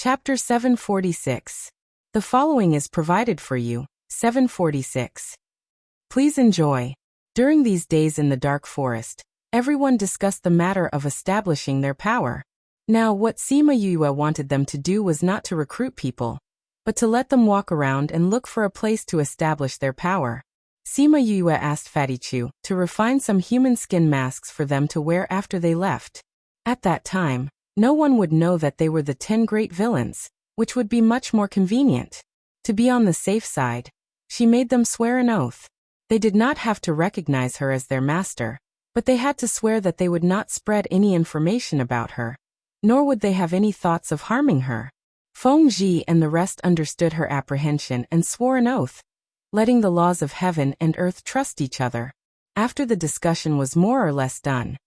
Chapter 746. The following is provided for you. 746. Please enjoy. During these days in the dark forest, everyone discussed the matter of establishing their power. Now, what Sima Yue wanted them to do was not to recruit people, but to let them walk around and look for a place to establish their power. Sima Yue asked Fatty Chu to refine some human skin masks for them to wear after they left. At that time, no one would know that they were the 10 great villains, which would be much more convenient. To be on the safe side, she made them swear an oath. They did not have to recognize her as their master, but they had to swear that they would not spread any information about her, nor would they have any thoughts of harming her. Feng Ji and the rest understood her apprehension and swore an oath, letting the laws of heaven and earth trust each other. After the discussion was more or less done,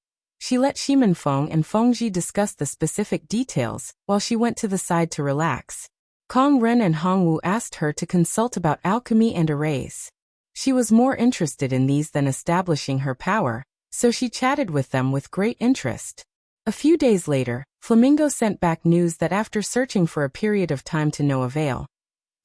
she let Shimen Feng and Feng Ji discuss the specific details while she went to the side to relax. Kong Ren and Hong Wu asked her to consult about alchemy and arrays. She was more interested in these than establishing her power, so she chatted with them with great interest. A few days later, Flamingo sent back news that after searching for a period of time to no avail,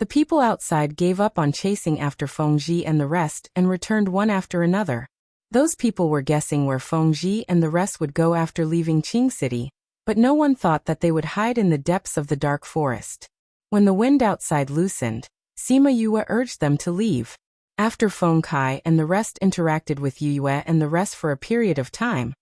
the people outside gave up on chasing after Feng Ji and the rest and returned one after another. Those people were guessing where Feng Ji and the rest would go after leaving Qing City, but no one thought that they would hide in the depths of the dark forest. When the wind outside loosened, Sima Yue urged them to leave. After Feng Kai and the rest interacted with Yue and the rest for a period of time,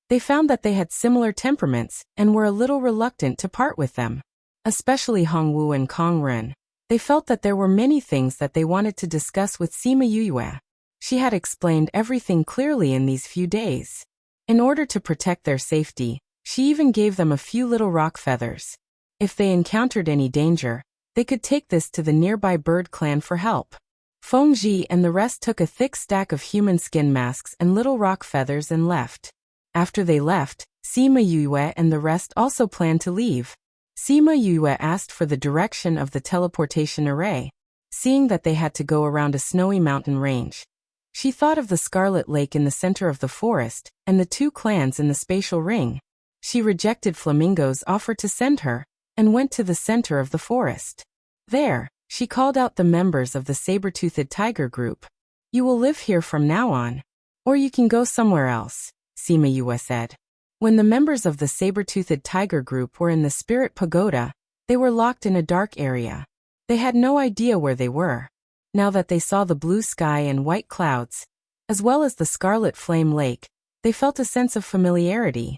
they found that they had similar temperaments and were a little reluctant to part with them. Especially Hong Wu and Kong Ren. They felt that there were many things that they wanted to discuss with Sima Yue. She had explained everything clearly in these few days. In order to protect their safety, she even gave them a few little rock feathers. If they encountered any danger, they could take this to the nearby bird clan for help. Feng Ji and the rest took a thick stack of human skin masks and little rock feathers and left. After they left, Sima Yue and the rest also planned to leave. Sima Yue asked for the direction of the teleportation array. Seeing that they had to go around a snowy mountain range, she thought of the Scarlet Lake in the center of the forest and the 2 clans in the spatial ring. She rejected Flamingo's offer to send her and went to the center of the forest. There, she called out the members of the saber-toothed tiger group. "You will live here from now on, or you can go somewhere else," Sima Yue said. When the members of the saber-toothed tiger group were in the spirit pagoda, they were locked in a dark area. They had no idea where they were. Now that they saw the blue sky and white clouds, as well as the scarlet flame lake, they felt a sense of familiarity.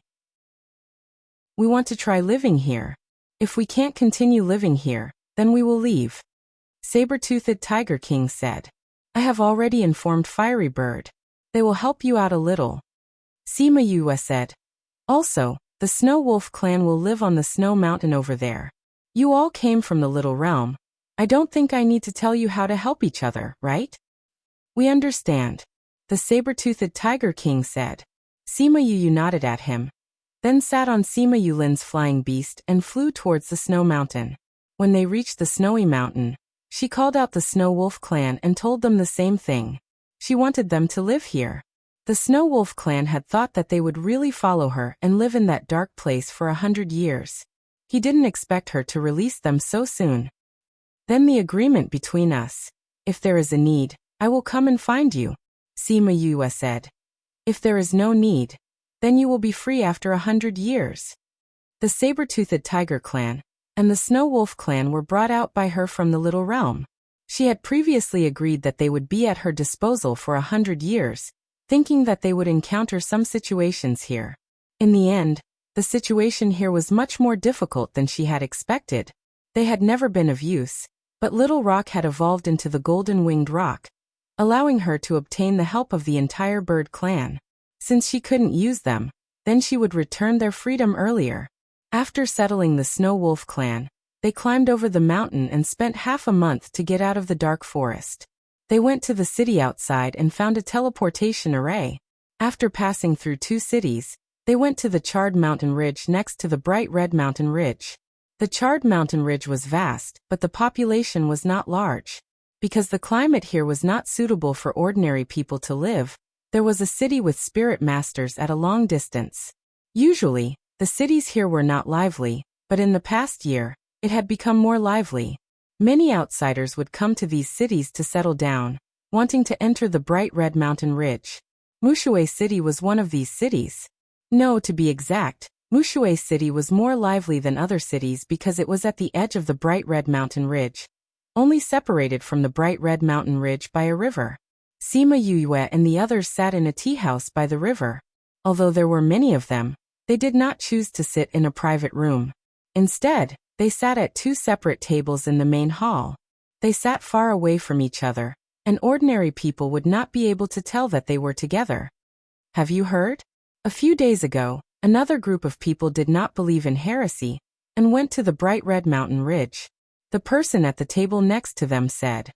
"We want to try living here. If we can't continue living here, then we will leave," Saber-toothed Tiger King said. "I have already informed Fiery Bird. They will help you out a little," Sima Yue said. "Also, the Snow Wolf clan will live on the snow mountain over there. You all came from the Little Realm. I don't think I need to tell you how to help each other, right?" "We understand," the saber-toothed Tiger King said. Sima Yue nodded at him, then sat on Sima Yulin's flying beast and flew towards the snow mountain. When they reached the snowy mountain, she called out the Snow Wolf clan and told them the same thing. She wanted them to live here. The Snow Wolf clan had thought that they would really follow her and live in that dark place for 100 years. He didn't expect her to release them so soon. "Then the agreement between us. If there is a need, I will come and find you," Sima Yue said. "If there is no need, then you will be free after 100 years." The saber-toothed tiger clan and the Snow Wolf clan were brought out by her from the Little Realm. She had previously agreed that they would be at her disposal for 100 years, thinking that they would encounter some situations here. In the end, the situation here was much more difficult than she had expected. They had never been of use, but Little Rock had evolved into the Golden-Winged Rock, allowing her to obtain the help of the entire bird clan. Since she couldn't use them, then she would return their freedom earlier. After settling the Snow Wolf clan, they climbed over the mountain and spent half a month to get out of the dark forest. They went to the city outside and found a teleportation array. After passing through 2 cities, they went to the charred mountain ridge next to the bright red mountain ridge. The charred mountain ridge was vast, but the population was not large. Because the climate here was not suitable for ordinary people to live, there was a city with spirit masters at a long distance. Usually, the cities here were not lively, but in the past year, It had become more lively. Many outsiders would come to these cities to settle down, wanting to enter the bright red mountain ridge. Wuxia City was one of these cities. No, to be exact, Wuxia City was more lively than other cities because it was at the edge of the bright red mountain ridge, only separated from the bright red mountain ridge by a river. Sima Yue and the others sat in a tea house by the river. Although there were many of them, they did not choose to sit in a private room. Instead, they sat at two separate tables in the main hall. They sat far away from each other, and ordinary people would not be able to tell that they were together. Have you heard? A few days ago, another group of people did not believe in heresy and went to the bright red mountain ridge. The person at the table next to them said,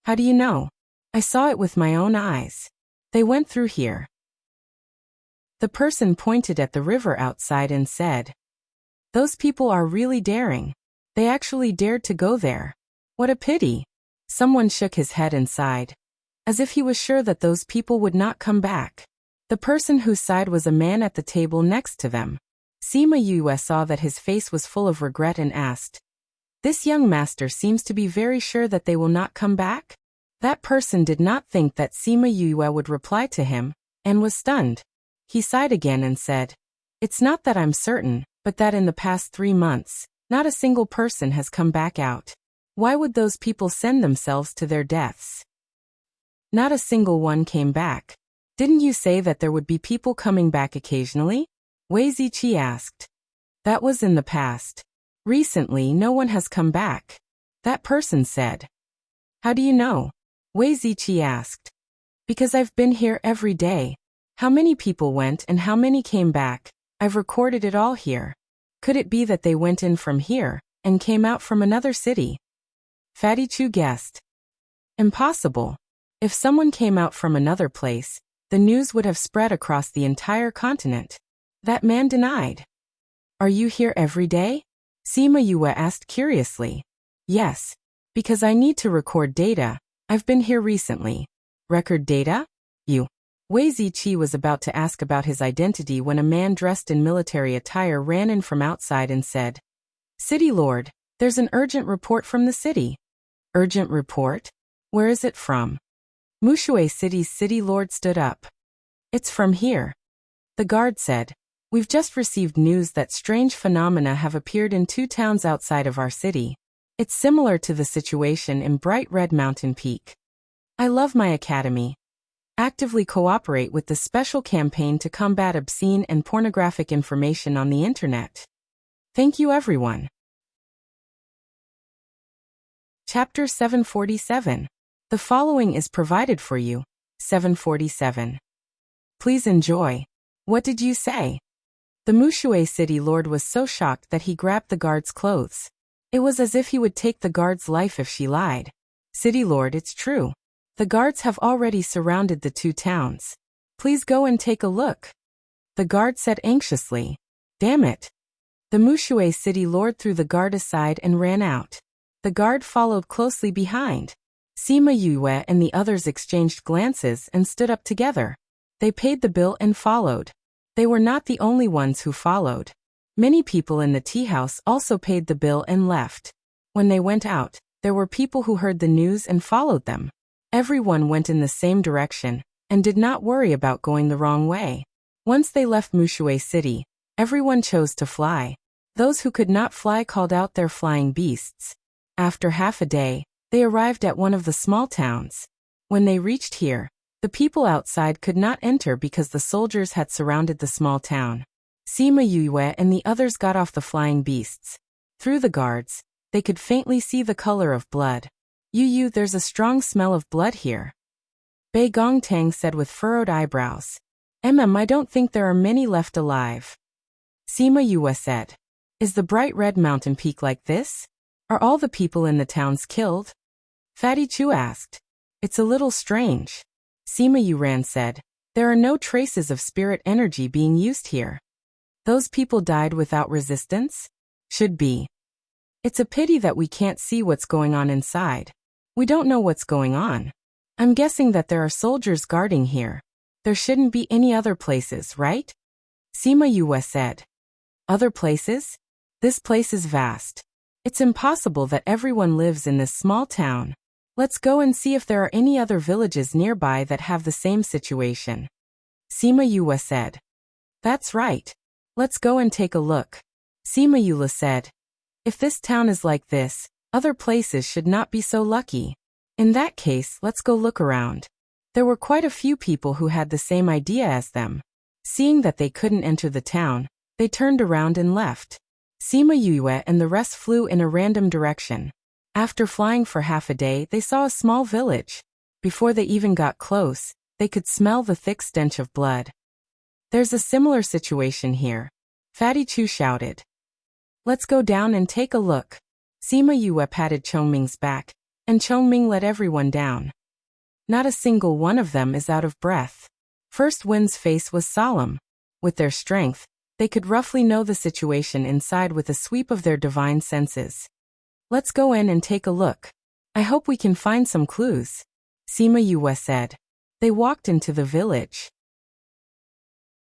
"How do you know?" "I saw it with my own eyes. They went through here." The person pointed at the river outside and said, "Those people are really daring. They actually dared to go there. What a pity." Someone shook his head and sighed, as if he was sure that those people would not come back. The person who sighed was a man at the table next to them. Sima Yue saw that his face was full of regret and asked, "This young master seems to be very sure that they will not come back?" That person did not think that Sima Yue would reply to him, and was stunned. He sighed again and said, "It's not that I'm certain, but that in the past 3 months, not a single person has come back out. Why would those people send themselves to their deaths?" "Not a single one came back. Didn't you say that there would be people coming back occasionally?" Wei Ziqi asked. "That was in the past. Recently no one has come back," that person said. "How do you know?" Wei Ziqi asked. "Because I've been here every day. How many people went and how many came back, I've recorded it all here. Could it be that they went in from here and came out from another city?" Fatty Chu guessed. "Impossible. If someone came out from another place, the news would have spread across the entire continent." That man denied. "Are you here every day?" Sima Yue asked curiously. "Yes. Because I need to record data. I've been here recently." "Record data? You?" Wei Ziqi was about to ask about his identity when a man dressed in military attire ran in from outside and said, "City Lord, there's an urgent report from the city." "Urgent report? Where is it from?" Wuxia City's city lord stood up. "It's from here." The guard said, "We've just received news that strange phenomena have appeared in 2 towns outside of our city. It's similar to the situation in Bright Red Mountain Peak. I love my academy. Actively cooperate with the special campaign to combat obscene and pornographic information on the internet. Thank you everyone." Chapter 747. The following is provided for you. 747. Please enjoy. What did you say? The Wuxia city lord was so shocked that he grabbed the guard's clothes. It was as if he would take the guard's life if she lied. "City lord, it's true. The guards have already surrounded the 2 towns. Please go and take a look." The guard said anxiously. "Damn it." The Wuxia city lord threw the guard aside and ran out. The guard followed closely behind. Sima Yue and the others exchanged glances and stood up together. They paid the bill and followed. They were not the only ones who followed. Many people in the tea house also paid the bill and left. When they went out, there were people who heard the news and followed them. Everyone went in the same direction and did not worry about going the wrong way. Once they left Wuxia City, everyone chose to fly. Those who could not fly called out their flying beasts. After half a day, they arrived at one of the small towns. When they reached here, the people outside could not enter because the soldiers had surrounded the small town. Sima Yue and the others got off the flying beasts. Through the guards, they could faintly see the color of blood. "Yu, there's a strong smell of blood here," Bei Gongtang said with furrowed eyebrows. I don't think there are many left alive." Sima Yue said. "Is the bright red mountain peak like this? Are all the people in the towns killed?" Fatty Chu asked. "It's a little strange." Sima Yuran said, "There are no traces of spirit energy being used here. Those people died without resistance? Should be. It's a pity that we can't see what's going on inside. We don't know what's going on. I'm guessing that there are soldiers guarding here. There shouldn't be any other places, right?" Sima Yue said. "Other places? This place is vast. It's impossible that everyone lives in this small town. Let's go and see if there are any other villages nearby that have the same situation. Sima Yue said. That's right. Let's go and take a look. Sima Yue said. If this town is like this, other places should not be so lucky. In that case, let's go look around. There were quite a few people who had the same idea as them. Seeing that they couldn't enter the town, they turned around and left. Sima Yue and the rest flew in a random direction. After flying for half a day, they saw a small village. Before they even got close, they could smell the thick stench of blood. There's a similar situation here. Fatty Chu shouted. Let's go down and take a look. Sima Yue patted Chongming's back, and Chongming led everyone down. Not a single one of them is out of breath. First Wind's face was solemn. With their strength, they could roughly know the situation inside with a sweep of their divine senses. Let's go in and take a look. I hope we can find some clues. Sima Yue said. They walked into the village.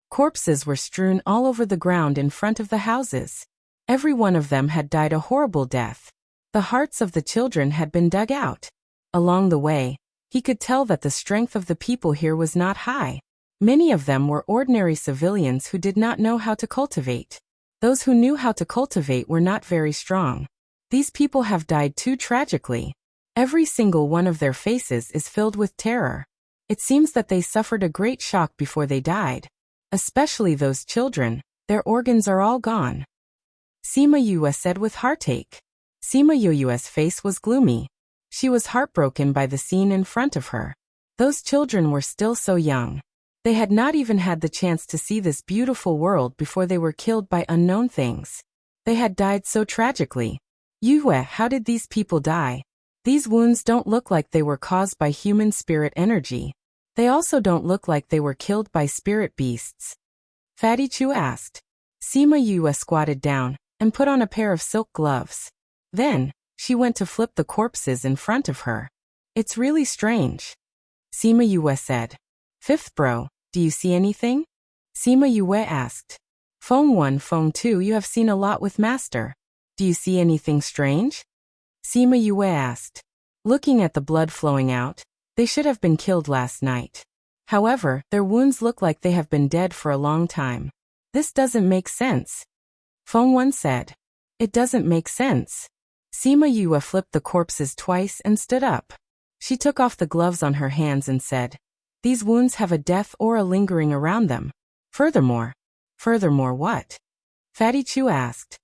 Corpses were strewn all over the ground in front of the houses. Every one of them had died a horrible death. The hearts of the children had been dug out. Along the way, he could tell that the strength of the people here was not high. Many of them were ordinary civilians who did not know how to cultivate. Those who knew how to cultivate were not very strong. These people have died too tragically. Every single one of their faces is filled with terror. It seems that they suffered a great shock before they died. Especially those children, their organs are all gone. Sima Yue said with heartache. Sima Yue's face was gloomy. She was heartbroken by the scene in front of her. Those children were still so young. They had not even had the chance to see this beautiful world before they were killed by unknown things. They had died so tragically. Yue, how did these people die? These wounds don't look like they were caused by human spirit energy. They also don't look like they were killed by spirit beasts. Fatty Chu asked. Sima Yue squatted down and put on a pair of silk gloves. Then, she went to flip the corpses in front of her. It's really strange. Sima Yue said. Fifth bro, do you see anything? Sima Yue asked. Feng 1, Feng 2, you have seen a lot with Master. Do you see anything strange? Sima Yue asked. Looking at the blood flowing out, they should have been killed last night. However, their wounds look like they have been dead for a long time. This doesn't make sense. Feng 1 said. It doesn't make sense. Sima Yue flipped the corpses twice and stood up. She took off the gloves on her hands and said, these wounds have a death aura lingering around them. Furthermore what? Fatty Chu asked.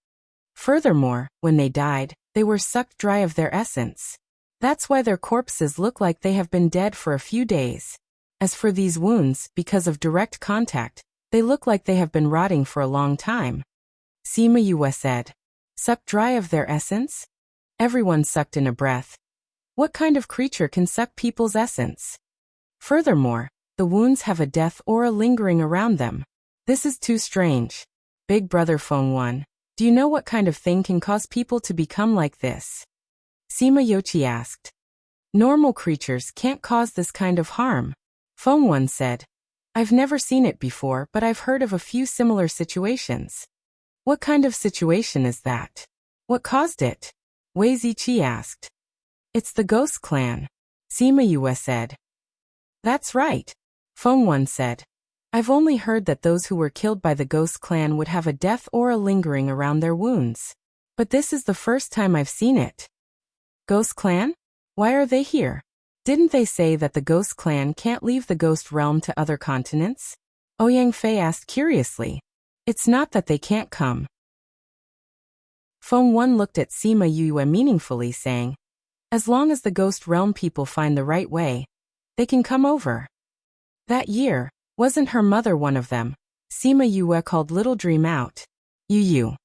Furthermore, when they died, they were sucked dry of their essence. That's why their corpses look like they have been dead for a few days. As for these wounds, because of direct contact, they look like they have been rotting for a long time. Sima Yue said. Sucked dry of their essence? Everyone sucked in a breath. What kind of creature can suck people's essence? Furthermore, the wounds have a death aura lingering around them. This is too strange. Big brother Feng 1, do you know what kind of thing can cause people to become like this? Sima Yochi asked. Normal creatures can't cause this kind of harm. Feng 1 said. I've never seen it before, but I've heard of a few similar situations. What kind of situation is that? What caused it? Wei Ziqi asked. It's the Ghost Clan. Sima Yue said. That's right. Feng 1 said. I've only heard that those who were killed by the Ghost Clan would have a death aura lingering around their wounds. But this is the first time I've seen it. Ghost Clan? Why are they here? Didn't they say that the Ghost Clan can't leave the Ghost Realm to other continents? Ouyang Fei asked curiously. It's not that they can't come. Feng 1 looked at Sima Yue meaningfully, saying, as long as the Ghost Realm people find the right way, they can come over. That year, wasn't her mother one of them? Sima Yue called Little Dream out. Yu.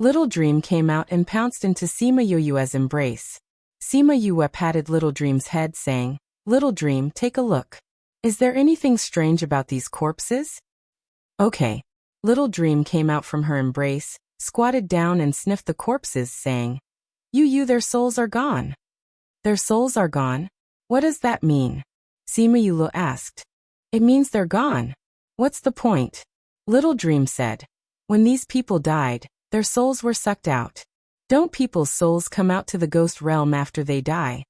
Little Dream came out and pounced into Sima Yue's embrace. Sima Yue patted Little Dream's head, saying, Little Dream, take a look. Is there anything strange about these corpses? Okay. Little Dream came out from her embrace, squatted down and sniffed the corpses, saying, Yu, their souls are gone. Their souls are gone? What does that mean? Sima Yue asked. It means they're gone. What's the point? Little Dream said. When these people died, their souls were sucked out. Don't people's souls come out to the ghost realm after they die?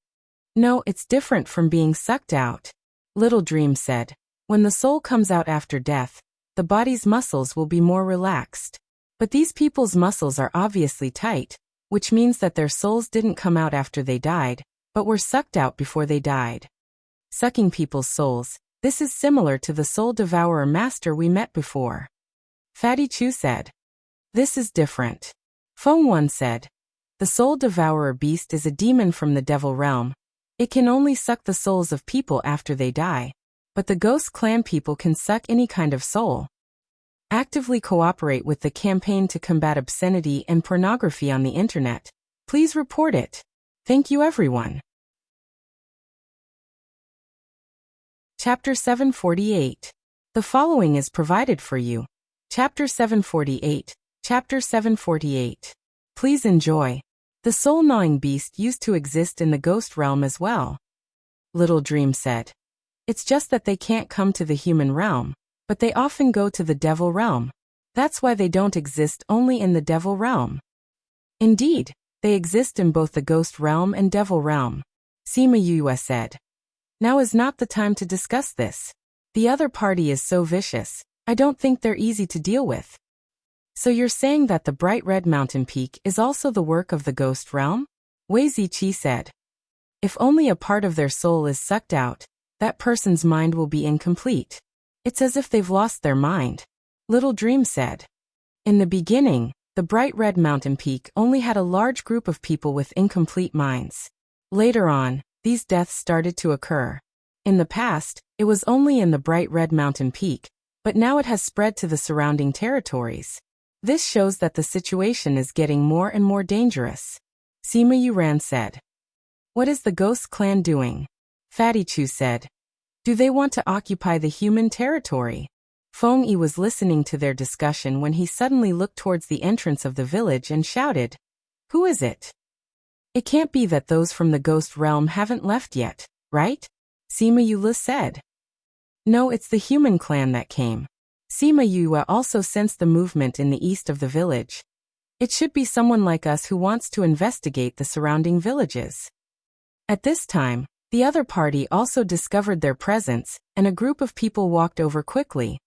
No, it's different from being sucked out. Little Dream said. When the soul comes out after death, the body's muscles will be more relaxed. But these people's muscles are obviously tight, which means that their souls didn't come out after they died, but were sucked out before they died. Sucking people's souls. This is similar to the soul devourer master we met before. Fatty Chu said. This is different. Feng Wan said. The soul devourer beast is a demon from the devil realm. It can only suck the souls of people after they die. But the ghost clan people can suck any kind of soul. Actively cooperate with the campaign to combat obscenity and pornography on the internet. Please report it. Thank you everyone. Chapter 748. The following is provided for you. Chapter 748. Chapter 748. Please enjoy. The soul-gnawing beast used to exist in the ghost realm as well. Little Dream said. It's just that they can't come to the human realm, but they often go to the devil realm. That's why they don't exist only in the devil realm. Indeed, they exist in both the ghost realm and devil realm. Sima Yue said. Now is not the time to discuss this. The other party is so vicious, I don't think they're easy to deal with. So you're saying that the bright red mountain peak is also the work of the ghost realm? Wei Ziqi said. If only a part of their soul is sucked out, that person's mind will be incomplete. It's as if they've lost their mind. Little Dream said. In the beginning, the bright red mountain peak only had a large group of people with incomplete minds. Later on, these deaths started to occur. In the past, it was only in the bright red mountain peak, but now it has spread to the surrounding territories. This shows that the situation is getting more and more dangerous. Sima Yuran said. What is the ghost clan doing? Fatty Chu said. Do they want to occupy the human territory? Feng Yi was listening to their discussion when he suddenly looked towards the entrance of the village and shouted. Who is it? It can't be that those from the ghost realm haven't left yet, right? Sima Yue said. No, it's the human clan that came. Sima Yue also sensed the movement in the east of the village. It should be someone like us who wants to investigate the surrounding villages. At this time, the other party also discovered their presence, and a group of people walked over quickly.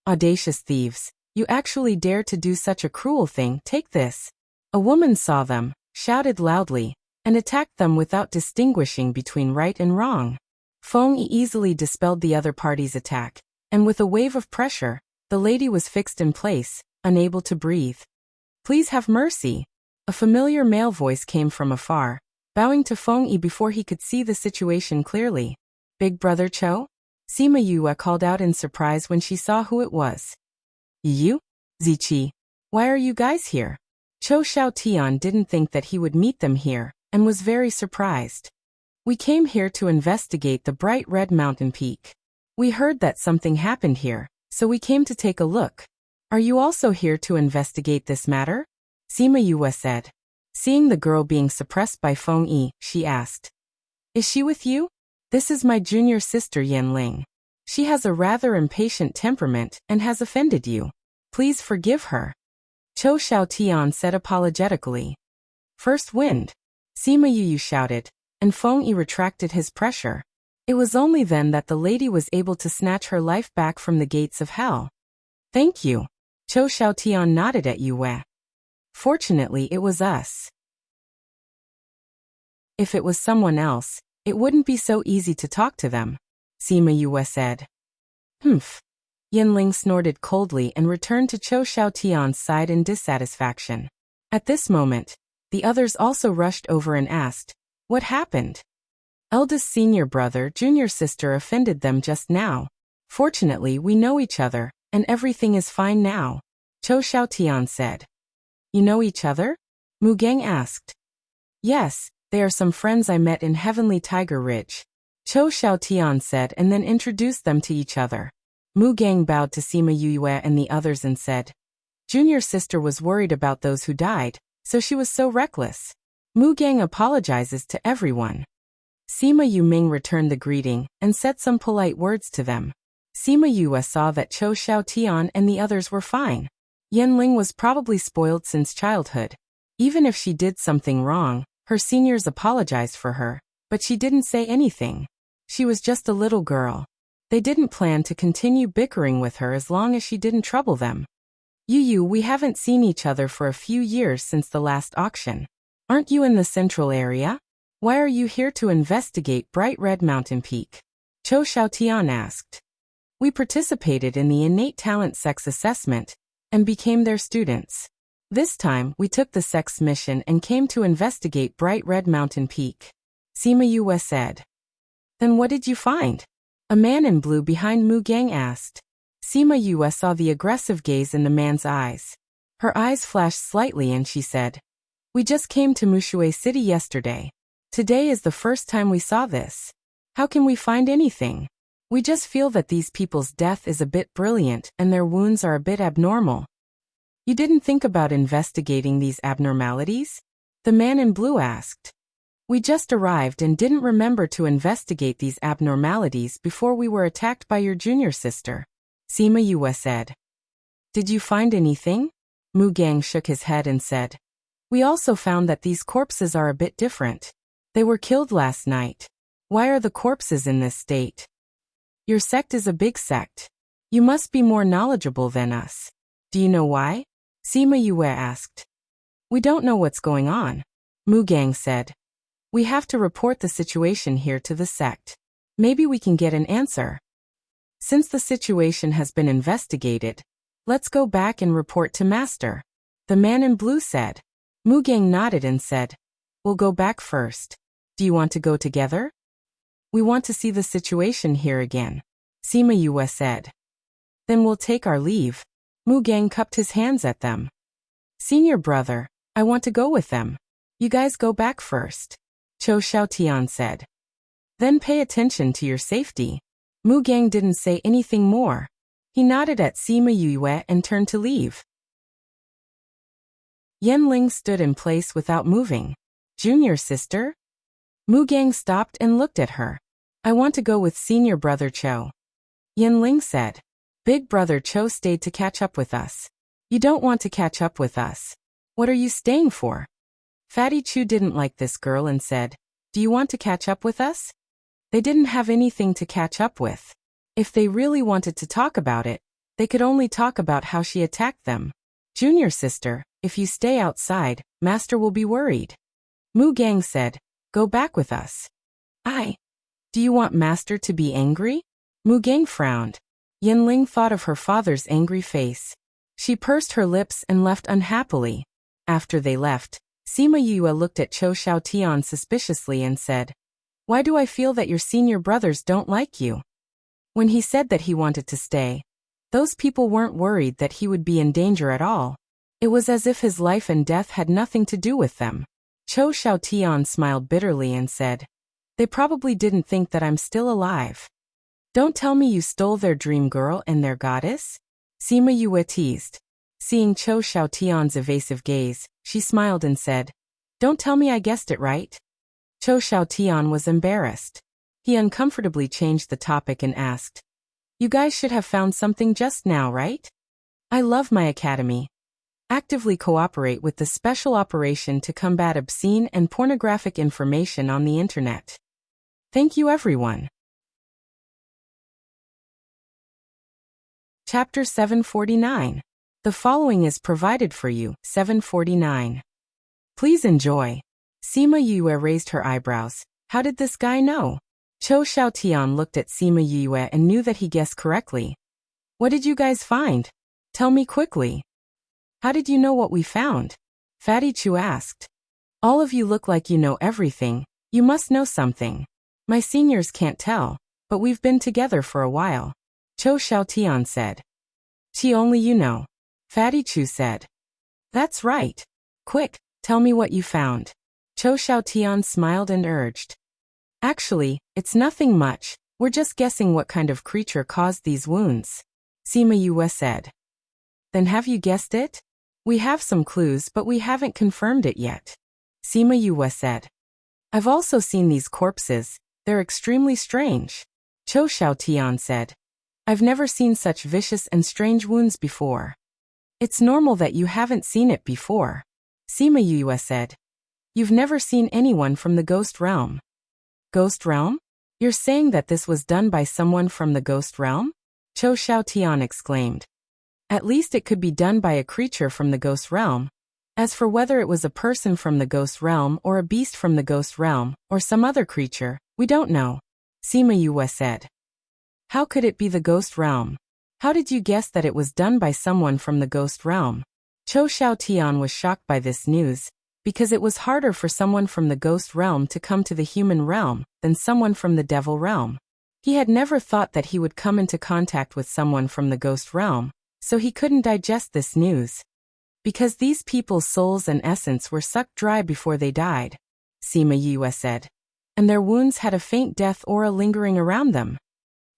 Audacious thieves, you actually dare to do such a cruel thing, take this. A woman saw them, shouted loudly, and attacked them without distinguishing between right and wrong. Feng Yi easily dispelled the other party's attack, and with a wave of pressure, the lady was fixed in place, unable to breathe. Please have mercy. A familiar male voice came from afar, bowing to Feng Yi before he could see the situation clearly. Big Brother Cho? Sima Yue called out in surprise when she saw who it was. You? Ziqi. Why are you guys here? Cho Xiaotian didn't think that he would meet them here, and was very surprised. We came here to investigate the bright red mountain peak. We heard that something happened here, so we came to take a look. Are you also here to investigate this matter? Sima Yue said. Seeing the girl being suppressed by Feng Yi, she asked. Is she with you? This is my junior sister Yanling. She has a rather impatient temperament and has offended you. Please forgive her. Cho Xiaotian said apologetically. First wind. Sima Yue shouted, and Feng Yi retracted his pressure. It was only then that the lady was able to snatch her life back from the gates of hell. Thank you. Cho Xiaotian nodded at Yue. Fortunately, it was us. If it was someone else, it wouldn't be so easy to talk to them, Sima Yue said. Humph. Yanling snorted coldly and returned to Cho Xiaotian's side in dissatisfaction. At this moment, the others also rushed over and asked, what happened? Eldest senior brother, junior sister offended them just now. Fortunately, we know each other, and everything is fine now, Cho Xiaotian said. You know each other? Mu Gang asked. Yes, they are some friends I met in Heavenly Tiger Ridge, Cho Xiaotian said and then introduced them to each other. Mu Gang bowed to Sima Yue and the others and said, Junior sister was worried about those who died, so she was so reckless. Mu Gang apologizes to everyone. Sima Yuming returned the greeting and said some polite words to them. Sima Yue saw that Cho Xiaotian and the others were fine. Yanling was probably spoiled since childhood. Even if she did something wrong, her seniors apologized for her, but she didn't say anything. She was just a little girl. They didn't plan to continue bickering with her as long as she didn't trouble them. We haven't seen each other for a few years since the last auction. Aren't you in the central area? Why are you here to investigate Bright Red Mountain Peak? Cho Xiaotian asked. We participated in the innate talent sex assessment and became their students. This time, we took the sex mission and came to investigate Bright Red Mountain Peak. Sima Yue said. Then what did you find? A man in blue behind Mu Gang asked. Sima Yue saw the aggressive gaze in the man's eyes. Her eyes flashed slightly and she said, We just came to Mushui City yesterday. Today is the first time we saw this. How can we find anything? We just feel that these people's death is a bit brilliant and their wounds are a bit abnormal. You didn't think about investigating these abnormalities? The man in blue asked. We just arrived and didn't remember to investigate these abnormalities before we were attacked by your junior sister. Sima Yue said. Did you find anything? Mu Gang shook his head and said. We also found that these corpses are a bit different. They were killed last night. Why are the corpses in this state? Your sect is a big sect. You must be more knowledgeable than us. Do you know why? Sima Yue asked. We don't know what's going on. Mu Gang said. We have to report the situation here to the sect. Maybe we can get an answer. Since the situation has been investigated, let's go back and report to Master. The man in blue said. Mu Gang nodded and said, We'll go back first. Do you want to go together? We want to see the situation here again. Sima Yue said. Then we'll take our leave. Mu Gang cupped his hands at them. Senior brother, I want to go with them. You guys go back first. Cho Xiaotian said. Then pay attention to your safety. Mu Gang didn't say anything more. He nodded at Sima Yue and turned to leave. Yan Ling stood in place without moving. Junior sister? Mu Gang stopped and looked at her. I want to go with senior brother Cho. Yan Ling said. Big brother Cho stayed to catch up with us. You don't want to catch up with us. What are you staying for? Fatty Chu didn't like this girl and said, Do you want to catch up with us? They didn't have anything to catch up with. If they really wanted to talk about it, they could only talk about how she attacked them. Junior sister, if you stay outside, Master will be worried. Mu Gang said, Go back with us. Do you want Master to be angry? Mu Gang frowned. Yan Ling thought of her father's angry face. She pursed her lips and left unhappily. After they left, Sima Yue looked at Cho Xiaotian suspiciously and said, Why do I feel that your senior brothers don't like you? When he said that he wanted to stay, those people weren't worried that he would be in danger at all. It was as if his life and death had nothing to do with them. Cho Xiaotian smiled bitterly and said, They probably didn't think that I'm still alive. Don't tell me you stole their dream girl and their goddess? Sima Yue teased. Seeing Cho Xiaotian's evasive gaze, she smiled and said, Don't tell me I guessed it right. Cho Xiaotian was embarrassed. He uncomfortably changed the topic and asked, You guys should have found something just now, right? I love my academy. Actively cooperate with the Special Operation to combat obscene and pornographic information on the internet. Thank you everyone. Chapter 749. The following is provided for you, 749. Please enjoy. Sima Yue raised her eyebrows. How did this guy know? Cho Xiaotian looked at Sima Yue and knew that he guessed correctly. What did you guys find? Tell me quickly. How did you know what we found? Fatty Chu asked. All of you look like you know everything. You must know something. My seniors can't tell, but we've been together for a while. Cho Xiaotian said. Only you know. Fatty Chu said. That's right. Quick, tell me what you found. Cho Xiaotian smiled and urged. Actually, it's nothing much. We're just guessing what kind of creature caused these wounds. Sima Yue said. Then have you guessed it? We have some clues but we haven't confirmed it yet. Sima Yue said. I've also seen these corpses. They're extremely strange. Cho Xiaotian said. I've never seen such vicious and strange wounds before. It's normal that you haven't seen it before. Sima Yue said. You've never seen anyone from the ghost realm. Ghost realm? You're saying that this was done by someone from the ghost realm? Cho Xiaotian exclaimed. At least it could be done by a creature from the ghost realm. As for whether it was a person from the ghost realm or a beast from the ghost realm, or some other creature, we don't know. Sima Yue said. How could it be the ghost realm? How did you guess that it was done by someone from the ghost realm? Cho Xiaotian was shocked by this news, because it was harder for someone from the ghost realm to come to the human realm than someone from the devil realm. He had never thought that he would come into contact with someone from the ghost realm, so he couldn't digest this news. Because these people's souls and essence were sucked dry before they died, Sima Yue said. And their wounds had a faint death aura lingering around them.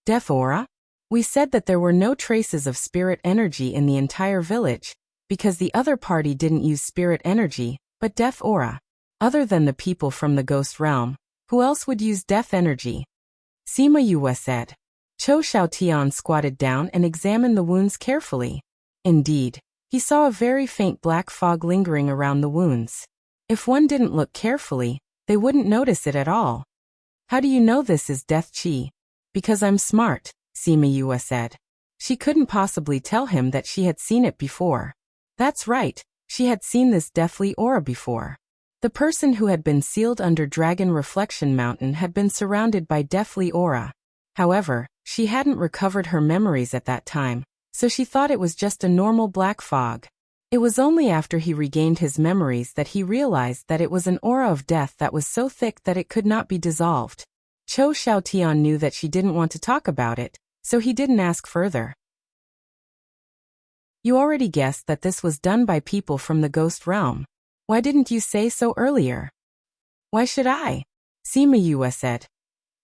Death aura? We said that there were no traces of spirit energy in the entire village, because the other party didn't use spirit energy, but death aura. Other than the people from the ghost realm, who else would use death energy? Sima Yue said. Cho Xiaotian squatted down and examined the wounds carefully. Indeed, he saw a very faint black fog lingering around the wounds. If one didn't look carefully, they wouldn't notice it at all. How do you know this is death chi? Because I'm smart, Sima Yue said. She couldn't possibly tell him that she had seen it before. That's right, she had seen this deathly aura before. The person who had been sealed under Dragon Reflection Mountain had been surrounded by deathly aura. However, she hadn't recovered her memories at that time, so she thought it was just a normal black fog. It was only after he regained his memories that he realized that it was an aura of death that was so thick that it could not be dissolved. Cho Xiaotian knew that she didn't want to talk about it, so he didn't ask further. You already guessed that this was done by people from the ghost realm. Why didn't you say so earlier? Why should I? Sima Yue said.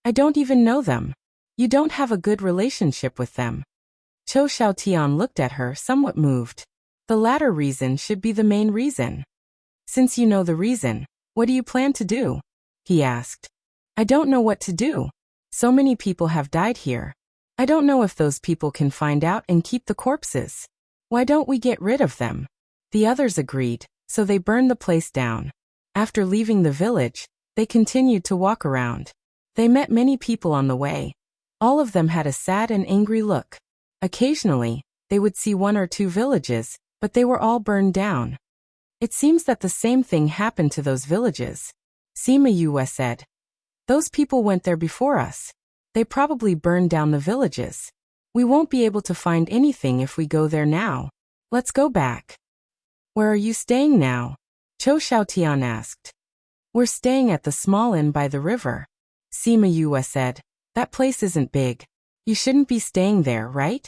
I don't even know them. You don't have a good relationship with them. Cho Xiaotian looked at her somewhat moved. The latter reason should be the main reason. Since you know the reason, what do you plan to do? He asked. I don't know what to do. So many people have died here. I don't know if those people can find out and keep the corpses. Why don't we get rid of them? The others agreed, so they burned the place down. After leaving the village, they continued to walk around. They met many people on the way. All of them had a sad and angry look. Occasionally, they would see one or two villages, but they were all burned down. It seems that the same thing happened to those villages. Sima Yue said. Those people went there before us. They probably burned down the villages. We won't be able to find anything if we go there now. Let's go back. Where are you staying now? Cho Xiaotian asked. We're staying at the small inn by the river. Sima Yue said. That place isn't big. You shouldn't be staying there, right?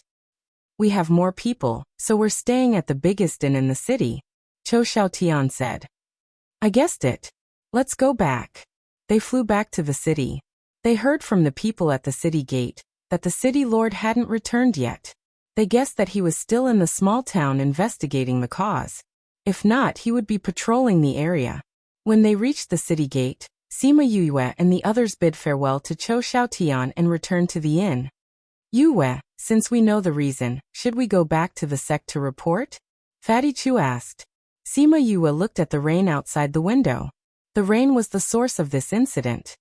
We have more people, so we're staying at the biggest inn in the city, Cho Xiaotian said. I guessed it. Let's go back. They flew back to the city. They heard from the people at the city gate that the city lord hadn't returned yet. They guessed that he was still in the small town investigating the cause. If not, he would be patrolling the area. When they reached the city gate, Sima Yue and the others bid farewell to Cho Xiaotian and returned to the inn. Yue, since we know the reason, should we go back to the sect to report? Fatty Chu asked. Sima Yue looked at the rain outside the window. The rain was the source of this incident.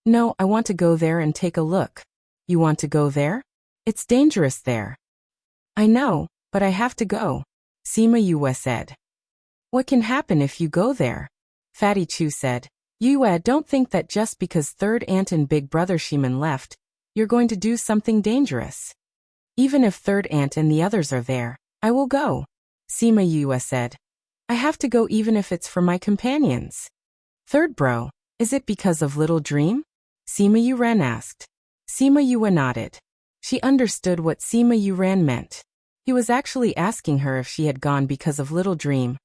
No, I want to go there and take a look. You want to go there? It's dangerous there. I know, but I have to go, Sima Yue said. What can happen if you go there? Fatty Chu said. Yue, don't think that just because third aunt and big brother Shiman left, you're going to do something dangerous. Even if third aunt and the others are there, I will go, Sima Yue said. I have to go even if it's for my companions. Third bro, is it because of Little Dream? Sima Yuran asked. Sima Yue nodded. She understood what Sima Yuran meant. He was actually asking her if she had gone because of Little Dream.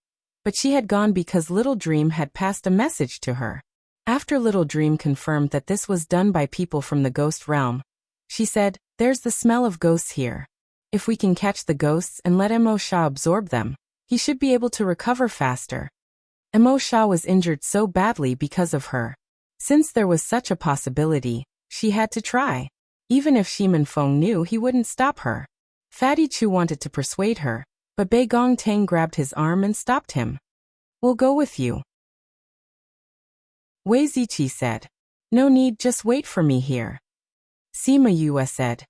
But she had gone because Little Dream had passed a message to her. After Little Dream confirmed that this was done by people from the ghost realm, she said, there's the smell of ghosts here. If we can catch the ghosts and let Mo Sha absorb them, he should be able to recover faster. Mo Sha was injured so badly because of her. Since there was such a possibility, she had to try. Even if Shiman Feng knew, he wouldn't stop her. Fatty Chu wanted to persuade her, but Bei Gong Tang grabbed his arm and stopped him. We'll go with you. Wei Ziqi said. No need, just wait for me here. Sima Yue said.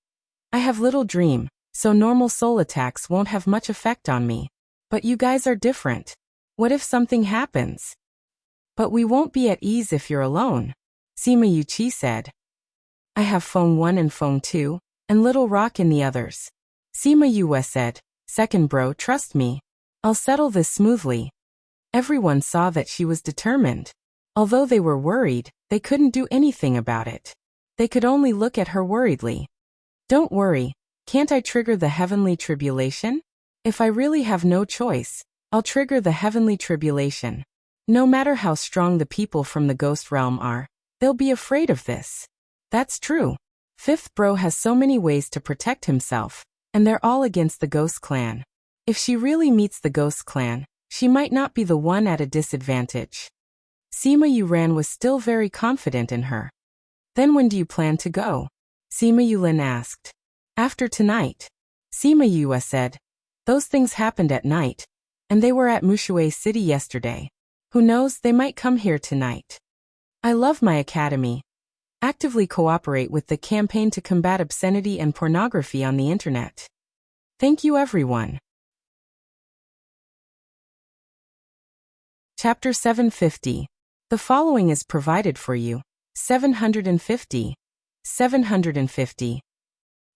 I have little dream, so normal soul attacks won't have much effect on me. But you guys are different. What if something happens? But we won't be at ease if you're alone, Sima Yuqi said. I have Feng 1 and Feng 2, and Little Rock in the others. Sima Yue said, second bro, trust me. I'll settle this smoothly. Everyone saw that she was determined. Although they were worried, they couldn't do anything about it. They could only look at her worriedly. Don't worry, can't I trigger the heavenly tribulation? If I really have no choice, I'll trigger the heavenly tribulation. No matter how strong the people from the ghost realm are, they'll be afraid of this. That's true. Fifth bro has so many ways to protect himself, and they're all against the ghost clan. If she really meets the ghost clan, she might not be the one at a disadvantage. Sima Yuran was still very confident in her. Then when do you plan to go? Sima Yulin asked. After tonight. Sima Yue said. Those things happened at night, and they were at Mushui City yesterday. Who knows, they might come here tonight. I love my academy. Actively cooperate with the campaign to combat obscenity and pornography on the internet. Thank you everyone. Chapter 750. The following is provided for you. 750. 750.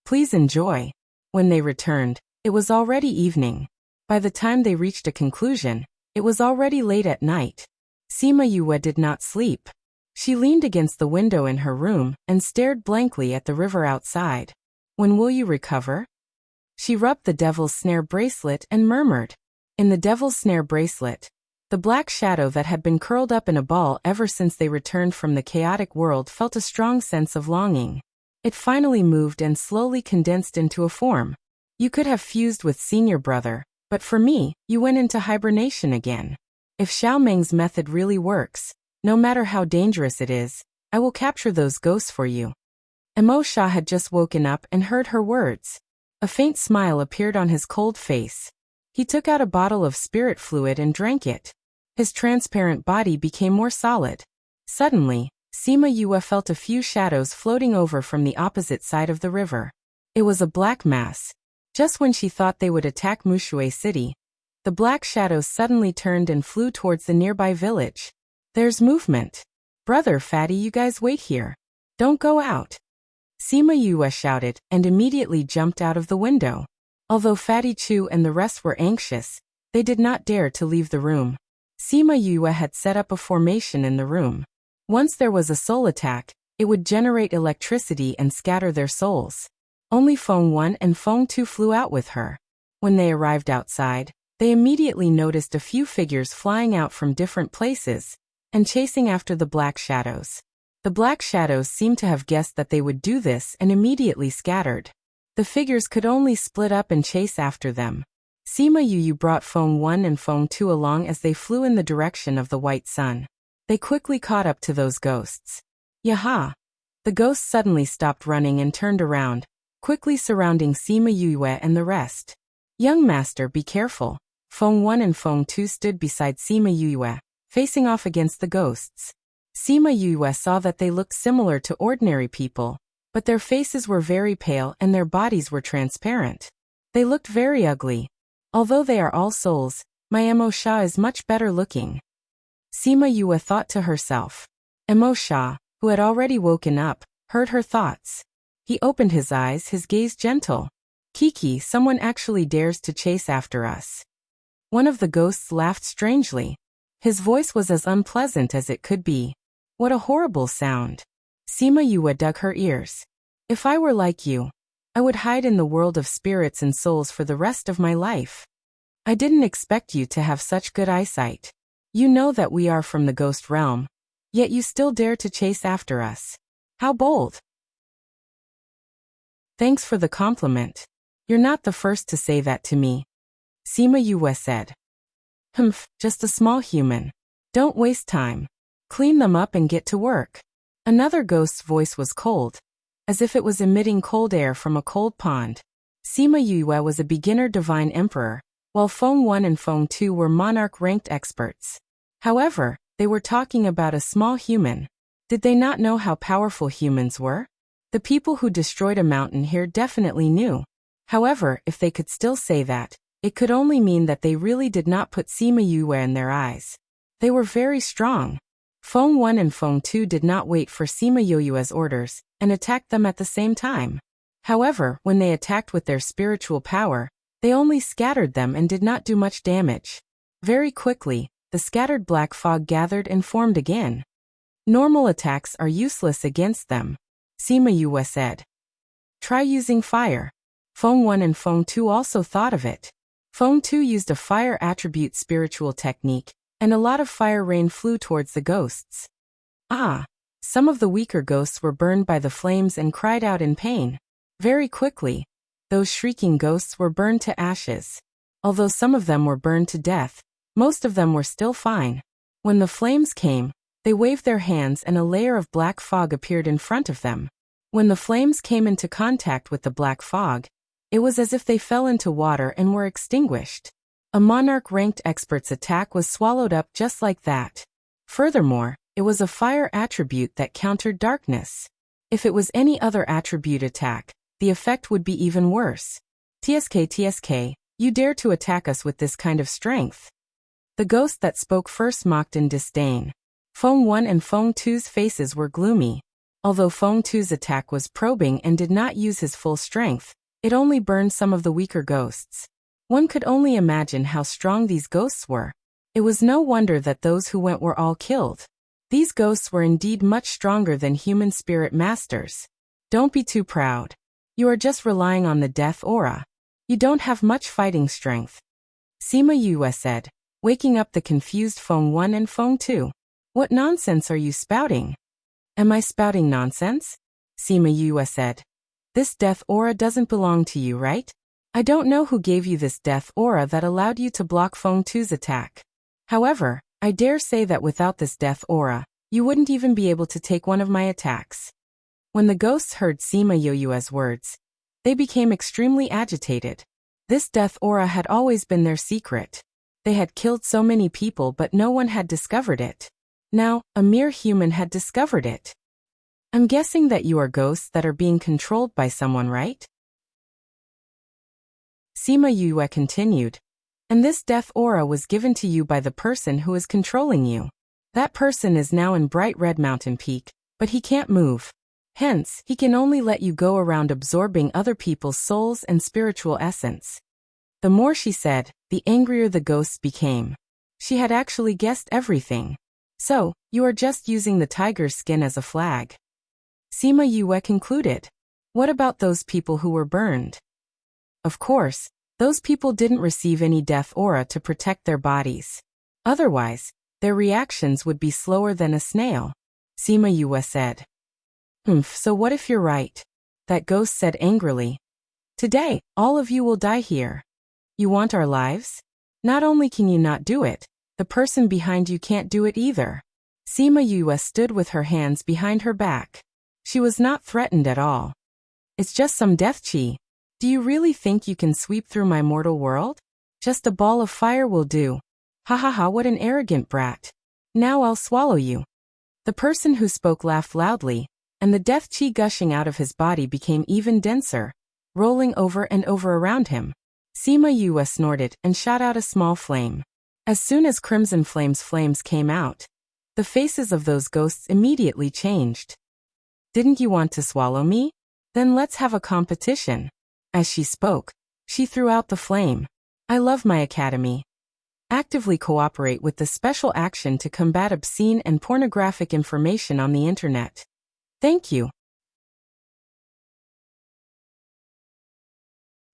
Please enjoy. When they returned, it was already evening. By the time they reached a conclusion, it was already late at night. Sima Yue did not sleep. She leaned against the window in her room and stared blankly at the river outside. When will you recover? She rubbed the devil's snare bracelet and murmured. In the devil's snare bracelet, the black shadow that had been curled up in a ball ever since they returned from the chaotic world felt a strong sense of longing. It finally moved and slowly condensed into a form. You could have fused with senior brother, but for me, you went into hibernation again. If Xiao Meng's method really works, no matter how dangerous it is, I will capture those ghosts for you. Emo Sha had just woken up and heard her words. A faint smile appeared on his cold face. He took out a bottle of spirit fluid and drank it. His transparent body became more solid. Suddenly, Sima Yue felt a few shadows floating over from the opposite side of the river. It was a black mass. Just when she thought they would attack Mushui City, the black shadows suddenly turned and flew towards the nearby village. There's movement. Brother Fatty, you guys wait here. Don't go out. Sima Yue shouted and immediately jumped out of the window. Although Fatty Chu and the rest were anxious, they did not dare to leave the room. Sima Yue had set up a formation in the room. Once there was a soul attack, it would generate electricity and scatter their souls. Only Feng 1 and Feng 2 flew out with her. When they arrived outside, they immediately noticed a few figures flying out from different places and chasing after the black shadows. The black shadows seemed to have guessed that they would do this and immediately scattered. The figures could only split up and chase after them. Sima Yue brought Feng 1 and Feng 2 along as they flew in the direction of the white sun. They quickly caught up to those ghosts. Yaha! The ghosts suddenly stopped running and turned around, quickly surrounding Sima Yue and the rest. Young master, be careful. Feng 1 and Feng 2 stood beside Sima Yue, facing off against the ghosts. Sima Yue saw that they looked similar to ordinary people, but their faces were very pale and their bodies were transparent. They looked very ugly. Although they are all souls, my Emo Sha is much better looking. Sima Yue thought to herself. Emo Sha, who had already woken up, heard her thoughts. He opened his eyes, his gaze gentle. Kiki, someone actually dares to chase after us. One of the ghosts laughed strangely. His voice was as unpleasant as it could be. What a horrible sound. Sima Yue dug her ears. If I were like you, I would hide in the world of spirits and souls for the rest of my life. I didn't expect you to have such good eyesight. You know that we are from the ghost realm, yet you still dare to chase after us. How bold! Thanks for the compliment. You're not the first to say that to me. Sima Yue said. Humph, just a small human. Don't waste time. Clean them up and get to work. Another ghost's voice was cold, as if it was emitting cold air from a cold pond. Sima Yue was a beginner divine emperor, while Feng 1 and Feng 2 were monarch-ranked experts. However, they were talking about a small human. Did they not know how powerful humans were? The people who destroyed a mountain here definitely knew. However, if they could still say that, it could only mean that they really did not put Sima Yue in their eyes. They were very strong. Feng 1 and Feng 2 did not wait for Sima Yue's orders, and attacked them at the same time. However, when they attacked with their spiritual power, they only scattered them and did not do much damage. Very quickly, the scattered black fog gathered and formed again. Normal attacks are useless against them, Sima Yue said. Try using fire. Feng 1 and Feng 2 also thought of it. Feng 2 used a fire attribute spiritual technique, and a lot of fire rain flew towards the ghosts. Some of the weaker ghosts were burned by the flames and cried out in pain. Very quickly, those shrieking ghosts were burned to ashes. Although some of them were burned to death, most of them were still fine. When the flames came, they waved their hands and a layer of black fog appeared in front of them. When the flames came into contact with the black fog, it was as if they fell into water and were extinguished. A monarch-ranked expert's attack was swallowed up just like that. Furthermore, it was a fire attribute that countered darkness. If it was any other attribute attack, the effect would be even worse. TSK, you dare to attack us with this kind of strength? The ghost that spoke first mocked in disdain. Feng 1 and Feng 2's faces were gloomy. Although Feng 2's attack was probing and did not use his full strength, it only burned some of the weaker ghosts. One could only imagine how strong these ghosts were. It was no wonder that those who went were all killed. These ghosts were indeed much stronger than human spirit masters. Don't be too proud. You are just relying on the death aura. You don't have much fighting strength, Sima Yue said, waking up the confused Feng 1 and Feng 2. What nonsense are you spouting? Am I spouting nonsense? Sima Yue said. This death aura doesn't belong to you, right? I don't know who gave you this death aura that allowed you to block Feng 2's attack. However, I dare say that without this death aura, you wouldn't even be able to take one of my attacks. When the ghosts heard Sima Yue's words, they became extremely agitated. This death aura had always been their secret. They had killed so many people but no one had discovered it. Now, a mere human had discovered it. I'm guessing that you are ghosts that are being controlled by someone, right? Sima Yue continued. And this death aura was given to you by the person who is controlling you. That person is now in Bright Red Mountain Peak, but he can't move. Hence, he can only let you go around absorbing other people's souls and spiritual essence. The more she said, the angrier the ghosts became. She had actually guessed everything. So, you are just using the tiger's skin as a flag. Sima Yue concluded. What about those people who were burned? Of course, those people didn't receive any death aura to protect their bodies. Otherwise, their reactions would be slower than a snail, Sima Yue said. So what if you're right? That ghost said angrily. Today, all of you will die here. You want our lives? Not only can you not do it, the person behind you can't do it either. Sima Yue stood with her hands behind her back. She was not threatened at all. It's just some death chi. Do you really think you can sweep through my mortal world? Just a ball of fire will do. Ha ha ha, what an arrogant brat. Now I'll swallow you. The person who spoke laughed loudly, and the death chi gushing out of his body became even denser, rolling over and over around him. Sima Yue snorted and shot out a small flame. As soon as crimson flames came out, the faces of those ghosts immediately changed. Didn't you want to swallow me? Then let's have a competition. As she spoke, she threw out the flame. I love my academy. Actively cooperate with the special action to combat obscene and pornographic information on the internet. Thank you.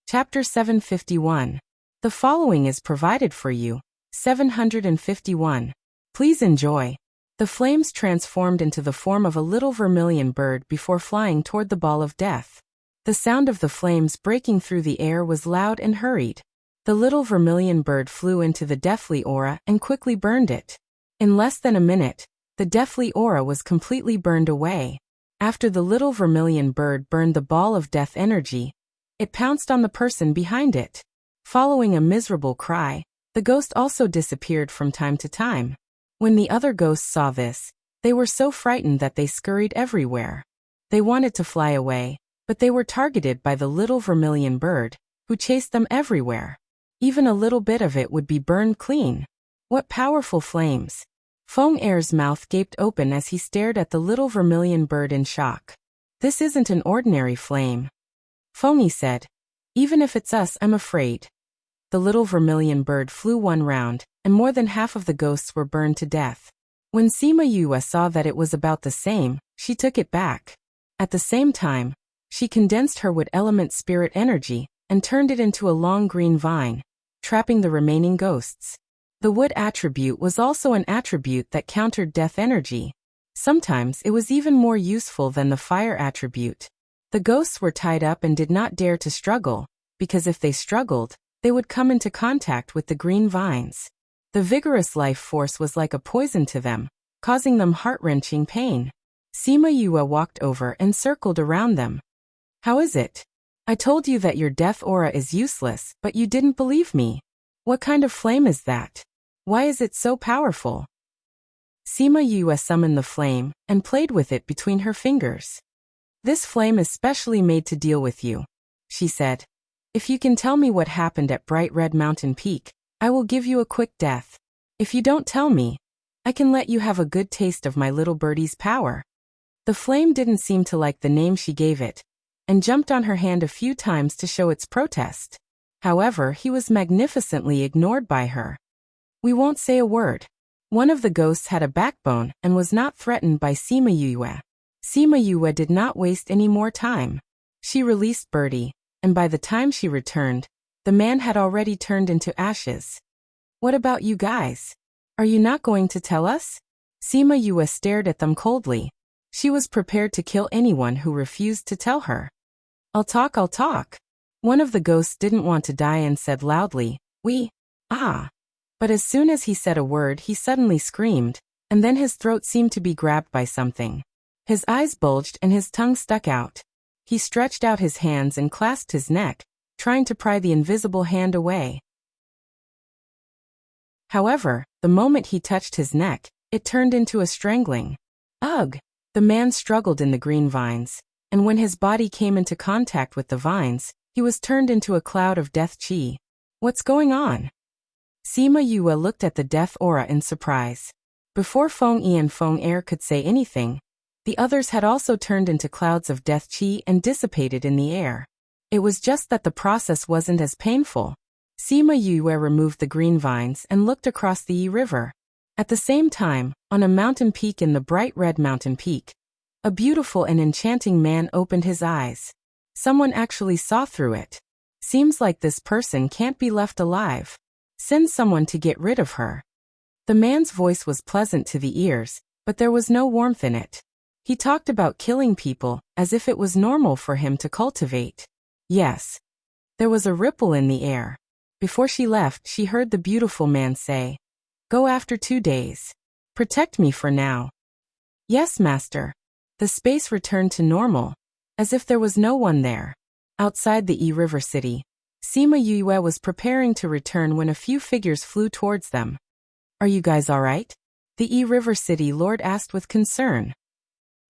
Chapter 751. The following is provided for you. 751. Please enjoy. The flames transformed into the form of a little vermilion bird before flying toward the ball of death. The sound of the flames breaking through the air was loud and hurried. The little vermilion bird flew into the deathly aura and quickly burned it. In less than a minute, the deathly aura was completely burned away. After the little vermilion bird burned the ball of death energy, it pounced on the person behind it. Following a miserable cry, the ghost also disappeared from time to time. When the other ghosts saw this, they were so frightened that they scurried everywhere. They wanted to fly away, but they were targeted by the little vermilion bird, who chased them everywhere. Even a little bit of it would be burned clean. What powerful flames! Feng Er's mouth gaped open as he stared at the little vermilion bird in shock. This isn't an ordinary flame. Feng said. Even if it's us, I'm afraid. The little vermilion bird flew one round, and more than half of the ghosts were burned to death. When Sima Yue saw that it was about the same, she took it back. At the same time, she condensed her wood element spirit energy and turned it into a long green vine, trapping the remaining ghosts. The wood attribute was also an attribute that countered death energy. Sometimes it was even more useful than the fire attribute. The ghosts were tied up and did not dare to struggle, because if they struggled, they would come into contact with the green vines. The vigorous life force was like a poison to them, causing them heart-wrenching pain. Sima Yue walked over and circled around them. How is it? I told you that your death aura is useless, but you didn't believe me. What kind of flame is that? Why is it so powerful? Sima Yue summoned the flame and played with it between her fingers. This flame is specially made to deal with you, she said. If you can tell me what happened at Bright Red Mountain Peak, I will give you a quick death. If you don't tell me, I can let you have a good taste of my little birdie's power. The flame didn't seem to like the name she gave it, and jumped on her hand a few times to show its protest. However, he was magnificently ignored by her. We won't say a word. One of the ghosts had a backbone and was not threatened by Sima Yue. Sima Yue did not waste any more time. She released Birdie, and by the time she returned, the man had already turned into ashes. What about you guys? Are you not going to tell us? Sima Yue stared at them coldly. She was prepared to kill anyone who refused to tell her. I'll talk. One of the ghosts didn't want to die and said loudly, But as soon as he said a word, he suddenly screamed, and then his throat seemed to be grabbed by something. His eyes bulged and his tongue stuck out. He stretched out his hands and clasped his neck, trying to pry the invisible hand away. However, the moment he touched his neck, it turned into a strangling. Ugh! The man struggled in the green vines, and when his body came into contact with the vines, he was turned into a cloud of death chi. What's going on? Sima Yue looked at the death aura in surprise. Before Feng Yi and Feng Er could say anything, the others had also turned into clouds of death chi and dissipated in the air. It was just that the process wasn't as painful. Sima Yue removed the green vines and looked across the Yi River. At the same time, on a mountain peak in the bright red mountain peak, a beautiful and enchanting man opened his eyes. Someone actually saw through it. Seems like this person can't be left alive. Send someone to get rid of her. The man's voice was pleasant to the ears, but there was no warmth in it. He talked about killing people, as if it was normal for him to cultivate. Yes. There was a ripple in the air. Before she left, she heard the beautiful man say, Go after 2 days. Protect me for now. Yes, master. The space returned to normal, as if there was no one there. Outside the Yi River City, Sima Yue was preparing to return when a few figures flew towards them. Are you guys alright? The Yi River City Lord asked with concern.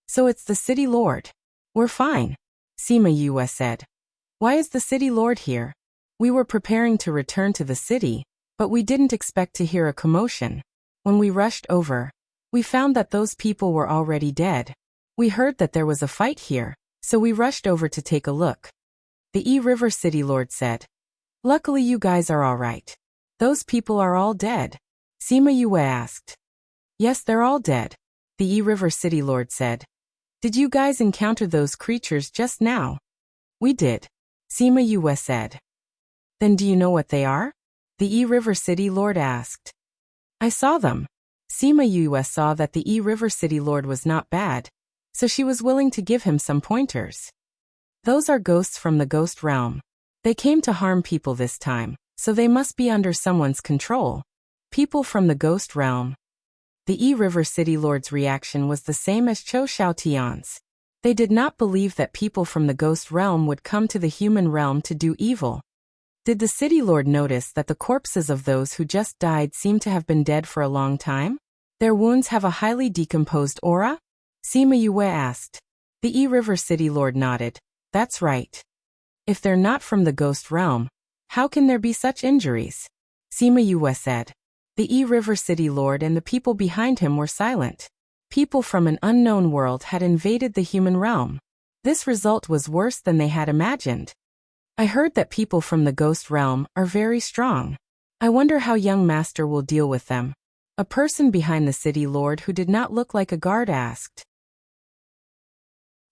So it's the City Lord. We're fine, Sima Yue said. Why is the City Lord here? We were preparing to return to the city, but we didn't expect to hear a commotion. When we rushed over, we found that those people were already dead. We heard that there was a fight here, so we rushed over to take a look. The Yi River City Lord said. Luckily you guys are alright. Those people are all dead. Sima Yue asked. Yes, they're all dead, the Yi River City Lord said. Did you guys encounter those creatures just now? We did, Sima Yue said. Then do you know what they are? The Yi River City Lord asked. I saw them. Sima Yue saw that the Yi River City Lord was not bad, so she was willing to give him some pointers. Those are ghosts from the ghost realm. They came to harm people this time, so they must be under someone's control. People from the ghost realm. The Yi River City Lord's reaction was the same as Cho Xiaotian's. They did not believe that people from the ghost realm would come to the human realm to do evil. Did the City Lord notice that the corpses of those who just died seemed to have been dead for a long time? Their wounds have a highly decomposed aura? Sima Yue asked. The E-River City Lord nodded. That's right. If they're not from the ghost realm, how can there be such injuries? Sima Yue said. The E-River City Lord and the people behind him were silent. People from an unknown world had invaded the human realm. This result was worse than they had imagined. I heard that people from the ghost realm are very strong. I wonder how young master will deal with them. A person behind the city lord who did not look like a guard asked.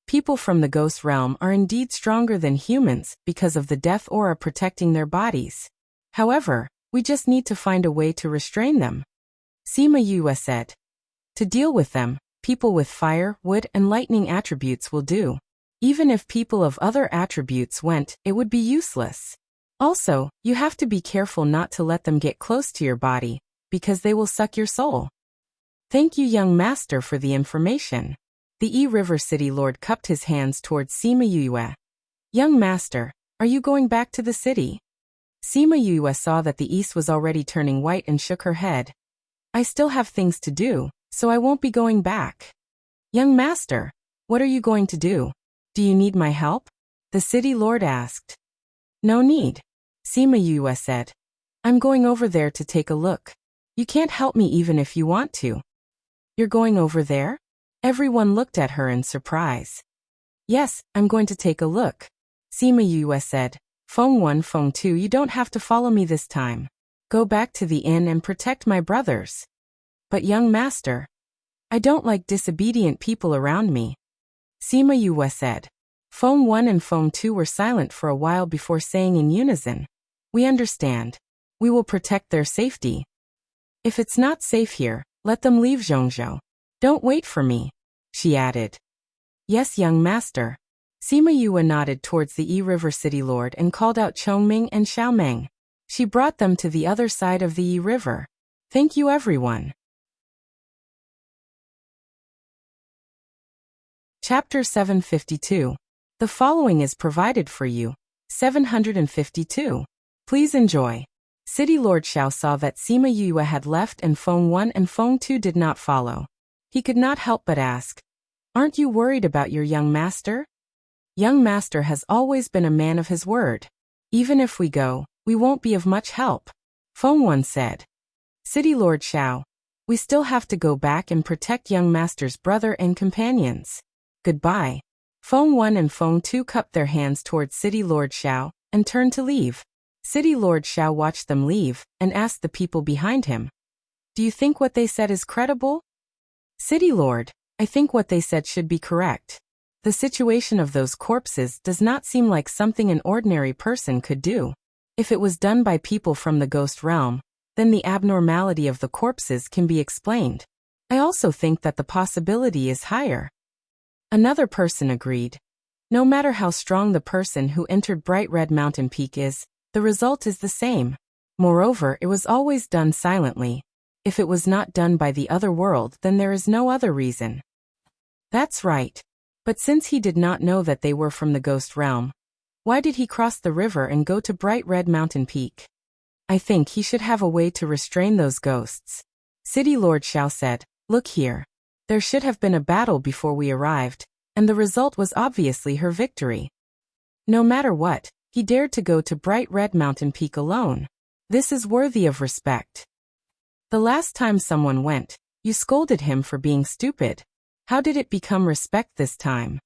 People from the ghost realm are indeed stronger than humans because of the death aura protecting their bodies. However, we just need to find a way to restrain them. Sima Yue said. To deal with them, people with fire, wood, and lightning attributes will do. Even if people of other attributes went, it would be useless. Also, you have to be careful not to let them get close to your body, because they will suck your soul. Thank you, young master, for the information. The E-River City Lord cupped his hands towards Sima Yue. Young master, are you going back to the city? Sima Yue saw that the east was already turning white and shook her head. I still have things to do, so I won't be going back. Young master, what are you going to do? Do you need my help? The city lord asked. No need. Sima Yue said. I'm going over there to take a look. You can't help me even if you want to. You're going over there? Everyone looked at her in surprise. Yes, I'm going to take a look. Sima Yue said. Feng 1, Feng 2, you don't have to follow me this time. Go back to the inn and protect my brothers. But young master, I don't like disobedient people around me. Sima Yue said. Feng 1 and Feng 2 were silent for a while before saying in unison. We understand. We will protect their safety. If it's not safe here, let them leave Zhongzhou. Don't wait for me, she added. Yes, young master. Sima Yue nodded towards the E-River City Lord and called out Chongming and Xiaomeng. She brought them to the other side of the E-River. Thank you, everyone. Chapter 752. The following is provided for you. 752. Please enjoy. City Lord Xiao saw that Sima Yue had left and Feng 1 and Feng 2 did not follow. He could not help but ask, aren't you worried about your young master? Young master has always been a man of his word. Even if we go, we won't be of much help. Feng 1 said. City Lord Xiao, we still have to go back and protect young master's brother and companions. Goodbye. Feng 1 and Feng 2 cupped their hands towards City Lord Xiao and turned to leave. City Lord Xiao watched them leave and asked the people behind him, do you think what they said is credible? City Lord, I think what they said should be correct. The situation of those corpses does not seem like something an ordinary person could do. If it was done by people from the ghost realm, then the abnormality of the corpses can be explained. I also think that the possibility is higher. Another person agreed. No matter how strong the person who entered Bright Red Mountain Peak is, the result is the same. Moreover, it was always done silently. If it was not done by the other world, then there is no other reason. That's right. But since he did not know that they were from the ghost realm, why did he cross the river and go to Bright Red Mountain Peak? I think he should have a way to restrain those ghosts. City Lord Xiao said, look here. There should have been a battle before we arrived, and the result was obviously her victory. No matter what, he dared to go to Bright Red Mountain Peak alone. This is worthy of respect. The last time someone went, you scolded him for being stupid. How did it become respect this time?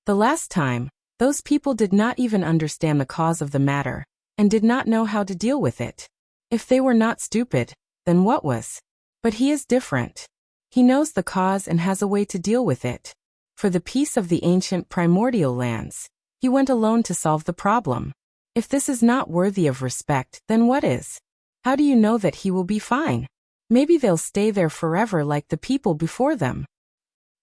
The last time, those people did not even understand the cause of the matter, and did not know how to deal with it. If they were not stupid, then what was? But he is different. He knows the cause and has a way to deal with it. For the peace of the ancient primordial lands, he went alone to solve the problem. If this is not worthy of respect, then what is? How do you know that he will be fine? Maybe they'll stay there forever like the people before them.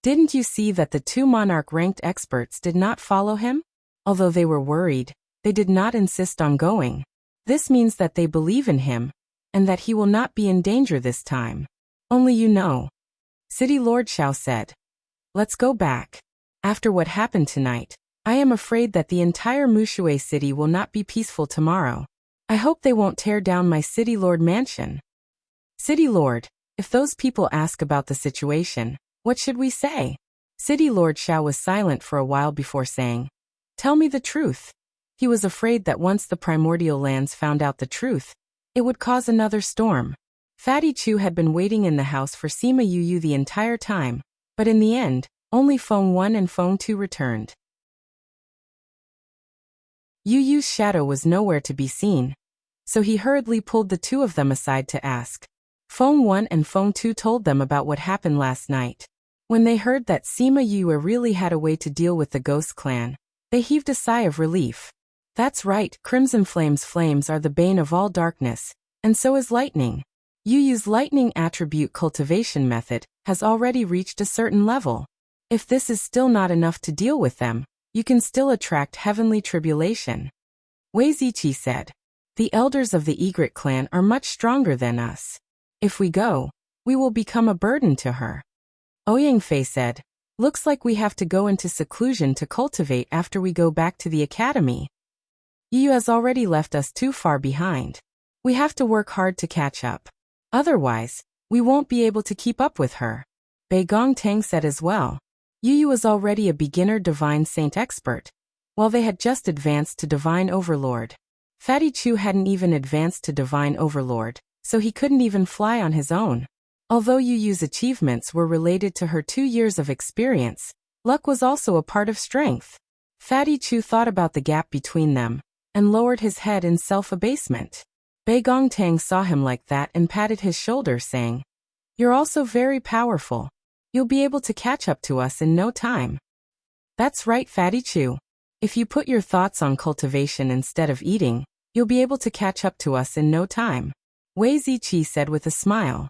Didn't you see that the two monarch-ranked experts did not follow him? Although they were worried, they did not insist on going. This means that they believe in him, and that he will not be in danger this time. Only you know. City Lord Xiao said. Let's go back. After what happened tonight, I am afraid that the entire Mushui city will not be peaceful tomorrow. I hope they won't tear down my City Lord mansion. City Lord, If those people ask about the situation, what should we say? City Lord Xiao was silent for a while before saying, "Tell me the truth." He was afraid that once the primordial lands found out the truth, it would cause another storm. Fatty Chu had been waiting in the house for Sima Yu the entire time, but in the end, only Feng 1 and Feng 2 returned. Yu's shadow was nowhere to be seen, so he hurriedly pulled the two of them aside to ask. Feng 1 and Feng 2 told them about what happened last night. When they heard that Sima Yu really had a way to deal with the ghost clan, they heaved a sigh of relief. That's right, crimson flames are the bane of all darkness, and so is lightning. Yu's lightning attribute cultivation method has already reached a certain level. If this is still not enough to deal with them, you can still attract heavenly tribulation. Wei Ziqi said. The elders of the Egret clan are much stronger than us. If we go, we will become a burden to her. Ouyang Fei said. Looks like we have to go into seclusion to cultivate after we go back to the academy. Yu has already left us too far behind. We have to work hard to catch up. Otherwise, we won't be able to keep up with her. Bei Gongtang said as well. Yu was already a beginner divine saint expert, while they had just advanced to divine overlord. Fatty Chu hadn't even advanced to divine overlord, so he couldn't even fly on his own. Although Yu's achievements were related to her 2 years of experience, luck was also a part of strength. Fatty Chu thought about the gap between them, and lowered his head in self-abasement. Bei Gongtang saw him like that and patted his shoulder saying, "You're also very powerful. You'll be able to catch up to us in no time." That's right, Fatty Chu. If you put your thoughts on cultivation instead of eating, you'll be able to catch up to us in no time, Wei Ziqi said with a smile.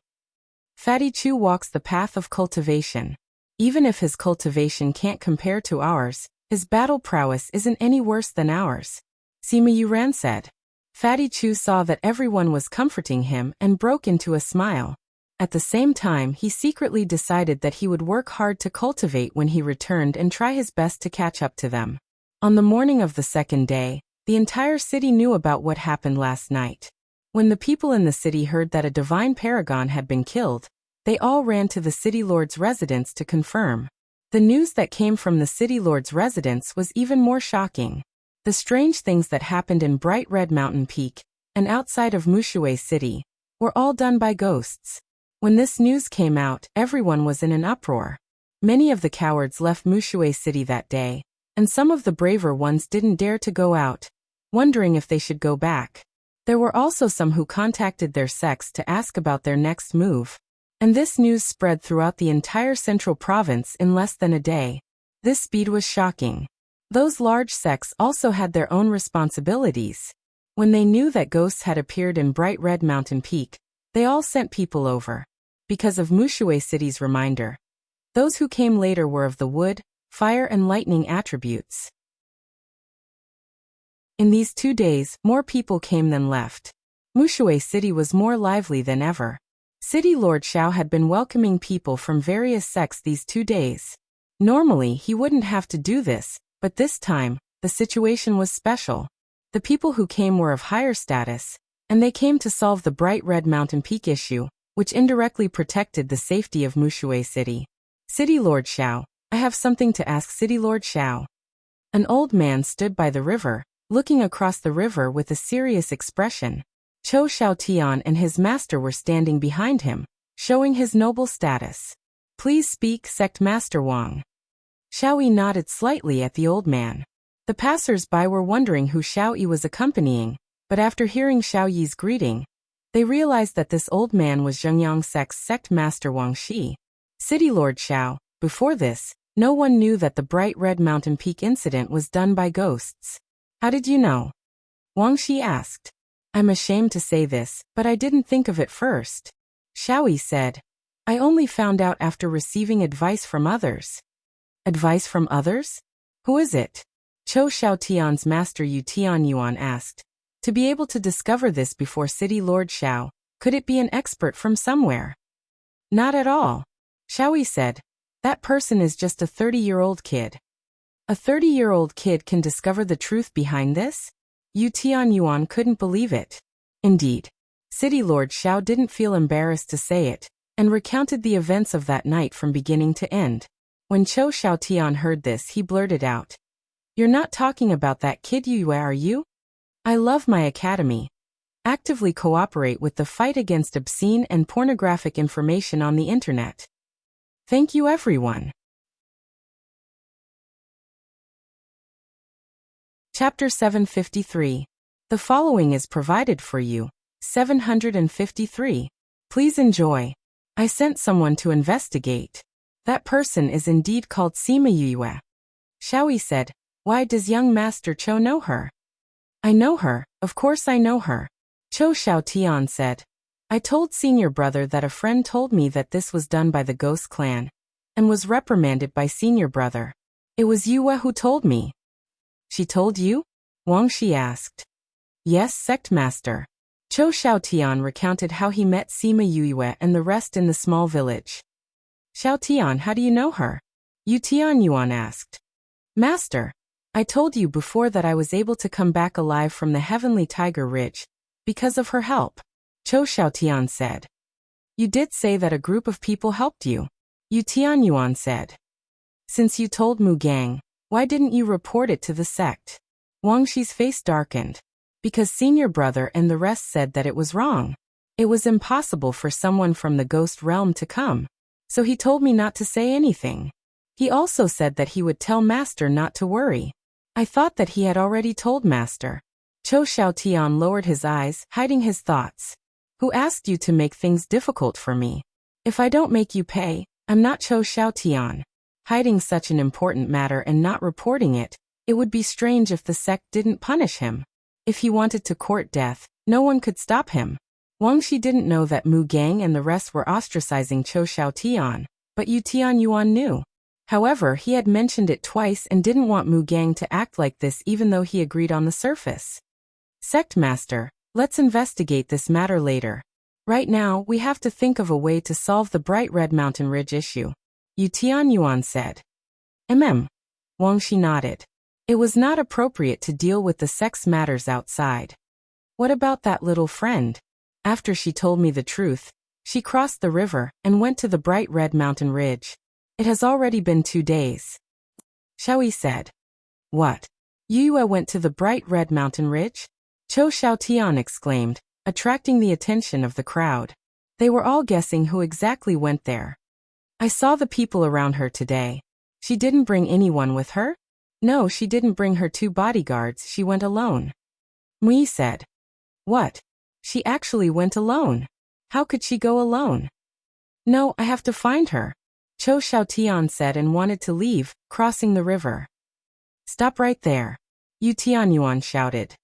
Fatty Chu walks the path of cultivation. Even if his cultivation can't compare to ours, his battle prowess isn't any worse than ours, Sima Yuran said. Fatty Chu saw that everyone was comforting him and broke into a smile. At the same time, he secretly decided that he would work hard to cultivate when he returned and try his best to catch up to them. On the morning of the second day, the entire city knew about what happened last night. When the people in the city heard that a divine paragon had been killed, they all ran to the city lord's residence to confirm. The news that came from the city lord's residence was even more shocking. The strange things that happened in Bright Red Mountain Peak and outside of Mushui City were all done by ghosts. When this news came out, everyone was in an uproar. Many of the cowards left Mushui City that day, and some of the braver ones didn't dare to go out, wondering if they should go back. There were also some who contacted their sects to ask about their next move. And this news spread throughout the entire central province in less than a day. This speed was shocking. Those large sects also had their own responsibilities. When they knew that ghosts had appeared in Bright Red Mountain Peak, they all sent people over. Because of Mushui City's reminder. Those who came later were of the wood, fire and lightning attributes. In these 2 days, more people came than left. Mushui City was more lively than ever. City Lord Xiao had been welcoming people from various sects these 2 days. Normally, he wouldn't have to do this, but this time, the situation was special. The people who came were of higher status, and they came to solve the Bright Red Mountain Peak issue, which indirectly protected the safety of Mushui City. City Lord Xiao, I have something to ask City Lord Xiao. An old man stood by the river, looking across the river with a serious expression. Chou Xiaotian and his master were standing behind him, showing his noble status. Please speak, Sect Master Wang. Xiao Yi nodded slightly at the old man. The passers-by were wondering who Xiao Yi was accompanying, but after hearing Xiao Yi's greeting, they realized that this old man was Zhengyang Sect's Sect Master Wang Shi. City Lord Xiao, before this, no one knew that the Bright Red Mountain Peak incident was done by ghosts. How did you know? Wang Shi asked. I'm ashamed to say this, but I didn't think of it first. Xiao Yi said. I only found out after receiving advice from others. Advice from others? Who is it? Chou Xiaotian's master Yu Tianyuan asked. To be able to discover this before City Lord Xiao, could it be an expert from somewhere? Not at all. Xiao Yi said. That person is just a 30-year-old kid. A 30-year-old kid can discover the truth behind this? Yu Tianyuan couldn't believe it. Indeed. City Lord Xiao didn't feel embarrassed to say it, and recounted the events of that night from beginning to end. When Chou Xiaotian heard this, he blurted out, "You're not talking about that kid Yue, are you? I love my academy. Actively cooperate with the fight against obscene and pornographic information on the internet. Thank you, everyone." Chapter 753. The following is provided for you. 753. Please enjoy. I sent someone to investigate. That person is indeed called Sima Yue. Xiaoyi said, "Why does young Master Chou know her?" "I know her, of course I know her." Chou Xiaotian said, "I told senior brother that a friend told me that this was done by the Ghost clan, and was reprimanded by senior brother. It was Yue who told me." "She told you?" Wang Shi asked. "Yes, sect master." Chou Xiaotian recounted how he met Sima Yue and the rest in the small village. "Xiaotian, how do you know her?" Yu Tianyuan asked. "Master, I told you before that I was able to come back alive from the heavenly Tiger Ridge, because of her help," Chou Xiaotian said. "You did say that a group of people helped you," Yu Tianyuan said. "Since you told Mu Gang, why didn't you report it to the sect?" Wang Shi's face darkened. "Because senior brother and the rest said that it was wrong. It was impossible for someone from the ghost realm to come. So he told me not to say anything. He also said that he would tell Master not to worry. I thought that he had already told Master." Chou Xiaotian lowered his eyes, hiding his thoughts. "Who asked you to make things difficult for me? If I don't make you pay, I'm not Chou Xiaotian." Hiding such an important matter and not reporting it, it would be strange if the sect didn't punish him. If he wanted to court death, no one could stop him. Wang Shi didn't know that Mu Gang and the rest were ostracizing Chou Xiaotian, but Yu Tianyuan knew. However, he had mentioned it twice and didn't want Mu Gang to act like this even though he agreed on the surface. "Sect master, let's investigate this matter later. Right now, we have to think of a way to solve the Bright Red Mountain Ridge issue," Yu Tianyuan said. Wang Shi nodded. It was not appropriate to deal with the sect's matters outside. "What about that little friend?" After she told me the truth, she crossed the river and went to the Bright Red Mountain Ridge. It has already been 2 days. Xiaoyi said. "What? Yue went to the Bright Red Mountain Ridge?" Chou Xiaotian exclaimed, attracting the attention of the crowd. They were all guessing who exactly went there. "I saw the people around her today. She didn't bring anyone with her?" "No, she didn't bring her 2 bodyguards, she went alone." Mui said. "What? She actually went alone? How could she go alone?" "No, I have to find her," Chou Xiaotian said and wanted to leave, crossing the river. "Stop right there," Yu Tianyuan shouted.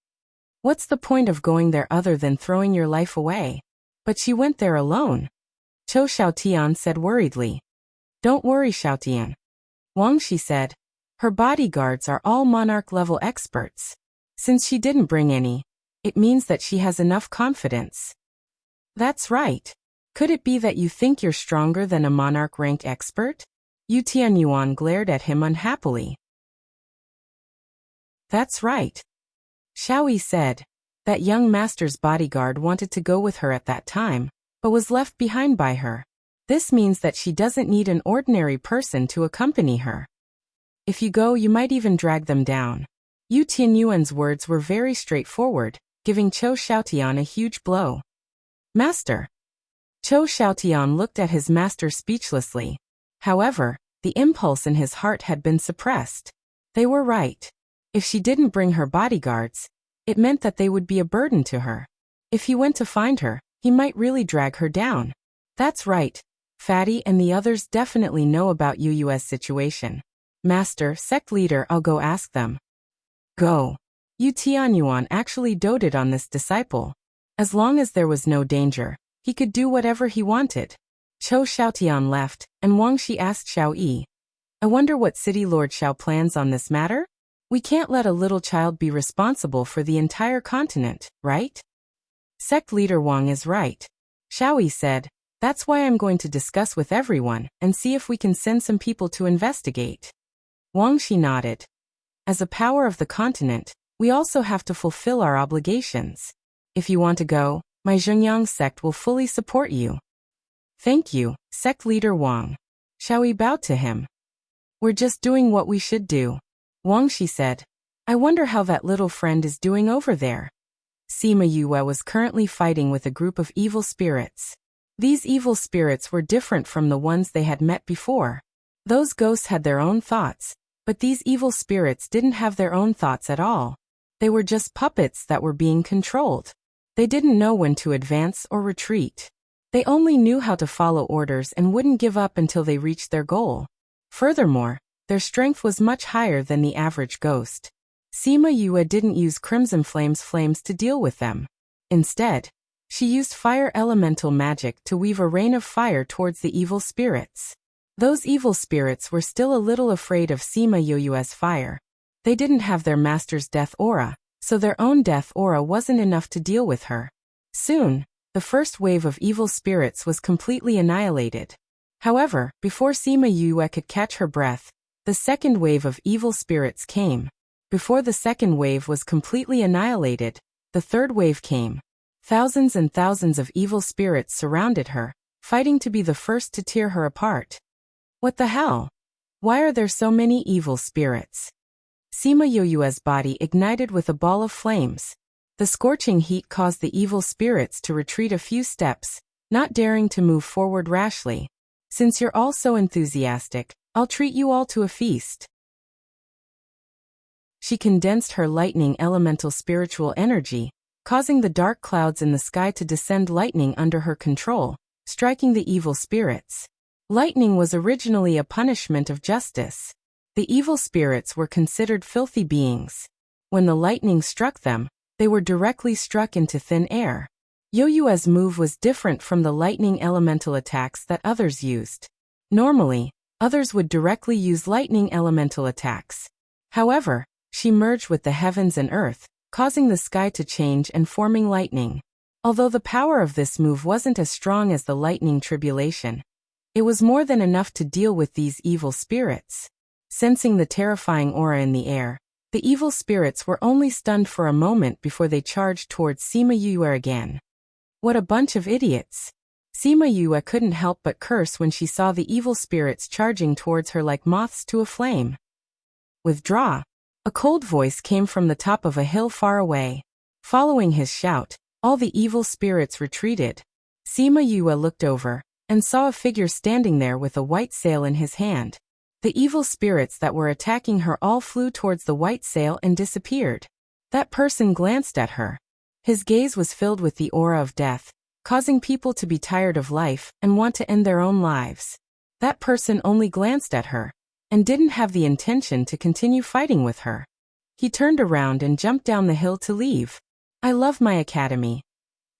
"What's the point of going there other than throwing your life away?" "But she went there alone," Chou Xiaotian said worriedly. "Don't worry, Xiaotian," Wang Shi said. "Her bodyguards are all monarch-level experts. Since she didn't bring any, it means that she has enough confidence." "That's right. Could it be that you think you're stronger than a monarch-rank expert?" Yu Tianyuan glared at him unhappily. "That's right," Xiaoyi said. "That young master's bodyguard wanted to go with her at that time, but was left behind by her. This means that she doesn't need an ordinary person to accompany her. If you go, you might even drag them down." Yu Tianyuan's words were very straightforward, giving Chou Xiaotian a huge blow. "Master." Chou Xiaotian looked at his master speechlessly. However, the impulse in his heart had been suppressed. They were right. If she didn't bring her bodyguards, it meant that they would be a burden to her. If he went to find her, he might really drag her down. That's right. Fatty and the others definitely know about Yu's situation. "Master, sect leader, I'll go ask them." "Go." Yu Tianyuan actually doted on this disciple. As long as there was no danger, he could do whatever he wanted. Chou Xiaotian left, and Wang Shi asked Xiaoyi, "I wonder what City Lord Xiao plans on this matter? We can't let a little child be responsible for the entire continent, right?" "Sect leader Wang is right," Xiaoyi said. "That's why I'm going to discuss with everyone and see if we can send some people to investigate." Wang Shi nodded. "As a power of the continent, we also have to fulfill our obligations. If you want to go, my Zhengyang sect will fully support you." Thank you, sect leader Wang. Shall we bow to him? We're just doing what we should do. Wang Shi said. I wonder how that little friend is doing over there. Sima Yue was currently fighting with a group of evil spirits. These evil spirits were different from the ones they had met before. Those ghosts had their own thoughts, but these evil spirits didn't have their own thoughts at all. They were just puppets that were being controlled. They didn't know when to advance or retreat. They only knew how to follow orders and wouldn't give up until they reached their goal. Furthermore, their strength was much higher than the average ghost. Sima Yue didn't use Crimson flames to deal with them. Instead, she used fire elemental magic to weave a rain of fire towards the evil spirits. Those evil spirits were still a little afraid of Sima Yue's fire. They didn't have their master's death aura, so their own death aura wasn't enough to deal with her. Soon, the first wave of evil spirits was completely annihilated. However, before Sima Yue could catch her breath, the second wave of evil spirits came. Before the second wave was completely annihilated, the third wave came. Thousands and thousands of evil spirits surrounded her, fighting to be the first to tear her apart. What the hell? Why are there so many evil spirits? Sima Yue's body ignited with a ball of flames. The scorching heat caused the evil spirits to retreat a few steps, not daring to move forward rashly. Since you're all so enthusiastic, I'll treat you all to a feast. She condensed her lightning elemental spiritual energy, causing the dark clouds in the sky to descend lightning under her control, striking the evil spirits. Lightning was originally a punishment of justice. The evil spirits were considered filthy beings. When the lightning struck them, they were directly struck into thin air. Yue's move was different from the lightning elemental attacks that others used. Normally, others would directly use lightning elemental attacks. However, she merged with the heavens and earth, causing the sky to change and forming lightning. Although the power of this move wasn't as strong as the lightning tribulation, it was more than enough to deal with these evil spirits. Sensing the terrifying aura in the air, the evil spirits were only stunned for a moment before they charged towards Sima Yue again. What a bunch of idiots! Sima Yue couldn't help but curse when she saw the evil spirits charging towards her like moths to a flame. Withdraw! A cold voice came from the top of a hill far away. Following his shout, all the evil spirits retreated. Sima Yue looked over and saw a figure standing there with a white sail in his hand. The evil spirits that were attacking her all flew towards the white sail and disappeared. That person glanced at her. His gaze was filled with the aura of death, causing people to be tired of life and want to end their own lives. That person only glanced at her and didn't have the intention to continue fighting with her. He turned around and jumped down the hill to leave. I love my academy.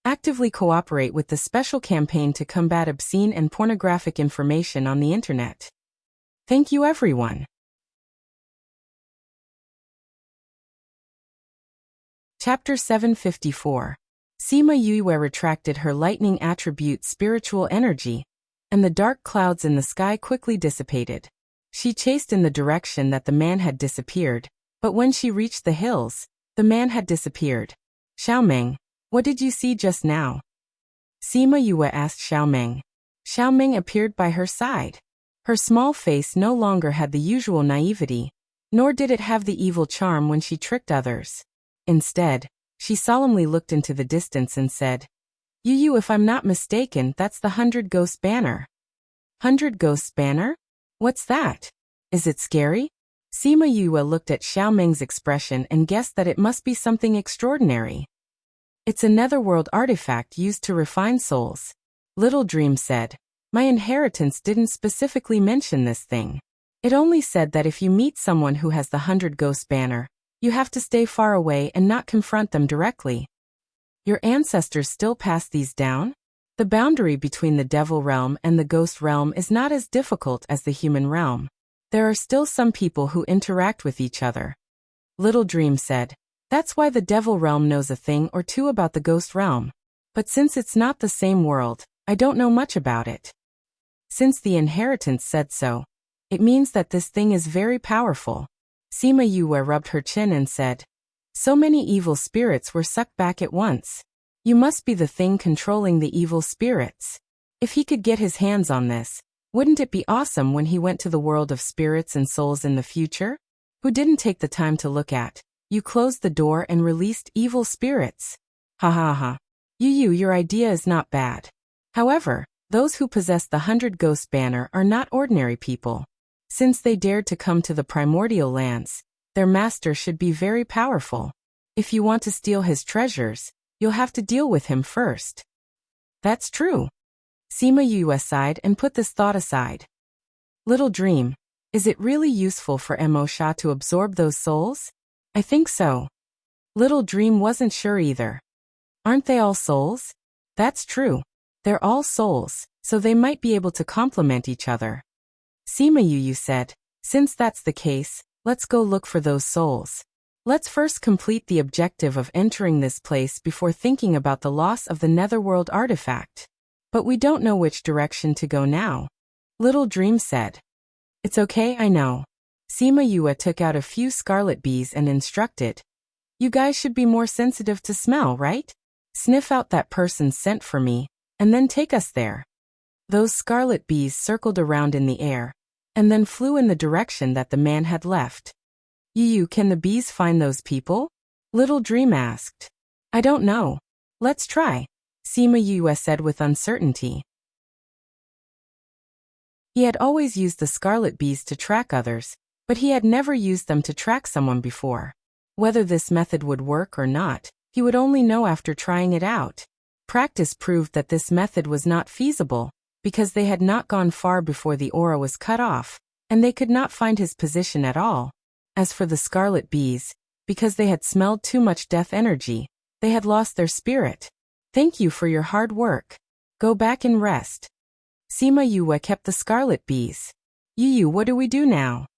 Actively cooperate with the special campaign to combat obscene and pornographic information on the internet. Thank you everyone. Chapter 754. Sima Yue retracted her lightning attribute spiritual energy, and the dark clouds in the sky quickly dissipated. She chased in the direction that the man had disappeared, but when she reached the hills, the man had disappeared. Xiaomeng, what did you see just now? Sima Yue asked Xiaomeng. Xiaomeng appeared by her side. Her small face no longer had the usual naivety, nor did it have the evil charm when she tricked others. Instead, she solemnly looked into the distance and said, Yu, if I'm not mistaken, that's the 100 Ghost Banner. 100 Ghosts Banner? What's that? Is it scary? Sima Yue looked at Xiaomeng's expression and guessed that it must be something extraordinary. It's a netherworld artifact used to refine souls. Little Dream said, my inheritance didn't specifically mention this thing. It only said that if you meet someone who has the 100 Ghost Banner, you have to stay far away and not confront them directly. Your ancestors still pass these down? The boundary between the Devil Realm and the Ghost Realm is not as difficult as the human realm. There are still some people who interact with each other. Little Dream said, that's why the Devil Realm knows a thing or two about the Ghost Realm. But since it's not the same world, I don't know much about it. Since the inheritance said so, it means that this thing is very powerful. Sima Yue rubbed her chin and said, so many evil spirits were sucked back at once. You must be the thing controlling the evil spirits. If he could get his hands on this, wouldn't it be awesome when he went to the world of spirits and souls in the future? Who didn't take the time to look at? You closed the door and released evil spirits. Ha ha ha. Your idea is not bad. However, those who possess the 100 Ghost banner are not ordinary people. Since they dared to come to the primordial lands, their master should be very powerful. If you want to steal his treasures, you'll have to deal with him first. That's true. Sima Yue sighed and put this thought aside. Little dream, is it really useful for Mo Sha to absorb those souls? I think so. Little dream wasn't sure either. Aren't they all souls? That's true. They're all souls, so they might be able to complement each other. Sima Yue said, since that's the case, let's go look for those souls. Let's first complete the objective of entering this place before thinking about the loss of the Netherworld artifact. But we don't know which direction to go now. Little Dream said. It's okay, I know. Sima Yue took out a few scarlet bees and instructed. You guys should be more sensitive to smell, right? Sniff out that person's scent for me, and then take us there. Those scarlet bees circled around in the air, and then flew in the direction that the man had left. Can the bees find those people? Little Dream asked. I don't know. Let's try, Sima Yue said with uncertainty. He had always used the scarlet bees to track others, but he had never used them to track someone before. Whether this method would work or not, he would only know after trying it out. Practice proved that this method was not feasible, because they had not gone far before the aura was cut off, and they could not find his position at all. As for the scarlet bees, because they had smelled too much death energy, they had lost their spirit. Thank you for your hard work. Go back and rest. Sima Yue kept the scarlet bees. What do we do now?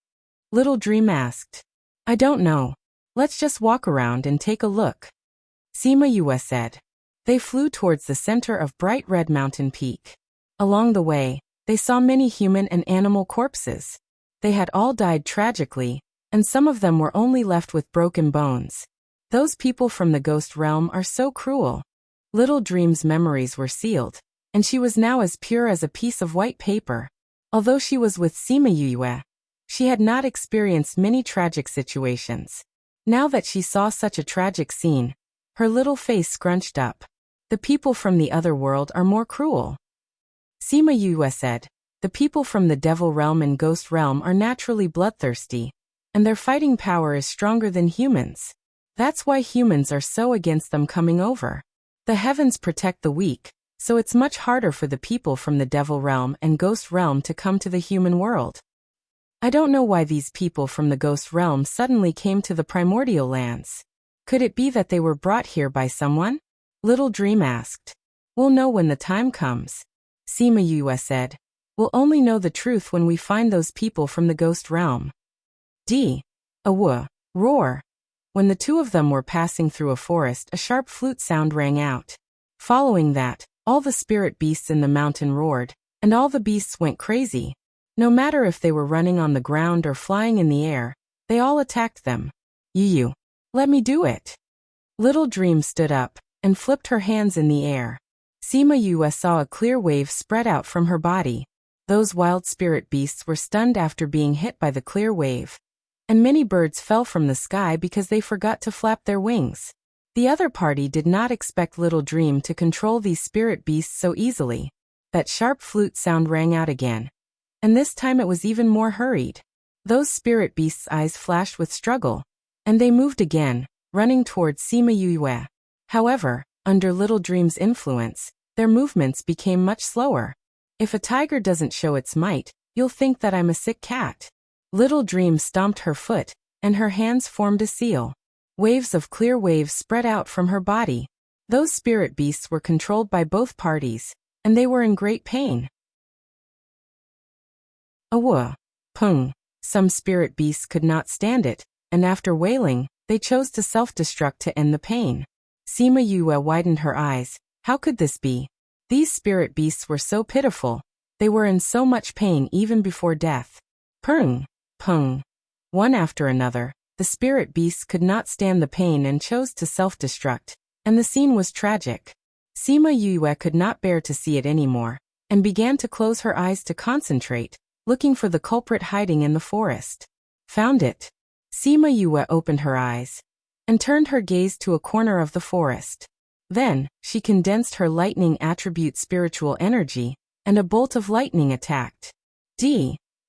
Little Dream asked. I don't know. Let's just walk around and take a look. Sima Yue said. They flew towards the center of Bright Red Mountain Peak. Along the way, they saw many human and animal corpses. They had all died tragically, and some of them were only left with broken bones. Those people from the ghost realm are so cruel. Little Dream's memories were sealed, and she was now as pure as a piece of white paper. Although she was with Sima Yue, she had not experienced many tragic situations. Now that she saw such a tragic scene, her little face scrunched up. The people from the other world are more cruel. Sima Yue said, the people from the devil realm and ghost realm are naturally bloodthirsty, and their fighting power is stronger than humans. That's why humans are so against them coming over. The heavens protect the weak, so it's much harder for the people from the devil realm and ghost realm to come to the human world. I don't know why these people from the ghost realm suddenly came to the primordial lands. Could it be that they were brought here by someone? Little Dream asked. We'll know when the time comes. Sima Yue said. We'll only know the truth when we find those people from the ghost realm. Roar. When the two of them were passing through a forest, a sharp flute sound rang out. Following that, all the spirit beasts in the mountain roared, and all the beasts went crazy. No matter if they were running on the ground or flying in the air, they all attacked them. Let me do it. Little Dream stood up and flipped her hands in the air. Sima Yue saw a clear wave spread out from her body. Those wild spirit beasts were stunned after being hit by the clear wave. And many birds fell from the sky because they forgot to flap their wings. The other party did not expect Little Dream to control these spirit beasts so easily. That sharp flute sound rang out again. And this time it was even more hurried. Those spirit beasts' eyes flashed with struggle, and they moved again, running towards Sima Yue. However, under Little Dream's influence, their movements became much slower. If a tiger doesn't show its might, you'll think that I'm a sick cat. Little Dream stomped her foot, and her hands formed a seal. Waves of clear waves spread out from her body. Those spirit beasts were controlled by both parties, and they were in great pain. Pung. Some spirit beasts could not stand it, and after wailing, they chose to self-destruct to end the pain. Sima Yue widened her eyes. How could this be? These spirit beasts were so pitiful. They were in so much pain even before death. Pung. One after another, the spirit beasts could not stand the pain and chose to self-destruct, and the scene was tragic. Sima Yue could not bear to see it anymore. and began to close her eyes to concentrate, looking for the culprit hiding in the forest. Found it. Sima Yue opened her eyes and turned her gaze to a corner of the forest. Then, she condensed her lightning attribute spiritual energy, and a bolt of lightning attacked.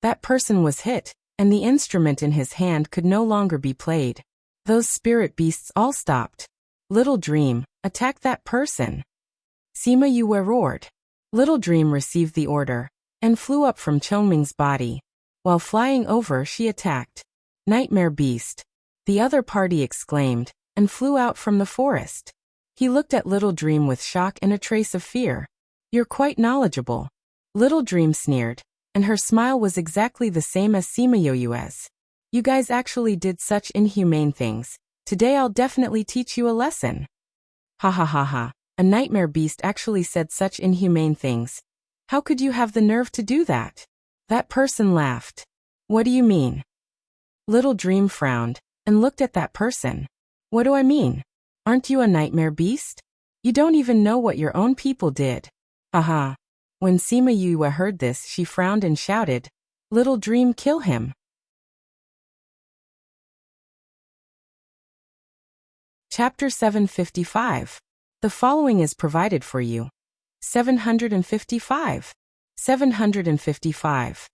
That person was hit, and the instrument in his hand could no longer be played. Those spirit beasts all stopped. Little Dream, attack that person. Sima Yue roared. Little Dream received the order, and flew up from Chongming's body. While flying over, she attacked. Nightmare Beast. The other party exclaimed, and flew out from the forest. He looked at Little Dream with shock and a trace of fear. You're quite knowledgeable. Little Dream sneered, and her smile was exactly the same as Sima Yue's. You guys actually did such inhumane things. Today I'll definitely teach you a lesson. Ha ha ha ha. A nightmare beast actually said such inhumane things. How could you have the nerve to do that? That person laughed. What do you mean? Little Dream frowned, and looked at that person. What do I mean? Aren't you a nightmare beast? You don't even know what your own people did. Haha. When Sima Yue heard this, she frowned and shouted, Little Dream, kill him. Chapter 755. The following is provided for you. 755. 755.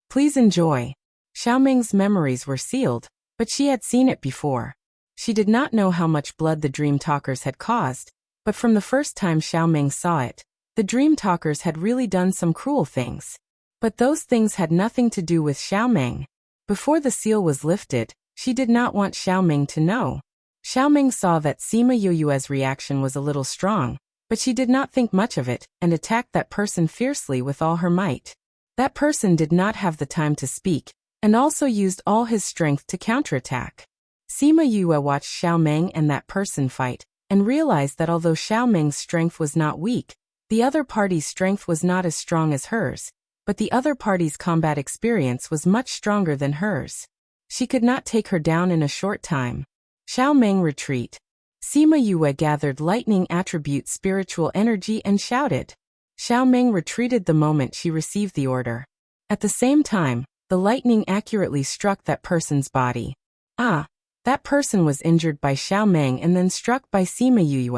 Please enjoy. Xiaoming's memories were sealed, but she had seen it before. She did not know how much blood the Dream Talkers had caused, but from the first time Xiaoming saw it, the Dream Talkers had really done some cruel things. But those things had nothing to do with Xiaoming. Before the seal was lifted, she did not want Xiaoming to know. Xiaoming saw that Sima Yue's reaction was a little strong, but she did not think much of it, and attacked that person fiercely with all her might. That person did not have the time to speak, and also used all his strength to counterattack. Sima Yue watched Xiaoming and that person fight, and realized that although Xiaoming's strength was not weak, the other party's strength was not as strong as hers, but the other party's combat experience was much stronger than hers. She could not take her down in a short time. Xiaoming retreat. Sima Yue gathered lightning attribute spiritual energy and shouted. Xiaoming retreated the moment she received the order. At the same time, the lightning accurately struck that person's body. That person was injured by Xiaoming and then struck by Sima Yue.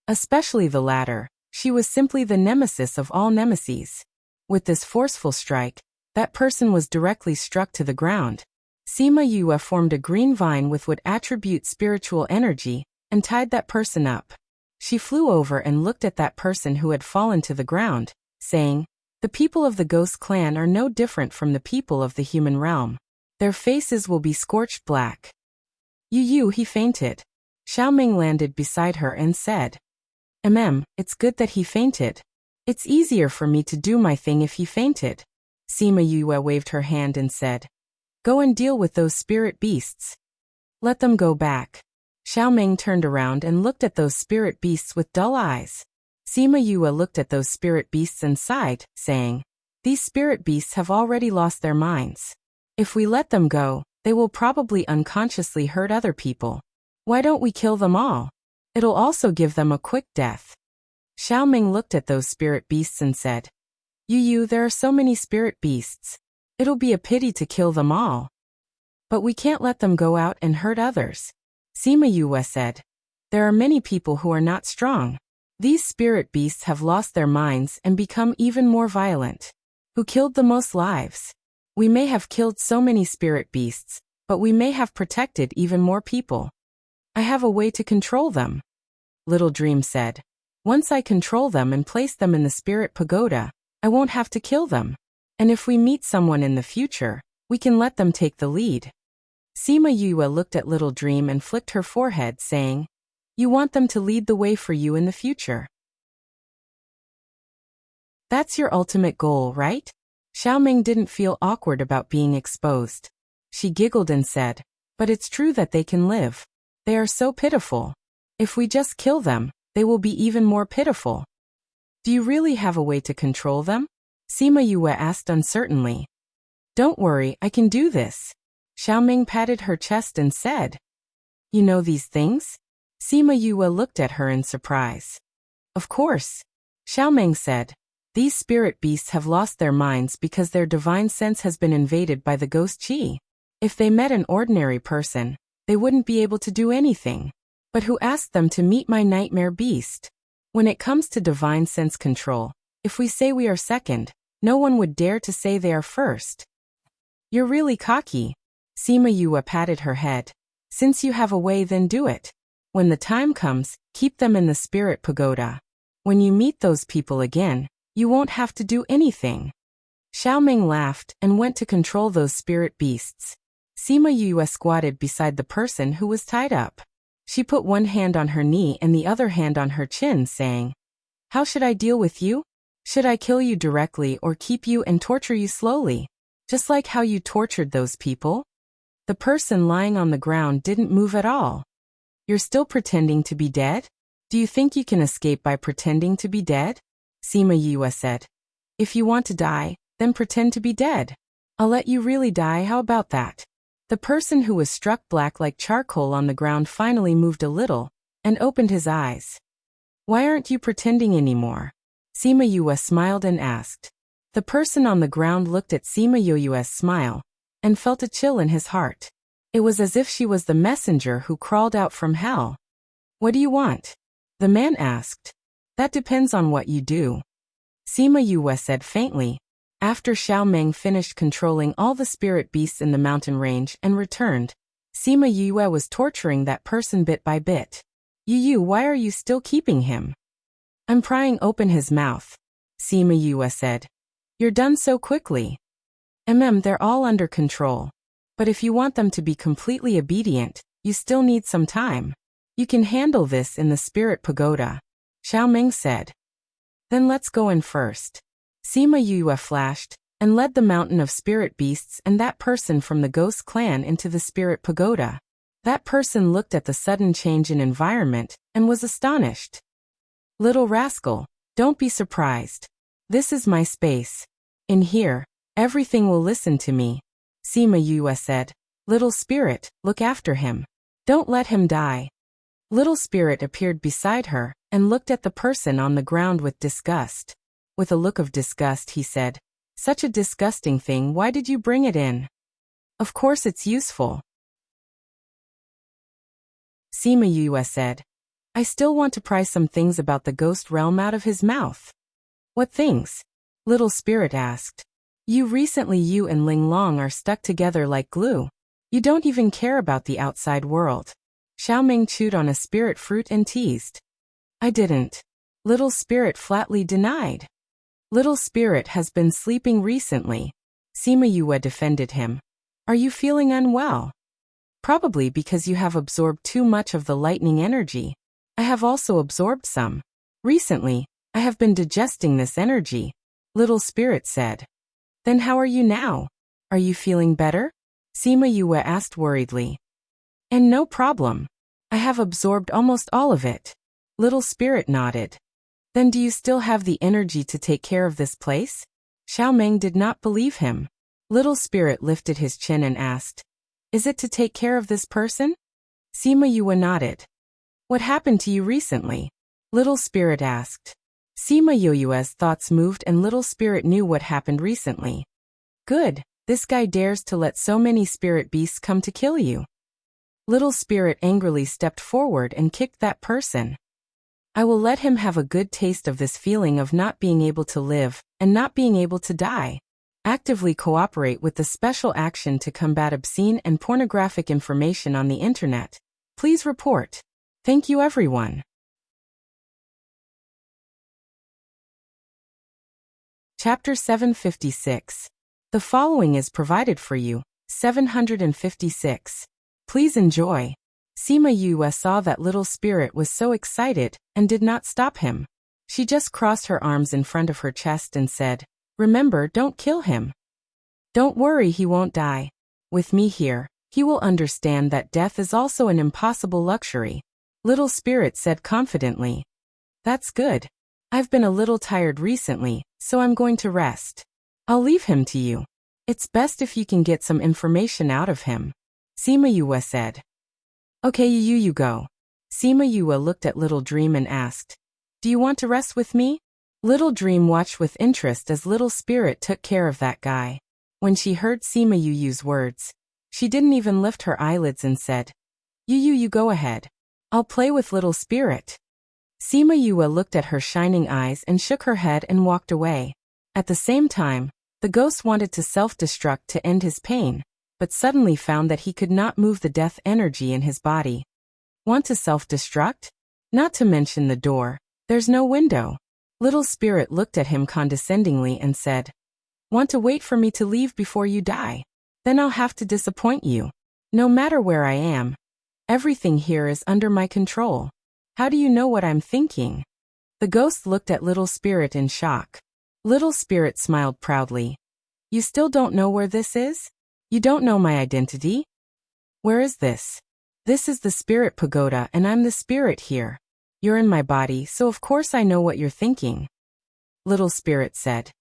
Especially the latter, she was simply the nemesis of all nemeses. With this forceful strike, that person was directly struck to the ground. Sima Yue formed a green vine with what attribute spiritual energy, and tied that person up. She flew over and looked at that person who had fallen to the ground, saying, The people of the Ghost Clan are no different from the people of the human realm. Their faces will be scorched black. He fainted. Xiaoming landed beside her and said, It's good that he fainted. It's easier for me to do my thing if he fainted. Sima Yue waved her hand and said, Go and deal with those spirit beasts. Let them go back. Xiaoming turned around and looked at those spirit beasts with dull eyes. Sima Yue looked at those spirit beasts and sighed, saying, These spirit beasts have already lost their minds. If we let them go, they will probably unconsciously hurt other people. Why don't we kill them all? It'll also give them a quick death. Xiaoming looked at those spirit beasts and said, there are so many spirit beasts. It'll be a pity to kill them all. But we can't let them go out and hurt others. Sima Yue said, There are many people who are not strong. These spirit beasts have lost their minds and become even more violent. Who killed the most lives? We may have killed so many spirit beasts, but we may have protected even more people. I have a way to control them. Little Dream said, Once I control them and place them in the spirit pagoda, I won't have to kill them. And if we meet someone in the future, we can let them take the lead. Sima Yue looked at Little Dream and flicked her forehead, saying, You want them to lead the way for you in the future. That's your ultimate goal, right? Xiaoming didn't feel awkward about being exposed. She giggled and said, But it's true that they can live. They are so pitiful. If we just kill them, they will be even more pitiful. Do you really have a way to control them? Sima Yue asked uncertainly. Don't worry, I can do this. Xiaoming patted her chest and said, You know these things? Sima Yue looked at her in surprise. Of course. Xiaoming said, These spirit beasts have lost their minds because their divine sense has been invaded by the ghost chi. If they met an ordinary person, they wouldn't be able to do anything. But who asked them to meet my nightmare beast? When it comes to divine sense control, if we say we are second, no one would dare to say they are first. You're really cocky. Sima Yue patted her head. Since you have a way, then do it. When the time comes, keep them in the spirit pagoda. When you meet those people again, you won't have to do anything. Xiaoming laughed and went to control those spirit beasts. Sima Yue squatted beside the person who was tied up. She put one hand on her knee and the other hand on her chin, saying, "How should I deal with you? Should I kill you directly or keep you and torture you slowly? Just like how you tortured those people?" The person lying on the ground didn't move at all. "You're still pretending to be dead? Do you think you can escape by pretending to be dead?" Sima Yue said. "If you want to die, then pretend to be dead. I'll let you really die, how about that?" The person who was struck black like charcoal on the ground finally moved a little, and opened his eyes. "Why aren't you pretending anymore?" Sima Yue smiled and asked. The person on the ground looked at Sima Yue's smile, and felt a chill in his heart. It was as if she was the messenger who crawled out from hell. "What do you want?" the man asked. "That depends on what you do," Sima Yue said faintly. After Xiaoming finished controlling all the spirit beasts in the mountain range and returned, Sima Yue was torturing that person bit by bit. "Yu, why are you still keeping him?" "I'm prying open his mouth," Sima Yue said. "You're done so quickly." They're all under control. But if you want them to be completely obedient, you still need some time. You can handle this in the spirit pagoda, Xiaoming said. "Then let's go in first." Sima Yue flashed, and led the mountain of spirit beasts and that person from the ghost clan into the spirit pagoda. That person looked at the sudden change in environment, and was astonished. "Little rascal, don't be surprised. This is my space. In here, everything will listen to me," Sima Yue said. "Little spirit, look after him. Don't let him die." Little spirit appeared beside her, and looked at the person on the ground with disgust. With a look of disgust he said, "Such a disgusting thing, why did you bring it in?" "Of course it's useful," Sima Yue said. "I still want to pry some things about the ghost realm out of his mouth." "What things?" Little spirit asked. You and Ling Long are stuck together like glue. You don't even care about the outside world." Xiaoming chewed on a spirit fruit and teased. "I didn't," Little spirit flatly denied. "Little spirit has been sleeping recently," Sima Yue defended him. "Are you feeling unwell?" "Probably because you have absorbed too much of the lightning energy. I have also absorbed some. Recently, I have been digesting this energy," Little spirit said. "Then how are you now? Are you feeling better?" Sima Yue asked worriedly. "And no problem. I have absorbed almost all of it," Little spirit nodded. "Then do you still have the energy to take care of this place?" Xiaoming did not believe him. Little spirit lifted his chin and asked, "Is it to take care of this person?" Sima Yue nodded. "What happened to you recently?" Little spirit asked. Sima Yue's thoughts moved and Little spirit knew what happened recently. "Good, this guy dares to let so many spirit beasts come to kill you." Little spirit angrily stepped forward and kicked that person. "I will let him have a good taste of this feeling of not being able to live, and not being able to die. Actively cooperate with the special action to combat obscene and pornographic information on the internet. Please report. Thank you everyone." Chapter 756. The following is provided for you, 756. Please enjoy. Sima Yue saw that Little spirit was so excited, and did not stop him. She just crossed her arms in front of her chest and said, "Remember, don't kill him. Don't worry, he won't die. With me here, he will understand that death is also an impossible luxury," Little spirit said confidently. "That's good. I've been a little tired recently, so I'm going to rest. I'll leave him to you. It's best if you can get some information out of him," Sima Yue said. "Okay, you go." Sima Yue looked at Little Dream and asked, "Do you want to rest with me?" Little Dream watched with interest as Little Spirit took care of that guy. When she heard Sima Yu's words, she didn't even lift her eyelids and said, You go ahead. I'll play with Little Spirit. Sima Yue looked at her shining eyes and shook her head and walked away. At the same time, the ghost wanted to self-destruct to end his pain, but suddenly found that he could not move the death energy in his body. Want to self-destruct? Not to mention the door. There's no window. Little Spirit looked at him condescendingly and said, Want to wait for me to leave before you die? Then I'll have to disappoint you. No matter where I am, everything here is under my control. How do you know what I'm thinking? The ghost looked at Little Spirit in shock. Little Spirit smiled proudly. You still don't know where this is? You don't know my identity? Where is this? This is the Spirit Pagoda and I'm the spirit here. You're in my body, so of course I know what you're thinking. Little Spirit said.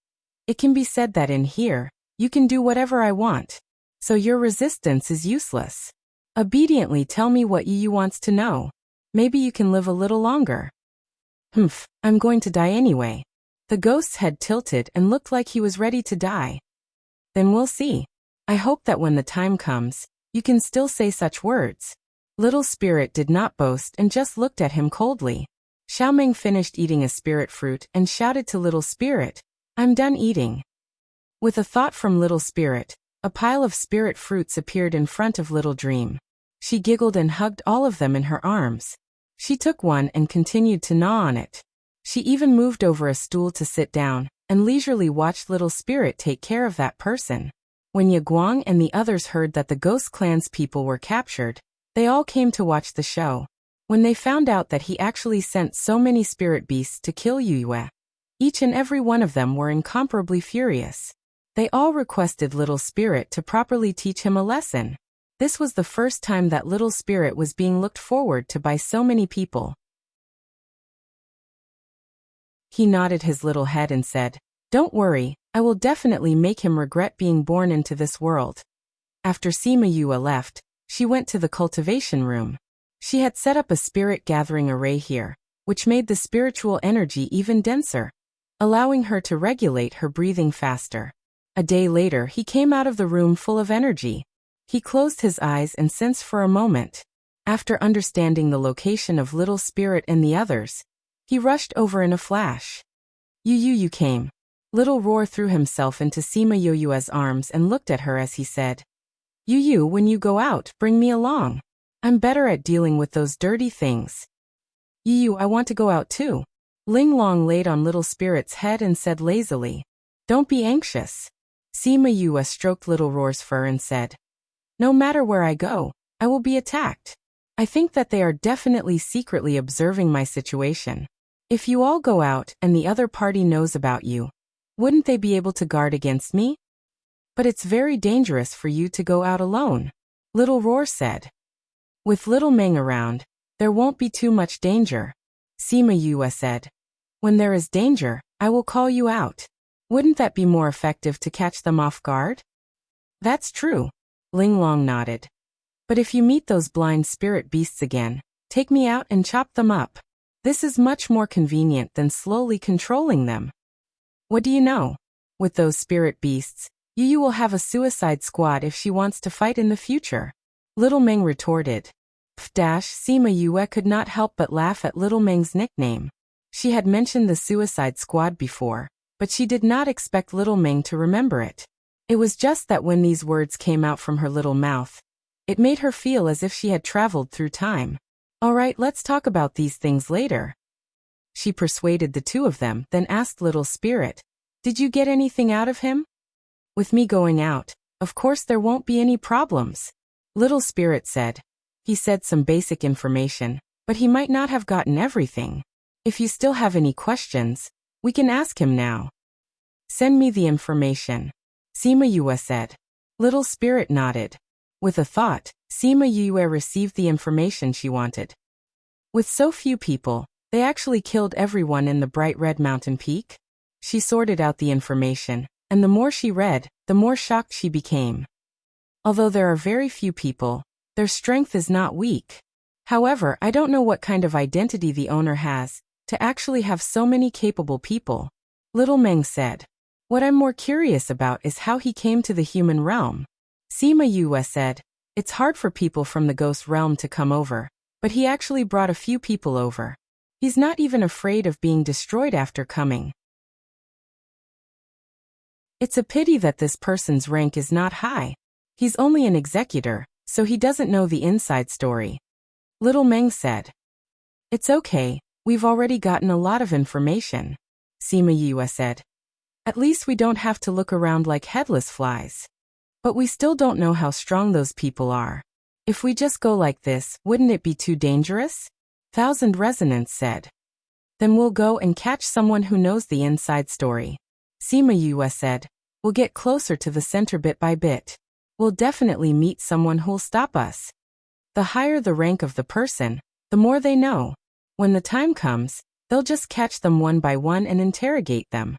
It can be said that in here, you can do whatever I want. So your resistance is useless. Obediently tell me what you wants to know. Maybe you can live a little longer. Humph, I'm going to die anyway. The ghost's head tilted and looked like he was ready to die. Then we'll see. I hope that when the time comes, you can still say such words. Little Spirit did not boast and just looked at him coldly. Xiaoming finished eating a spirit fruit and shouted to Little Spirit, I'm done eating. With a thought from Little Spirit, a pile of spirit fruits appeared in front of Little Dream. She giggled and hugged all of them in her arms. She took one and continued to gnaw on it. She even moved over a stool to sit down, and leisurely watched Little Spirit take care of that person. When Ye Guang and the others heard that the Ghost Clan's people were captured, they all came to watch the show. When they found out that he actually sent so many spirit beasts to kill Yue, each and every one of them were incomparably furious. They all requested Little Spirit to properly teach him a lesson. This was the first time that Little Spirit was being looked forward to by so many people. He nodded his little head and said, Don't worry, I will definitely make him regret being born into this world. After Sima Yue left, she went to the cultivation room. She had set up a spirit gathering array here, which made the spiritual energy even denser, allowing her to regulate her breathing faster. A day later, he came out of the room full of energy. He closed his eyes and sensed for a moment. After understanding the location of Little Spirit and the others, he rushed over in a flash. You came. Little Roar threw himself into Sima Yue's arms and looked at her as he said, You, when you go out, bring me along. I'm better at dealing with those dirty things. You, I want to go out too. Ling Long laid on Little Spirit's head and said lazily, Don't be anxious. Sima Yue stroked Little Roar's fur and said, No matter where I go, I will be attacked. I think that they are definitely secretly observing my situation. If you all go out and the other party knows about you, wouldn't they be able to guard against me? But it's very dangerous for you to go out alone, Little Roar said. With Little Meng around, there won't be too much danger, Sima Yue said. When there is danger, I will call you out. Wouldn't that be more effective to catch them off guard? That's true, Ling Long nodded. But if you meet those blind spirit beasts again, take me out and chop them up. This is much more convenient than slowly controlling them. What do you know? With those spirit beasts, Yu will have a suicide squad if she wants to fight in the future. Little Meng retorted. Sima Yue could not help but laugh at Little Meng's nickname. She had mentioned the suicide squad before, but she did not expect Little Meng to remember it. It was just that when these words came out from her little mouth, it made her feel as if she had traveled through time. All right, let's talk about these things later. She persuaded the two of them, then asked Little Spirit, Did you get anything out of him? With me going out, of course there won't be any problems, Little Spirit said. He said some basic information, but he might not have gotten everything. If you still have any questions, we can ask him now. Send me the information, Sima Yue said. Little Spirit nodded. With a thought, Sima Yue received the information she wanted. With so few people, they actually killed everyone in the bright red mountain peak? She sorted out the information, and the more she read, the more shocked she became. Although there are very few people, their strength is not weak. However, I don't know what kind of identity the owner has to actually have so many capable people, Little Meng said. What I'm more curious about is how he came to the human realm. Sima Yue said. It's hard for people from the ghost realm to come over, but he actually brought a few people over. He's not even afraid of being destroyed after coming. It's a pity that this person's rank is not high. He's only an executor, so he doesn't know the inside story. Little Meng said. It's okay, we've already gotten a lot of information. Sima Yue said. At least we don't have to look around like headless flies. But we still don't know how strong those people are. If we just go like this, wouldn't it be too dangerous? Thousand Resonance said. Then we'll go and catch someone who knows the inside story. Sima Yue said. We'll get closer to the center bit by bit. We'll definitely meet someone who'll stop us. The higher the rank of the person, the more they know. When the time comes, they'll just catch them one by one and interrogate them.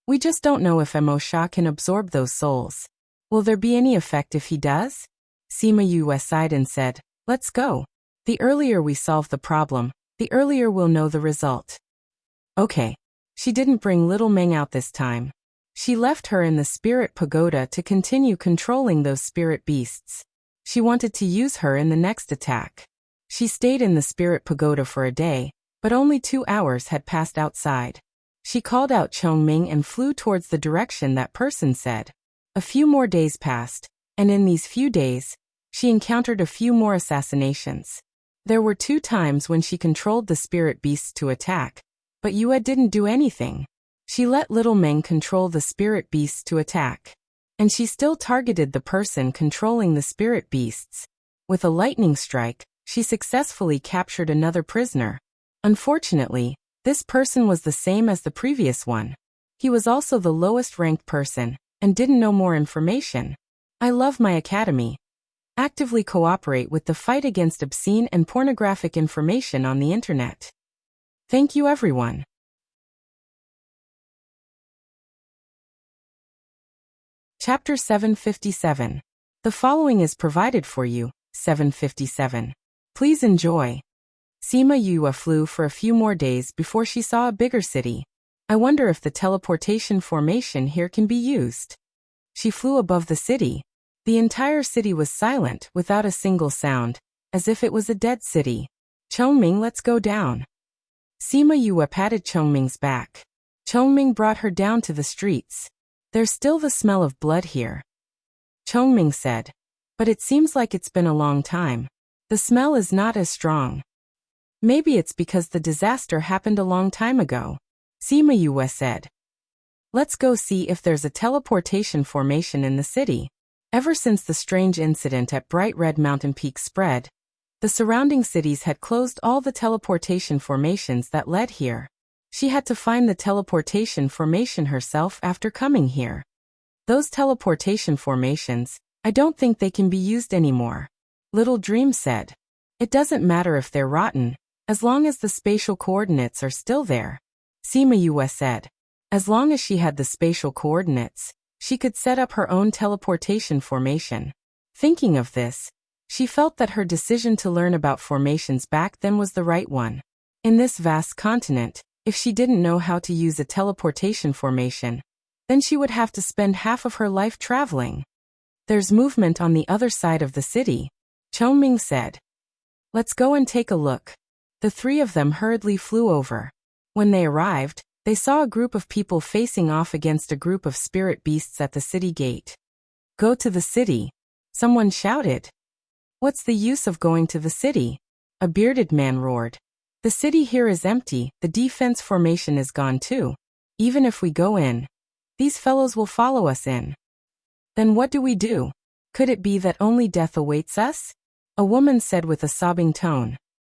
We just don't know if Mo Sha can absorb those souls. Will there be any effect if he does? Sima Yue sighed and said, let's go. The earlier we solve the problem, the earlier we'll know the result. Okay. She didn't bring Little Meng out this time. She left her in the spirit pagoda to continue controlling those spirit beasts. She wanted to use her in the next attack. She stayed in the spirit pagoda for a day, but only 2 hours had passed outside. She called out Chongming and flew towards the direction that person said. A few more days passed, and in these few days, she encountered a few more assassinations. There were 2 times when she controlled the spirit beasts to attack, but Yue didn't do anything. She let Little Meng control the spirit beasts to attack. And she still targeted the person controlling the spirit beasts. With a lightning strike, she successfully captured another prisoner. Unfortunately, this person was the same as the previous one. He was also the lowest ranked person, and didn't know more information. I love my academy. Actively cooperate with the fight against obscene and pornographic information on the internet. Thank you everyone. Chapter 757. The following is provided for you, 757. Please enjoy. Sima Yue flew for a few more days before she saw a bigger city. I wonder if the teleportation formation here can be used. She flew above the city. The entire city was silent without a single sound, as if it was a dead city. Chongming, let's go down. Sima Yue patted Chongming's back. Chongming brought her down to the streets. There's still the smell of blood here. Chongming said. But it seems like it's been a long time. The smell is not as strong. Maybe it's because the disaster happened a long time ago. Sima Yue said. Let's go see if there's a teleportation formation in the city. Ever since the strange incident at Bright Red Mountain Peak spread, the surrounding cities had closed all the teleportation formations that led here. She had to find the teleportation formation herself after coming here. Those teleportation formations, I don't think they can be used anymore. Little Dream said. It doesn't matter if they're rotten, as long as the spatial coordinates are still there. Sima Yue said. As long as she had the spatial coordinates, she could set up her own teleportation formation. Thinking of this, she felt that her decision to learn about formations back then was the right one. In this vast continent, if she didn't know how to use a teleportation formation, then she would have to spend half of her life traveling. There's movement on the other side of the city, Chongming said. Let's go and take a look. The 3 of them hurriedly flew over. When they arrived, they saw a group of people facing off against a group of spirit beasts at the city gate. Go to the city, someone shouted. What's the use of going to the city? A bearded man roared. The city here is empty, the defense formation is gone too. Even if we go in, these fellows will follow us in. Then what do we do? Could it be that only death awaits us? A woman said with a sobbing tone.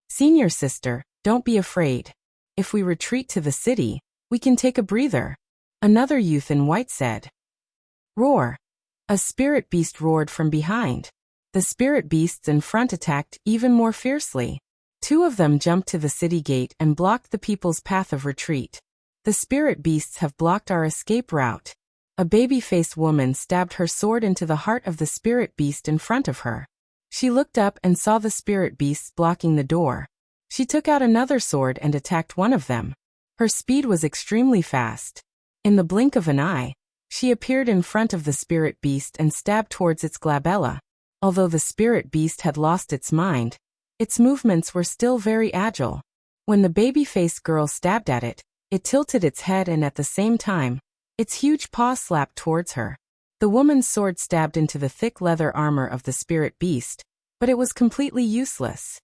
Senior sister, don't be afraid. If we retreat to the city, we can take a breather. Another youth in white said. Roar. A spirit beast roared from behind. The spirit beasts in front attacked even more fiercely. 2 of them jumped to the city gate and blocked the people's path of retreat. The spirit beasts have blocked our escape route. A baby-faced woman stabbed her sword into the heart of the spirit beast in front of her. She looked up and saw the spirit beasts blocking the door. She took out another sword and attacked one of them. Her speed was extremely fast. In the blink of an eye, she appeared in front of the spirit beast and stabbed towards its glabella. Although the spirit beast had lost its mind, its movements were still very agile. When the baby-faced girl stabbed at it, it tilted its head and at the same time, its huge paw slapped towards her. The woman's sword stabbed into the thick leather armor of the spirit beast, but it was completely useless.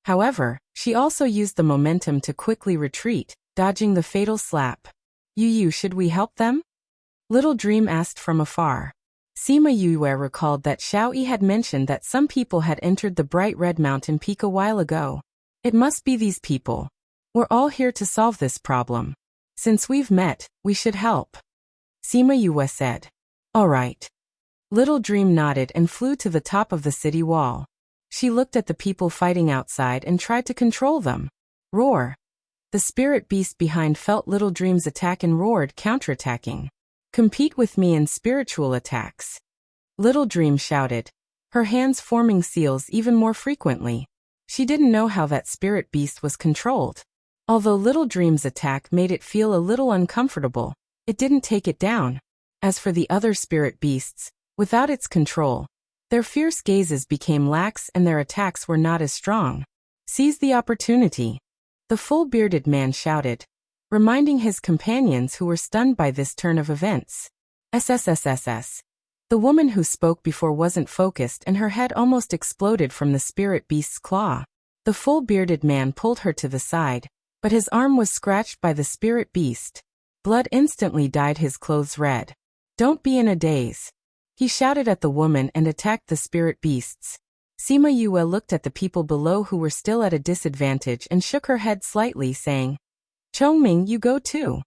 However, she also used the momentum to quickly retreat, dodging the fatal slap. Yu, should we help them? Little Dream asked from afar. Sima Yue recalled that Xiao Yi had mentioned that some people had entered the bright red mountain peak a while ago. It must be these people. We're all here to solve this problem. Since we've met, we should help. Sima Yue said. All right. Little Dream nodded and flew to the top of the city wall. She looked at the people fighting outside and tried to control them. Roar. The spirit beast behind felt Little Dream's attack and roared, counterattacking. Compete with me in spiritual attacks. Little Dream shouted, her hands forming seals even more frequently. She didn't know how that spirit beast was controlled. Although Little Dream's attack made it feel a little uncomfortable, it didn't take it down. As for the other spirit beasts, without its control, their fierce gazes became lax and their attacks were not as strong. Seize the opportunity. The full-bearded man shouted, reminding his companions who were stunned by this turn of events. SSSSS. The woman who spoke before wasn't focused and her head almost exploded from the spirit beast's claw. The full-bearded man pulled her to the side, but his arm was scratched by the spirit beast. Blood instantly dyed his clothes red. Don't be in a daze. He shouted at the woman and attacked the spirit beasts. Sima Yue looked at the people below who were still at a disadvantage and shook her head slightly, saying, Chongming, you go too.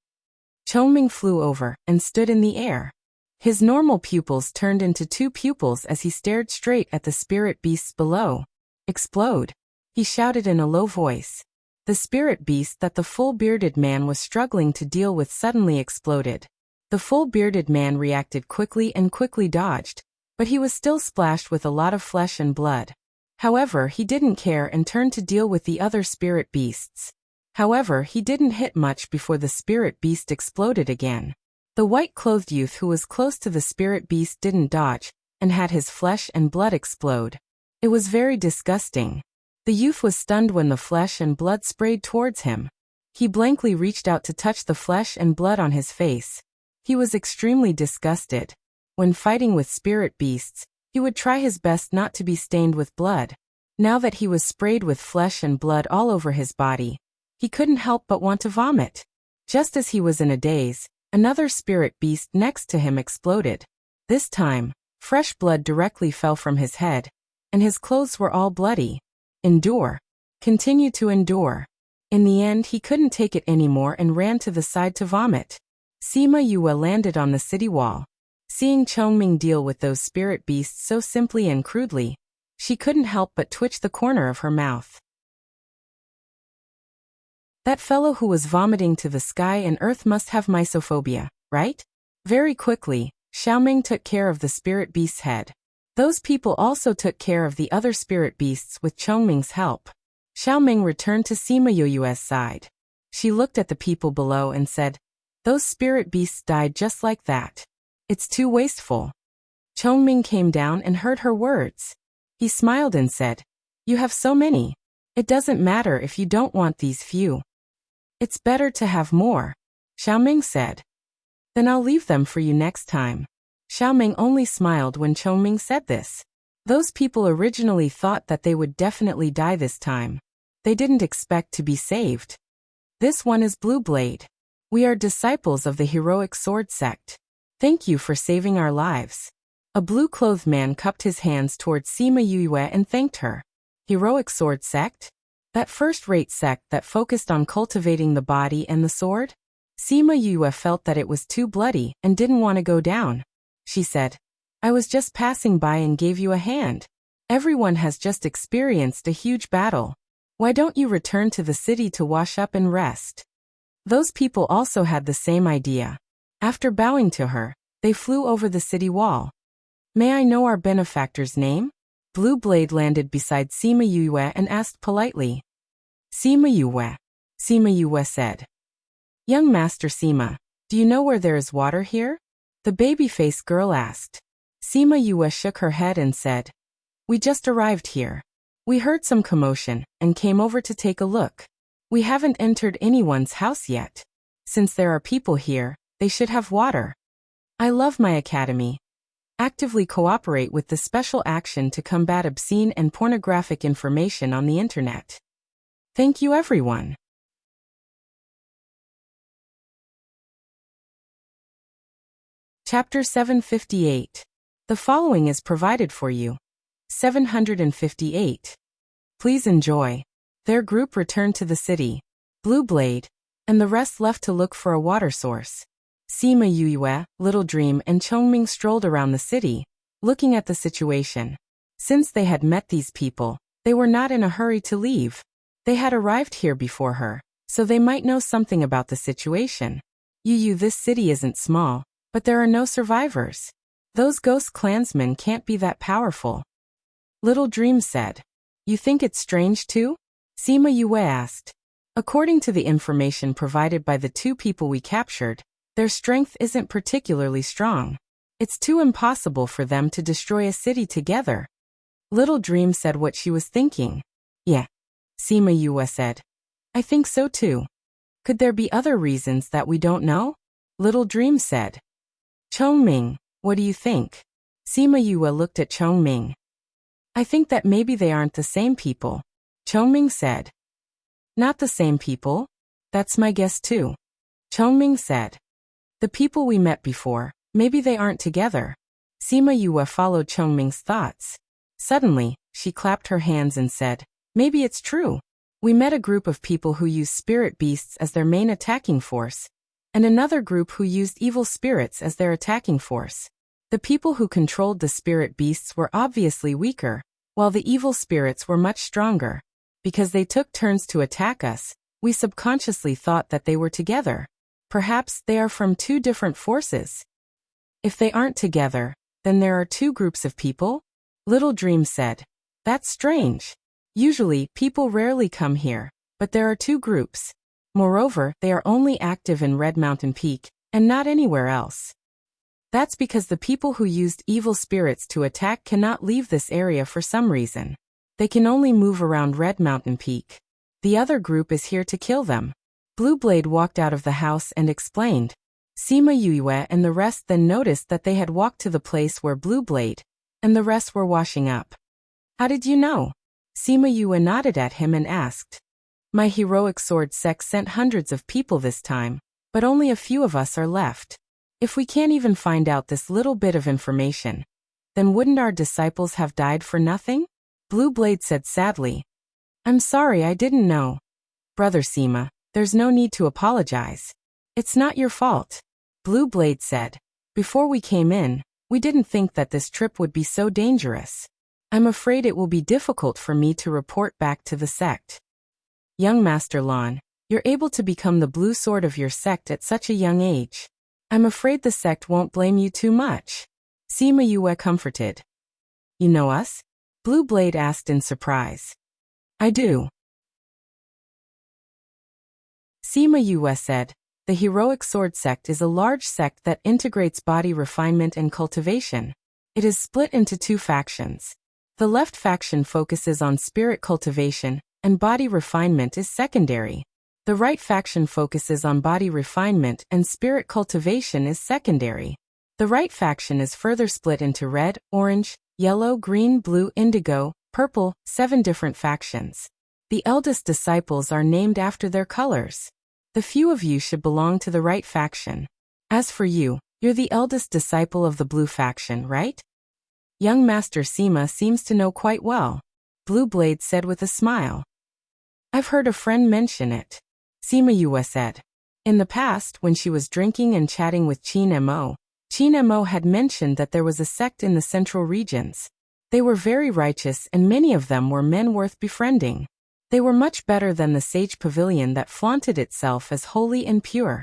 Chongming flew over and stood in the air. His normal pupils turned into two pupils as he stared straight at the spirit beasts below. Explode. He shouted in a low voice. The spirit beast that the full-bearded man was struggling to deal with suddenly exploded. The full-bearded man reacted quickly and quickly dodged, but he was still splashed with a lot of flesh and blood. However, he didn't care and turned to deal with the other spirit beasts. However, he didn't hit much before the spirit beast exploded again. The white-clothed youth who was close to the spirit beast didn't dodge, and had his flesh and blood explode. It was very disgusting. The youth was stunned when the flesh and blood sprayed towards him. He blankly reached out to touch the flesh and blood on his face. He was extremely disgusted. When fighting with spirit beasts, he would try his best not to be stained with blood. Now that he was sprayed with flesh and blood all over his body, he couldn't help but want to vomit. Just as he was in a daze, another spirit beast next to him exploded. This time, fresh blood directly fell from his head, and his clothes were all bloody. Endure. Continue to endure. In the end, he couldn't take it anymore and ran to the side to vomit. Sima Yue landed on the city wall. Seeing Chongming deal with those spirit beasts so simply and crudely, she couldn't help but twitch the corner of her mouth. That fellow who was vomiting to the sky and earth must have mysophobia, right? Very quickly, Xiaoming took care of the spirit beast's head. Those people also took care of the other spirit beasts with Chongming's help. Xiaoming returned to Sima Yue's side. She looked at the people below and said, those spirit beasts died just like that. It's too wasteful. Chongming came down and heard her words. He smiled and said, you have so many. It doesn't matter if you don't want these few. It's better to have more, Xiaoming said. Then I'll leave them for you next time. Xiaoming only smiled when Chongming said this. Those people originally thought that they would definitely die this time. They didn't expect to be saved. This one is Blue Blade. We are disciples of the heroic sword sect. Thank you for saving our lives. A blue-clothed man cupped his hands towards Sima Yue and thanked her. Heroic sword sect? That first-rate sect that focused on cultivating the body and the sword? Sima Yue felt that it was too bloody and didn't want to go down. She said, I was just passing by and gave you a hand. Everyone has just experienced a huge battle. Why don't you return to the city to wash up and rest? Those people also had the same idea. After bowing to her, they flew over the city wall. May I know our benefactor's name? Blue Blade landed beside Sima Yue and asked politely. Sima Yue. Sima Yue said. Young Master Sima, do you know where there is water here? The baby-faced girl asked. Sima Yue shook her head and said, we just arrived here. We heard some commotion and came over to take a look. We haven't entered anyone's house yet. Since there are people here, they should have water. I love my academy. Actively cooperate with the special action to combat obscene and pornographic information on the internet. Thank you everyone. Chapter 758. The following is provided for you. 758. Please enjoy. Their group returned to the city. Blue Blade and the rest left to look for a water source. Sima Yue, Little Dream and Chongming strolled around the city, looking at the situation. Since they had met these people, they were not in a hurry to leave. They had arrived here before her, so they might know something about the situation. This city isn't small, but there are no survivors. Those ghost clansmen can't be that powerful. Little Dream said. You think it's strange too? Sima Yue asked. According to the information provided by the two people we captured, their strength isn't particularly strong. It's too impossible for them to destroy a city together. Little Dream said what she was thinking. Yeah. Sima Yue said. I think so too. Could there be other reasons that we don't know? Little Dream said. Chongming, what do you think? Sima Yue looked at Chongming. I think that maybe they aren't the same people. Chongming said. Not the same people? That's my guess too. Chongming said. The people we met before, maybe they aren't together. Sima Yue followed Chongming's thoughts. Suddenly, she clapped her hands and said, maybe it's true. We met a group of people who use spirit beasts as their main attacking force, and another group who used evil spirits as their attacking force. The people who controlled the spirit beasts were obviously weaker, while the evil spirits were much stronger. Because they took turns to attack us, we subconsciously thought that they were together. Perhaps they are from two different forces. If they aren't together, then there are two groups of people? Little Dream said. That's strange. Usually, people rarely come here, but there are two groups. Moreover, they are only active in Red Mountain Peak, and not anywhere else. That's because the people who used evil spirits to attack cannot leave this area for some reason. They can only move around Red Mountain Peak. The other group is here to kill them. Blue Blade walked out of the house and explained. Sima Yue and the rest then noticed that they had walked to the place where Blue Blade and the rest were washing up. How did you know? Sima Yue nodded at him and asked. My heroic sword sect sent hundreds of people this time, but only a few of us are left. If we can't even find out this little bit of information, then wouldn't our disciples have died for nothing? Blue Blade said sadly. I'm sorry I didn't know. Brother Sima, there's no need to apologize. It's not your fault. Blue Blade said. Before we came in, we didn't think that this trip would be so dangerous. I'm afraid it will be difficult for me to report back to the sect. Young Master Lan, you're able to become the blue sword of your sect at such a young age. I'm afraid the sect won't blame you too much. Sima Yue comforted. You know us? Blue Blade asked in surprise. I do. Sima Yue said, the heroic sword sect is a large sect that integrates body refinement and cultivation. It is split into two factions. The left faction focuses on spirit cultivation, and body refinement is secondary. The right faction focuses on body refinement and spirit cultivation is secondary. The right faction is further split into red, orange, yellow, green, blue, indigo, purple, 7 different factions. The eldest disciples are named after their colors. The few of you should belong to the right faction. As for you, you're the eldest disciple of the blue faction, right? Young Master Sima seems to know quite well. Blue Blade said with a smile. I've heard a friend mention it. Sima Yue said. In the past, when she was drinking and chatting with Qin Mo had mentioned that there was a sect in the central regions. They were very righteous and many of them were men worth befriending. They were much better than the sage pavilion that flaunted itself as holy and pure.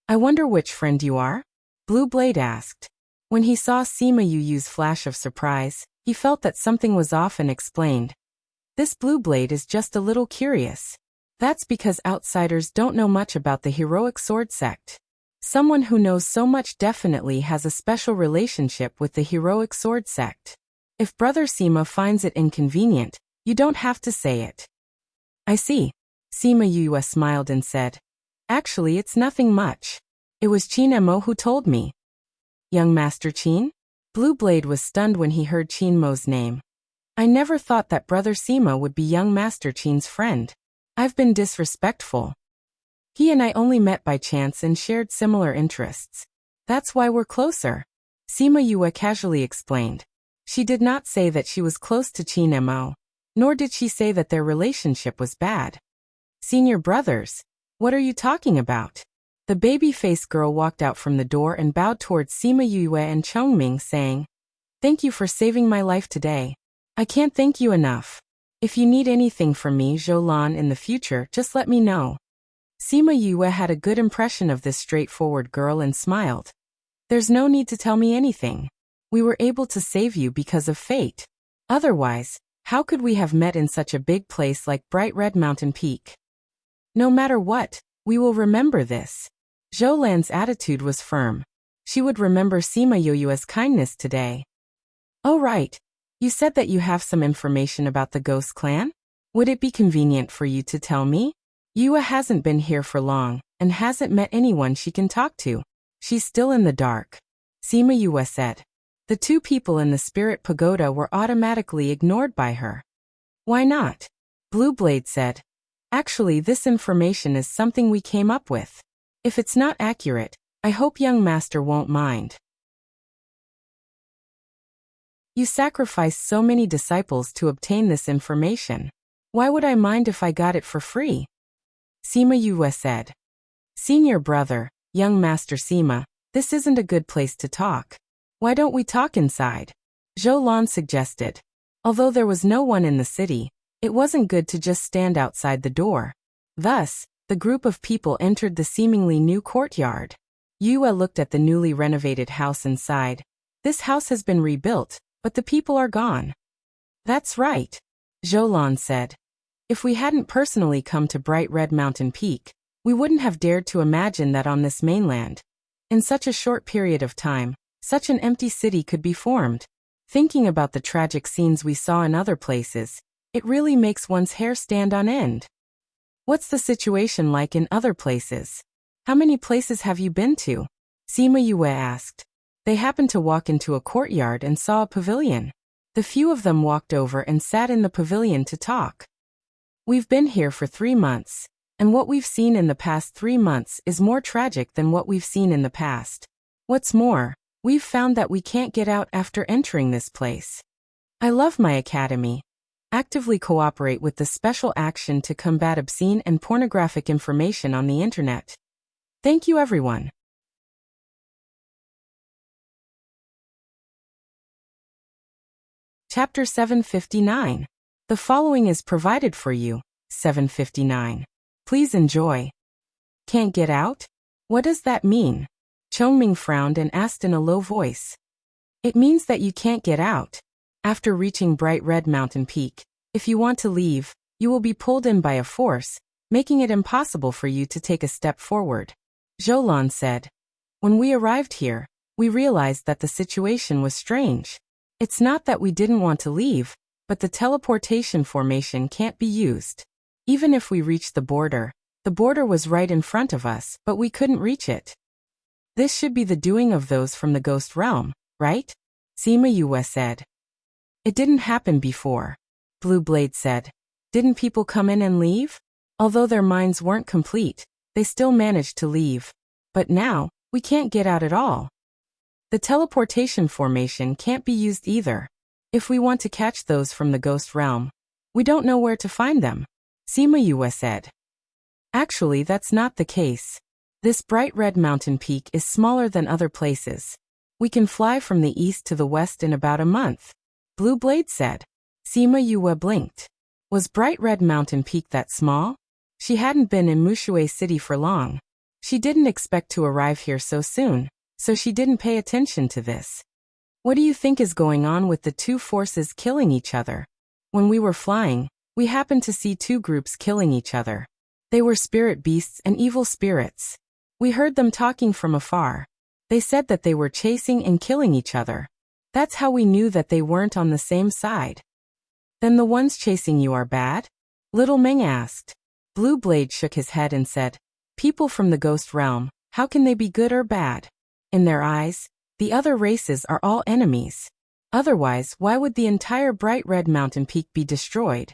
I wonder which friend you are? Blue Blade asked. When he saw Sima Yue's flash of surprise, he felt that something was off and explained. This Blue Blade is just a little curious. That's because outsiders don't know much about the heroic sword sect. Someone who knows so much definitely has a special relationship with the heroic sword sect. If Brother Sima finds it inconvenient, you don't have to say it. I see. Sima Yue smiled and said. Actually, it's nothing much. It was Qin Mo who told me. Young Master Qin? Blue Blade was stunned when he heard Qin Mo's name. I never thought that Brother Sima would be young Master Qin's friend. I've been disrespectful. He and I only met by chance and shared similar interests. That's why we're closer. Sima Yue casually explained. She did not say that she was close to Qin Mo, nor did she say that their relationship was bad. Senior brothers, what are you talking about? The baby-faced girl walked out from the door and bowed towards Sima Yue and Chongming, saying, Thank you for saving my life today. I can't thank you enough. If you need anything from me, Zhou in the future, just let me know. Sima Yue had a good impression of this straightforward girl and smiled. There's no need to tell me anything. We were able to save you because of fate. Otherwise, how could we have met in such a big place like Bright Red Mountain Peak? No matter what, we will remember this. Zhou Lan's attitude was firm. She would remember Sima Yue's kindness today. Oh right. You said that you have some information about the Ghost Clan? Would it be convenient for you to tell me? Yue hasn't been here for long, and hasn't met anyone she can talk to. She's still in the dark. Sima Yue said. The two people in the Spirit Pagoda were automatically ignored by her. Why not? Blue Blade said. Actually, this information is something we came up with. If it's not accurate, I hope young master won't mind. You sacrificed so many disciples to obtain this information. Why would I mind if I got it for free? Sima Yue said. Senior brother, young Master Sima, this isn't a good place to talk. Why don't we talk inside? Zhou Lan suggested. Although there was no one in the city, it wasn't good to just stand outside the door. Thus, the group of people entered the seemingly new courtyard. Yue looked at the newly renovated house inside. This house has been rebuilt, but the people are gone. That's right, Zhou Lan said. If we hadn't personally come to Bright Red Mountain Peak, we wouldn't have dared to imagine that on this mainland, in such a short period of time, such an empty city could be formed. Thinking about the tragic scenes we saw in other places, it really makes one's hair stand on end. What's the situation like in other places? How many places have you been to? Sima Yue asked. They happened to walk into a courtyard and saw a pavilion. The few of them walked over and sat in the pavilion to talk. We've been here for 3 months, and what we've seen in the past 3 months is more tragic than what we've seen in the past. What's more, we've found that we can't get out after entering this place. I love my academy. Actively cooperate with the Special Action to combat obscene and pornographic information on the internet. Thank you everyone. Chapter 759. The following is provided for you. 759. Please enjoy. Can't get out? What does that mean? Chongming frowned and asked in a low voice. It means that you can't get out. After reaching Bright Red Mountain Peak, if you want to leave, you will be pulled in by a force, making it impossible for you to take a step forward. Zhou Lan said. When we arrived here, we realized that the situation was strange. It's not that we didn't want to leave, but the teleportation formation can't be used. Even if we reached the border was right in front of us, but we couldn't reach it. This should be the doing of those from the Ghost Realm, right? Sima Yue said. It didn't happen before. Blue Blade said. Didn't people come in and leave? Although their minds weren't complete, they still managed to leave. But now, we can't get out at all. The teleportation formation can't be used either. If we want to catch those from the Ghost Realm, we don't know where to find them. Sima Yue said. Actually, that's not the case. This Bright Red Mountain Peak is smaller than other places. We can fly from the east to the west in about a month. Blue Blade said. Sima Yue blinked. Was Bright Red Mountain Peak that small? She hadn't been in Mushui City for long. She didn't expect to arrive here so soon, so she didn't pay attention to this. What do you think is going on with the two forces killing each other? When we were flying, we happened to see two groups killing each other. They were spirit beasts and evil spirits. We heard them talking from afar. They said that they were chasing and killing each other. That's how we knew that they weren't on the same side. Then the ones chasing you are bad? Little Meng asked. Blue Blade shook his head and said, people from the ghost realm, how can they be good or bad? In their eyes, the other races are all enemies. Otherwise, why would the entire bright red mountain peak be destroyed?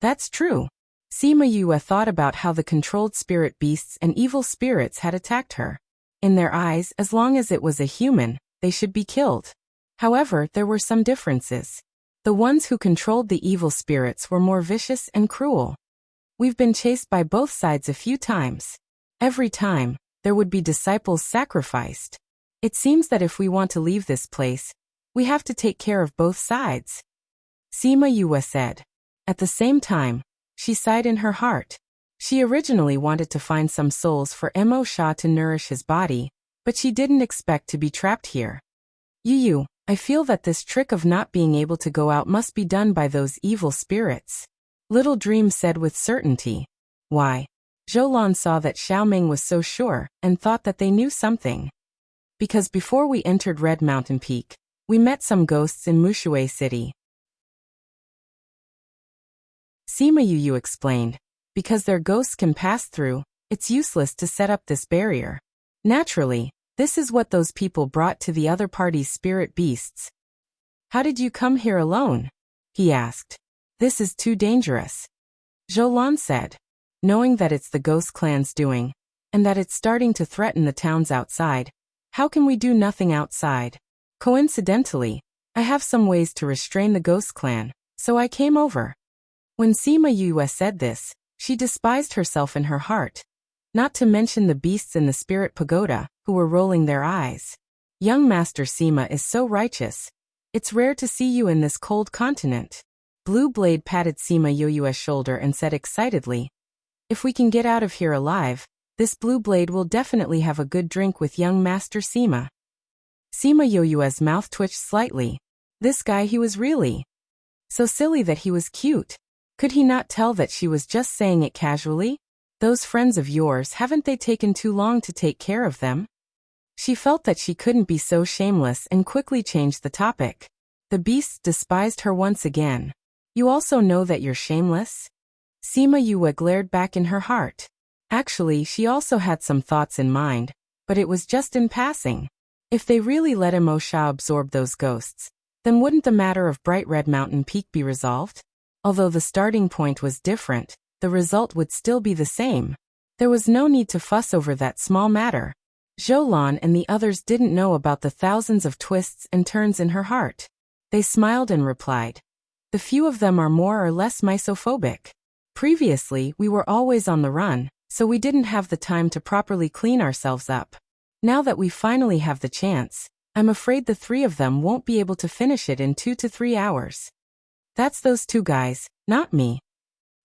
That's true. Sima Yue thought about how the controlled spirit beasts and evil spirits had attacked her. In their eyes, as long as it was a human, they should be killed. However, there were some differences. The ones who controlled the evil spirits were more vicious and cruel. We've been chased by both sides a few times. Every time, there would be disciples sacrificed. It seems that if we want to leave this place, we have to take care of both sides. Sima Yue said. At the same time, she sighed in her heart. She originally wanted to find some souls for Mo Sha to nourish his body, but she didn't expect to be trapped here. Yu, I feel that this trick of not being able to go out must be done by those evil spirits. Little Dream said with certainty. Why? Zhou saw that Xiaoming was so sure and thought that they knew something. Because before we entered Red Mountain Peak, we met some ghosts in Mushui City. Sima Yu explained. Because their ghosts can pass through, it's useless to set up this barrier. Naturally, this is what those people brought to the other party's spirit beasts. How did you come here alone? He asked. This is too dangerous. Zhou said. Knowing that it's the ghost clan's doing, and that it's starting to threaten the towns outside, how can we do nothing outside? Coincidentally, I have some ways to restrain the ghost clan, so I came over. When Sima Yue said this, she despised herself in her heart. Not to mention the beasts in the spirit pagoda, who were rolling their eyes. Young Master Sima is so righteous. It's rare to see you in this cold continent. Blue Blade patted Sima Yue's shoulder and said excitedly, if we can get out of here alive, this Blue Blade will definitely have a good drink with young Master Sima. Sima Yue's mouth twitched slightly. This guy, he was really so silly that he was cute. Could he not tell that she was just saying it casually? Those friends of yours, haven't they taken too long to take care of them? She felt that she couldn't be so shameless and quickly changed the topic. The beasts despised her once again. You also know that you're shameless? Sima Yue glared back in her heart. Actually, she also had some thoughts in mind, but it was just in passing. If they really let Mo Sha absorb those ghosts, then wouldn't the matter of Bright Red Mountain Peak be resolved? Although the starting point was different, the result would still be the same. There was no need to fuss over that small matter. Zhou and the others didn't know about the thousands of twists and turns in her heart. They smiled and replied. The few of them are more or less misophobic. Previously, we were always on the run, so we didn't have the time to properly clean ourselves up. Now that we finally have the chance, I'm afraid the three of them won't be able to finish it in 2 to 3 hours. That's those two guys, not me.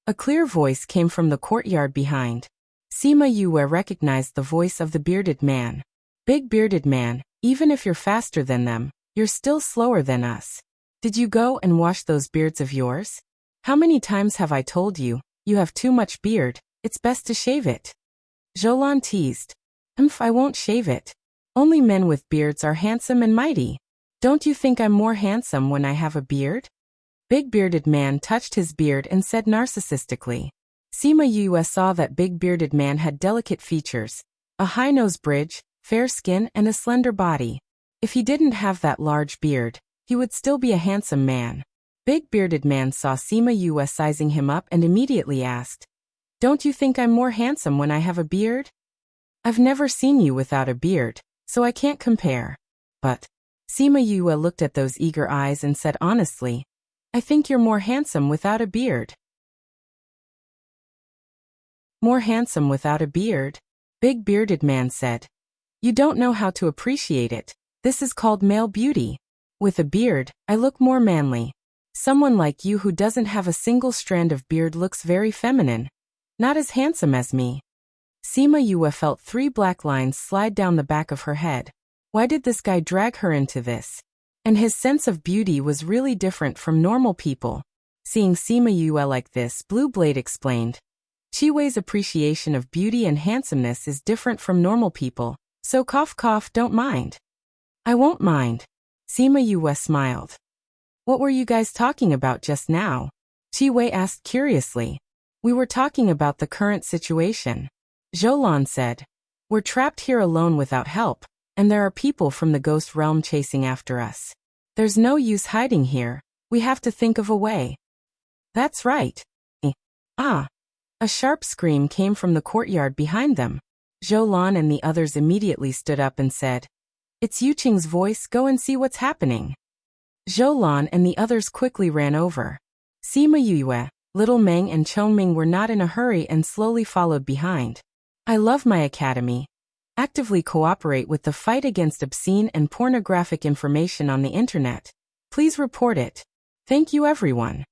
A clear voice came from the courtyard behind. Sima Yue recognized the voice of the bearded man. Big bearded man, even if you're faster than them, you're still slower than us. Did you go and wash those beards of yours? How many times have I told you, you have too much beard, it's best to shave it? Zhou teased. I won't shave it. Only men with beards are handsome and mighty. Don't you think I'm more handsome when I have a beard? Big bearded man touched his beard and said narcissistically. Sima Yue saw that big bearded man had delicate features, a high nose bridge, fair skin and a slender body. If he didn't have that large beard, he would still be a handsome man. Big bearded man saw Sima Yue sizing him up and immediately asked, don't you think I'm more handsome when I have a beard? I've never seen you without a beard, so I can't compare. But Sima Yue looked at those eager eyes and said honestly, I think you're more handsome without a beard. More handsome without a beard? Big bearded man said. You don't know how to appreciate it. This is called male beauty. With a beard, I look more manly. Someone like you who doesn't have a single strand of beard looks very feminine. Not as handsome as me. Sima Yue felt 3 black lines slide down the back of her head. Why did this guy drag her into this? And his sense of beauty was really different from normal people. Seeing Sima Yue like this, Blue Blade explained. Chi-Wei's appreciation of beauty and handsomeness is different from normal people, so cough cough, don't mind. I won't mind. Sima Yue smiled. What were you guys talking about just now? Chi-Wei asked curiously. We were talking about the current situation. Zhou said. We're trapped here alone without help, and there are people from the ghost realm chasing after us. There's no use hiding here. We have to think of a way. That's right. Ah! A sharp scream came from the courtyard behind them. Zhou and the others immediately stood up and said, It's Yuqing's voice, go and see what's happening. Zhou and the others quickly ran over. Sima Yue, Little Meng and Chongming were not in a hurry and slowly followed behind. I love my academy. Actively cooperate with the fight against obscene and pornographic information on the internet. Please report it. Thank you everyone.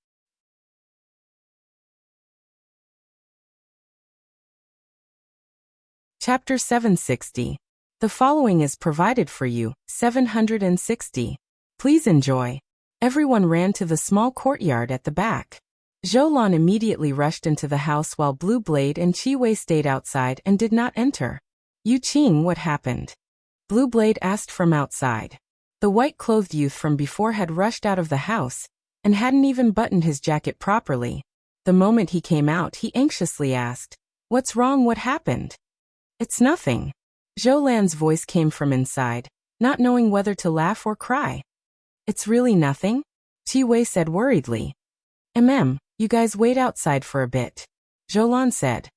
Chapter 760. The following is provided for you, 760. Please enjoy. Everyone ran to the small courtyard at the back. Zhou immediately rushed into the house while Blue Blade and Chi-Wei stayed outside and did not enter. Yuqing, what happened? Blue Blade asked from outside. The white-clothed youth from before had rushed out of the house and hadn't even buttoned his jacket properly. The moment he came out, he anxiously asked, What's wrong, what happened? It's nothing. Zhou voice came from inside, not knowing whether to laugh or cry. It's really nothing? Chi-Wei said worriedly. You guys wait outside for a bit. Zhou said.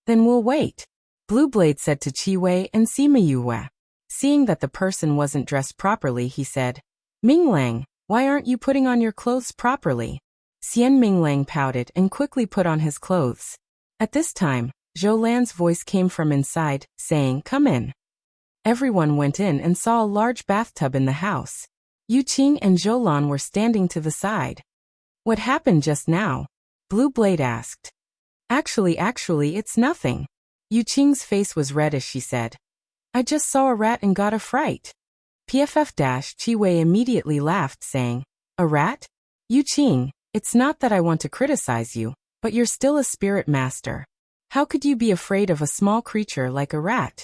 Then we'll wait. Blue Blade said to Chi-Wei and Sima Yue. Seeing that the person wasn't dressed properly, he said, Minglang, why aren't you putting on your clothes properly? Xian Minglang pouted and quickly put on his clothes. At this time, Zhou voice came from inside, saying, Come in. Everyone went in and saw a large bathtub in the house. Yuqing and Zhou were standing to the side. What happened just now? Blue Blade asked. Actually, it's nothing. Yuqing's face was red as she said. I just saw a rat and got a fright. Chi-Wei immediately laughed, saying, A rat? Yuqing, it's not that I want to criticize you, but you're still a spirit master. How could you be afraid of a small creature like a rat?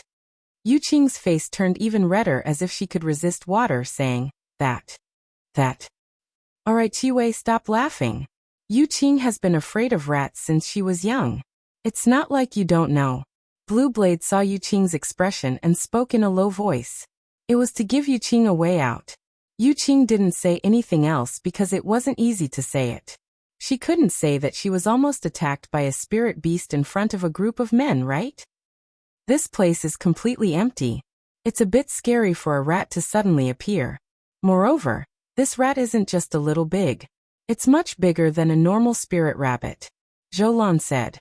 Yuqing's face turned even redder as if she could resist water, saying, That. Alright Chi-Wei, stop laughing. Yuqing has been afraid of rats since she was young. It's not like you don't know. Blue Blade saw Yuqing's expression and spoke in a low voice. It was to give Yuqing a way out. Yuqing didn't say anything else because it wasn't easy to say it. She couldn't say that she was almost attacked by a spirit beast in front of a group of men, right? This place is completely empty. It's a bit scary for a rat to suddenly appear. Moreover, this rat isn't just a little big. It's much bigger than a normal spirit rabbit. Zhou said.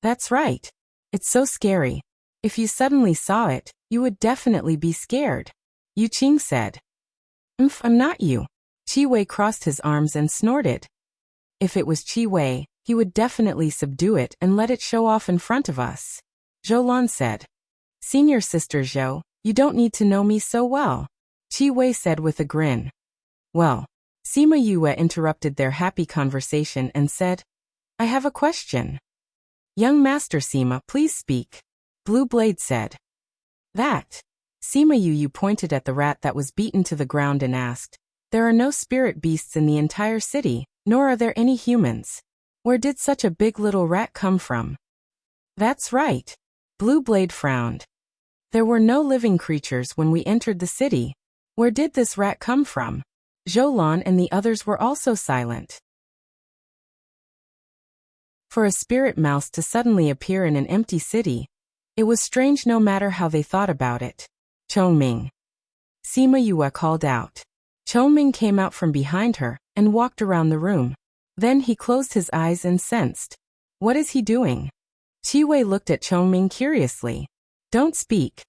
That's right. It's so scary. If you suddenly saw it, you would definitely be scared. Yuqing said. I'm not you. Chi-Wei crossed his arms and snorted. If it was Chi-Wei, he would definitely subdue it and let it show off in front of us. Zhou said. Senior sister Zhou, you don't need to know me so well. Chi-Wei said with a grin. Well, Sima Yue interrupted their happy conversation and said, I have a question. Young Master Sima, please speak. Blue Blade said. That. Sima Yue pointed at the rat that was beaten to the ground and asked, There are no spirit beasts in the entire city, nor are there any humans. Where did such a big little rat come from? That's right. Blue Blade frowned. There were no living creatures when we entered the city. Where did this rat come from? Zhou and the others were also silent. For a spirit mouse to suddenly appear in an empty city, it was strange no matter how they thought about it. Chongming. Sima Yue called out. Chongming came out from behind her and walked around the room. Then he closed his eyes and sensed. What is he doing? Chi-Wei looked at Chongming curiously. Don't speak.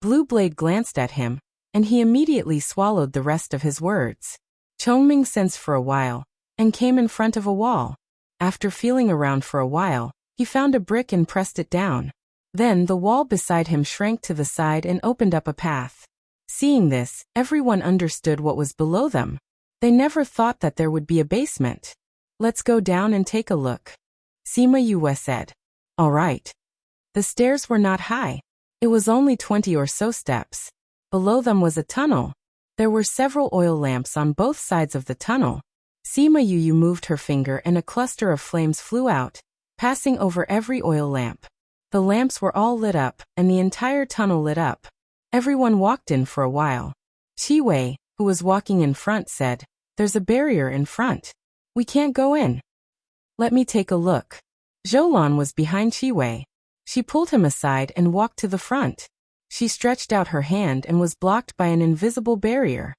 Blue Blade glanced at him, and he immediately swallowed the rest of his words. Chongming sensed for a while, and came in front of a wall. After feeling around for a while, he found a brick and pressed it down. Then the wall beside him shrank to the side and opened up a path. Seeing this, everyone understood what was below them. They never thought that there would be a basement. Let's go down and take a look. Sima Yue said. All right. The stairs were not high. It was only 20 or so steps. Below them was a tunnel. There were several oil lamps on both sides of the tunnel. Sima Yu moved her finger and a cluster of flames flew out, passing over every oil lamp. The lamps were all lit up, and the entire tunnel lit up. Everyone walked in for a while. Qi Wei, who was walking in front, said, "There's a barrier in front. We can't go in." "Let me take a look." Zhoulan was behind Qi Wei. She pulled him aside and walked to the front. She stretched out her hand and was blocked by an invisible barrier.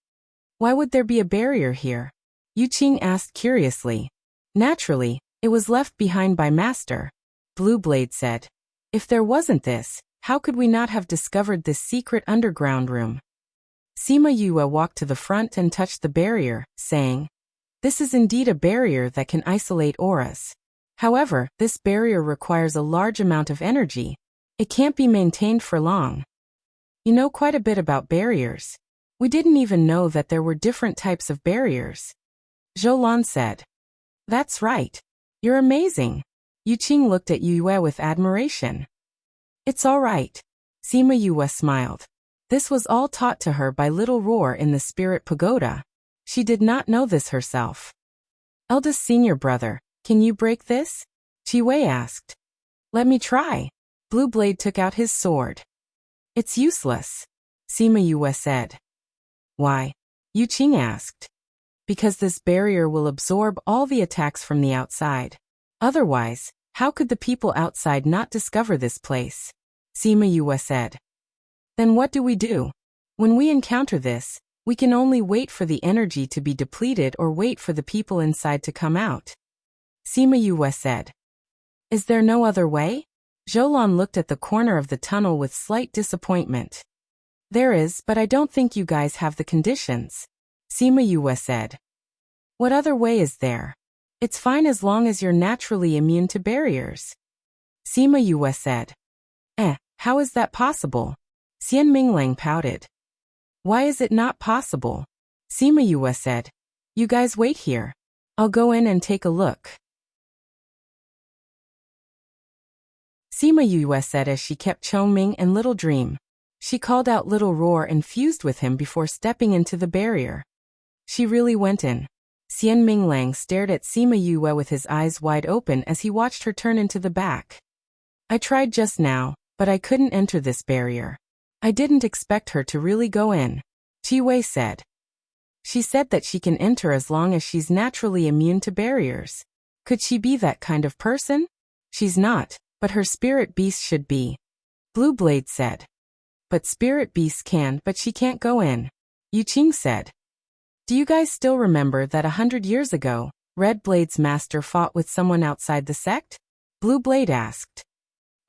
"Why would there be a barrier here?" Yu Qing asked curiously. "Naturally, it was left behind by Master," Blue Blade said. "If there wasn't this, how could we not have discovered this secret underground room?" Sima Yue walked to the front and touched the barrier, saying, "This is indeed a barrier that can isolate auras. However, this barrier requires a large amount of energy. It can't be maintained for long." "You know quite a bit about barriers. We didn't even know that there were different types of barriers," Zhoulan said. "That's right. You're amazing." Yu Qing looked at Yue with admiration. "It's all right." Sima Yue smiled. This was all taught to her by Little Roar in the Spirit Pagoda. She did not know this herself. "Eldest senior brother, can you break this?" Qi Wei asked. "Let me try." Blue Blade took out his sword. "It's useless," Sima Yue said. "Why?" Yu Qing asked. "Because this barrier will absorb all the attacks from the outside. Otherwise, how could the people outside not discover this place?" Sima Yue said. "Then what do we do? When we encounter this, we can only wait for the energy to be depleted or wait for the people inside to come out," Sima Yue said. "Is there no other way?" Zhoulan looked at the corner of the tunnel with slight disappointment. "There is, but I don't think you guys have the conditions," Sima Yue said. "What other way is there? It's fine as long as you're naturally immune to barriers," Sima Yue said. How is that possible?" Xian Minglang pouted. "Why is it not possible?" Sima Yue said. "You guys wait here. I'll go in and take a look." Sima Yue said as she kept Chongming and Little Dream. She called out Little Roar and fused with him before stepping into the barrier. She really went in. Xian Minglang stared at Sima Yue with his eyes wide open as he watched her turn into the back. "I tried just now, but I couldn't enter this barrier. I didn't expect her to really go in," Qi Wei said. "She said that she can enter as long as she's naturally immune to barriers. Could she be that kind of person?" "She's not, but her spirit beast should be," Blue Blade said. "But spirit beasts can, but she can't go in," Yu Qing said. "Do you guys still remember that 100 years ago, Red Blade's master fought with someone outside the sect?" Blue Blade asked.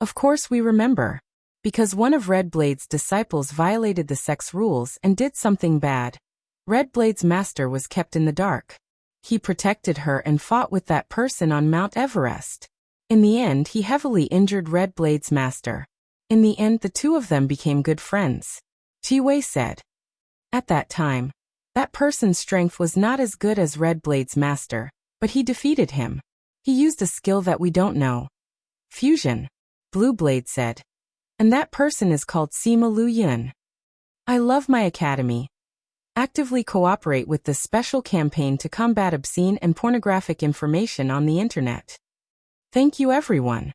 "Of course we remember. Because one of Red Blade's disciples violated the sect's rules and did something bad. Red Blade's master was kept in the dark. He protected her and fought with that person on Mount Everest. In the end, he heavily injured Red Blade's master. In the end, the two of them became good friends," Qi Wei said. "At that time, that person's strength was not as good as Red Blade's master, but he defeated him. He used a skill that we don't know. Fusion," Blue Blade said. "And that person is called Sima Lu Yun. I love my academy. Actively cooperate with this special campaign to combat obscene and pornographic information on the internet. Thank you everyone."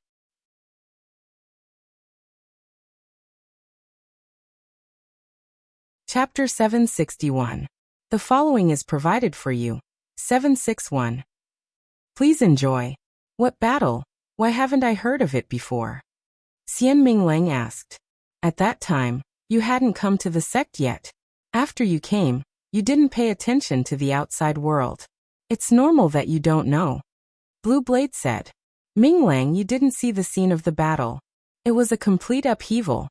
Chapter 761. The following is provided for you. 761. Please enjoy. What battle? Why haven't I heard of it before? Xian Minglang asked. At that time, you hadn't come to the sect yet. After you came, you didn't pay attention to the outside world. It's normal that you don't know. Blue Blade said. Minglang, you didn't see the scene of the battle. It was a complete upheaval.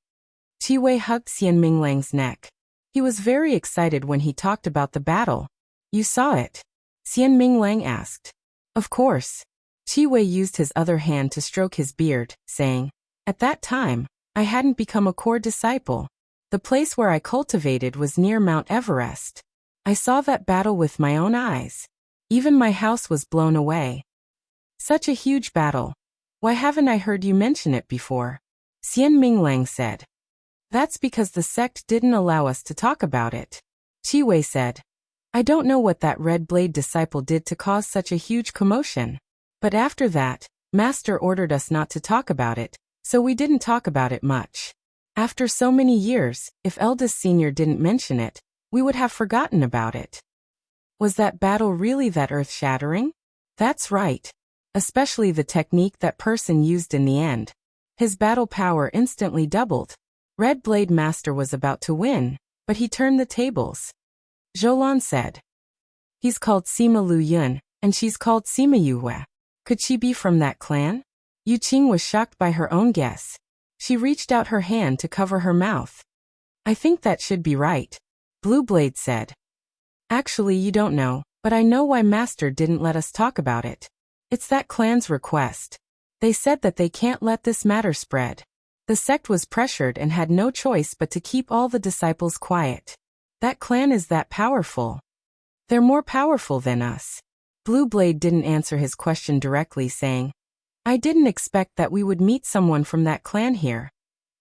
Qi Wei hugged Xian Minglang's neck. He was very excited when he talked about the battle. You saw it? Xian Minglang asked. Of course. Qi Wei used his other hand to stroke his beard, saying, At that time, I hadn't become a core disciple. The place where I cultivated was near Mount Everest. I saw that battle with my own eyes. Even my house was blown away. Such a huge battle. Why haven't I heard you mention it before? Xian Minglang said. That's because the sect didn't allow us to talk about it. Qi Wei said. I don't know what that Red Blade disciple did to cause such a huge commotion. But after that, Master ordered us not to talk about it, so we didn't talk about it much. After so many years, if Eldest Senior didn't mention it, we would have forgotten about it. Was that battle really that earth-shattering? That's right. Especially the technique that person used in the end. His battle power instantly doubled. Red Blade Master was about to win, but he turned the tables. Zhoulan said. He's called Sima Lu Yun, and she's called Sima Yuhue. Could she be from that clan? Yu Qing was shocked by her own guess. She reached out her hand to cover her mouth. I think that should be right. Blue Blade said. Actually, you don't know, but I know why Master didn't let us talk about it. It's that clan's request. They said that they can't let this matter spread. The sect was pressured and had no choice but to keep all the disciples quiet. That clan is that powerful. They're more powerful than us. Blue Blade didn't answer his question directly, saying, I didn't expect that we would meet someone from that clan here.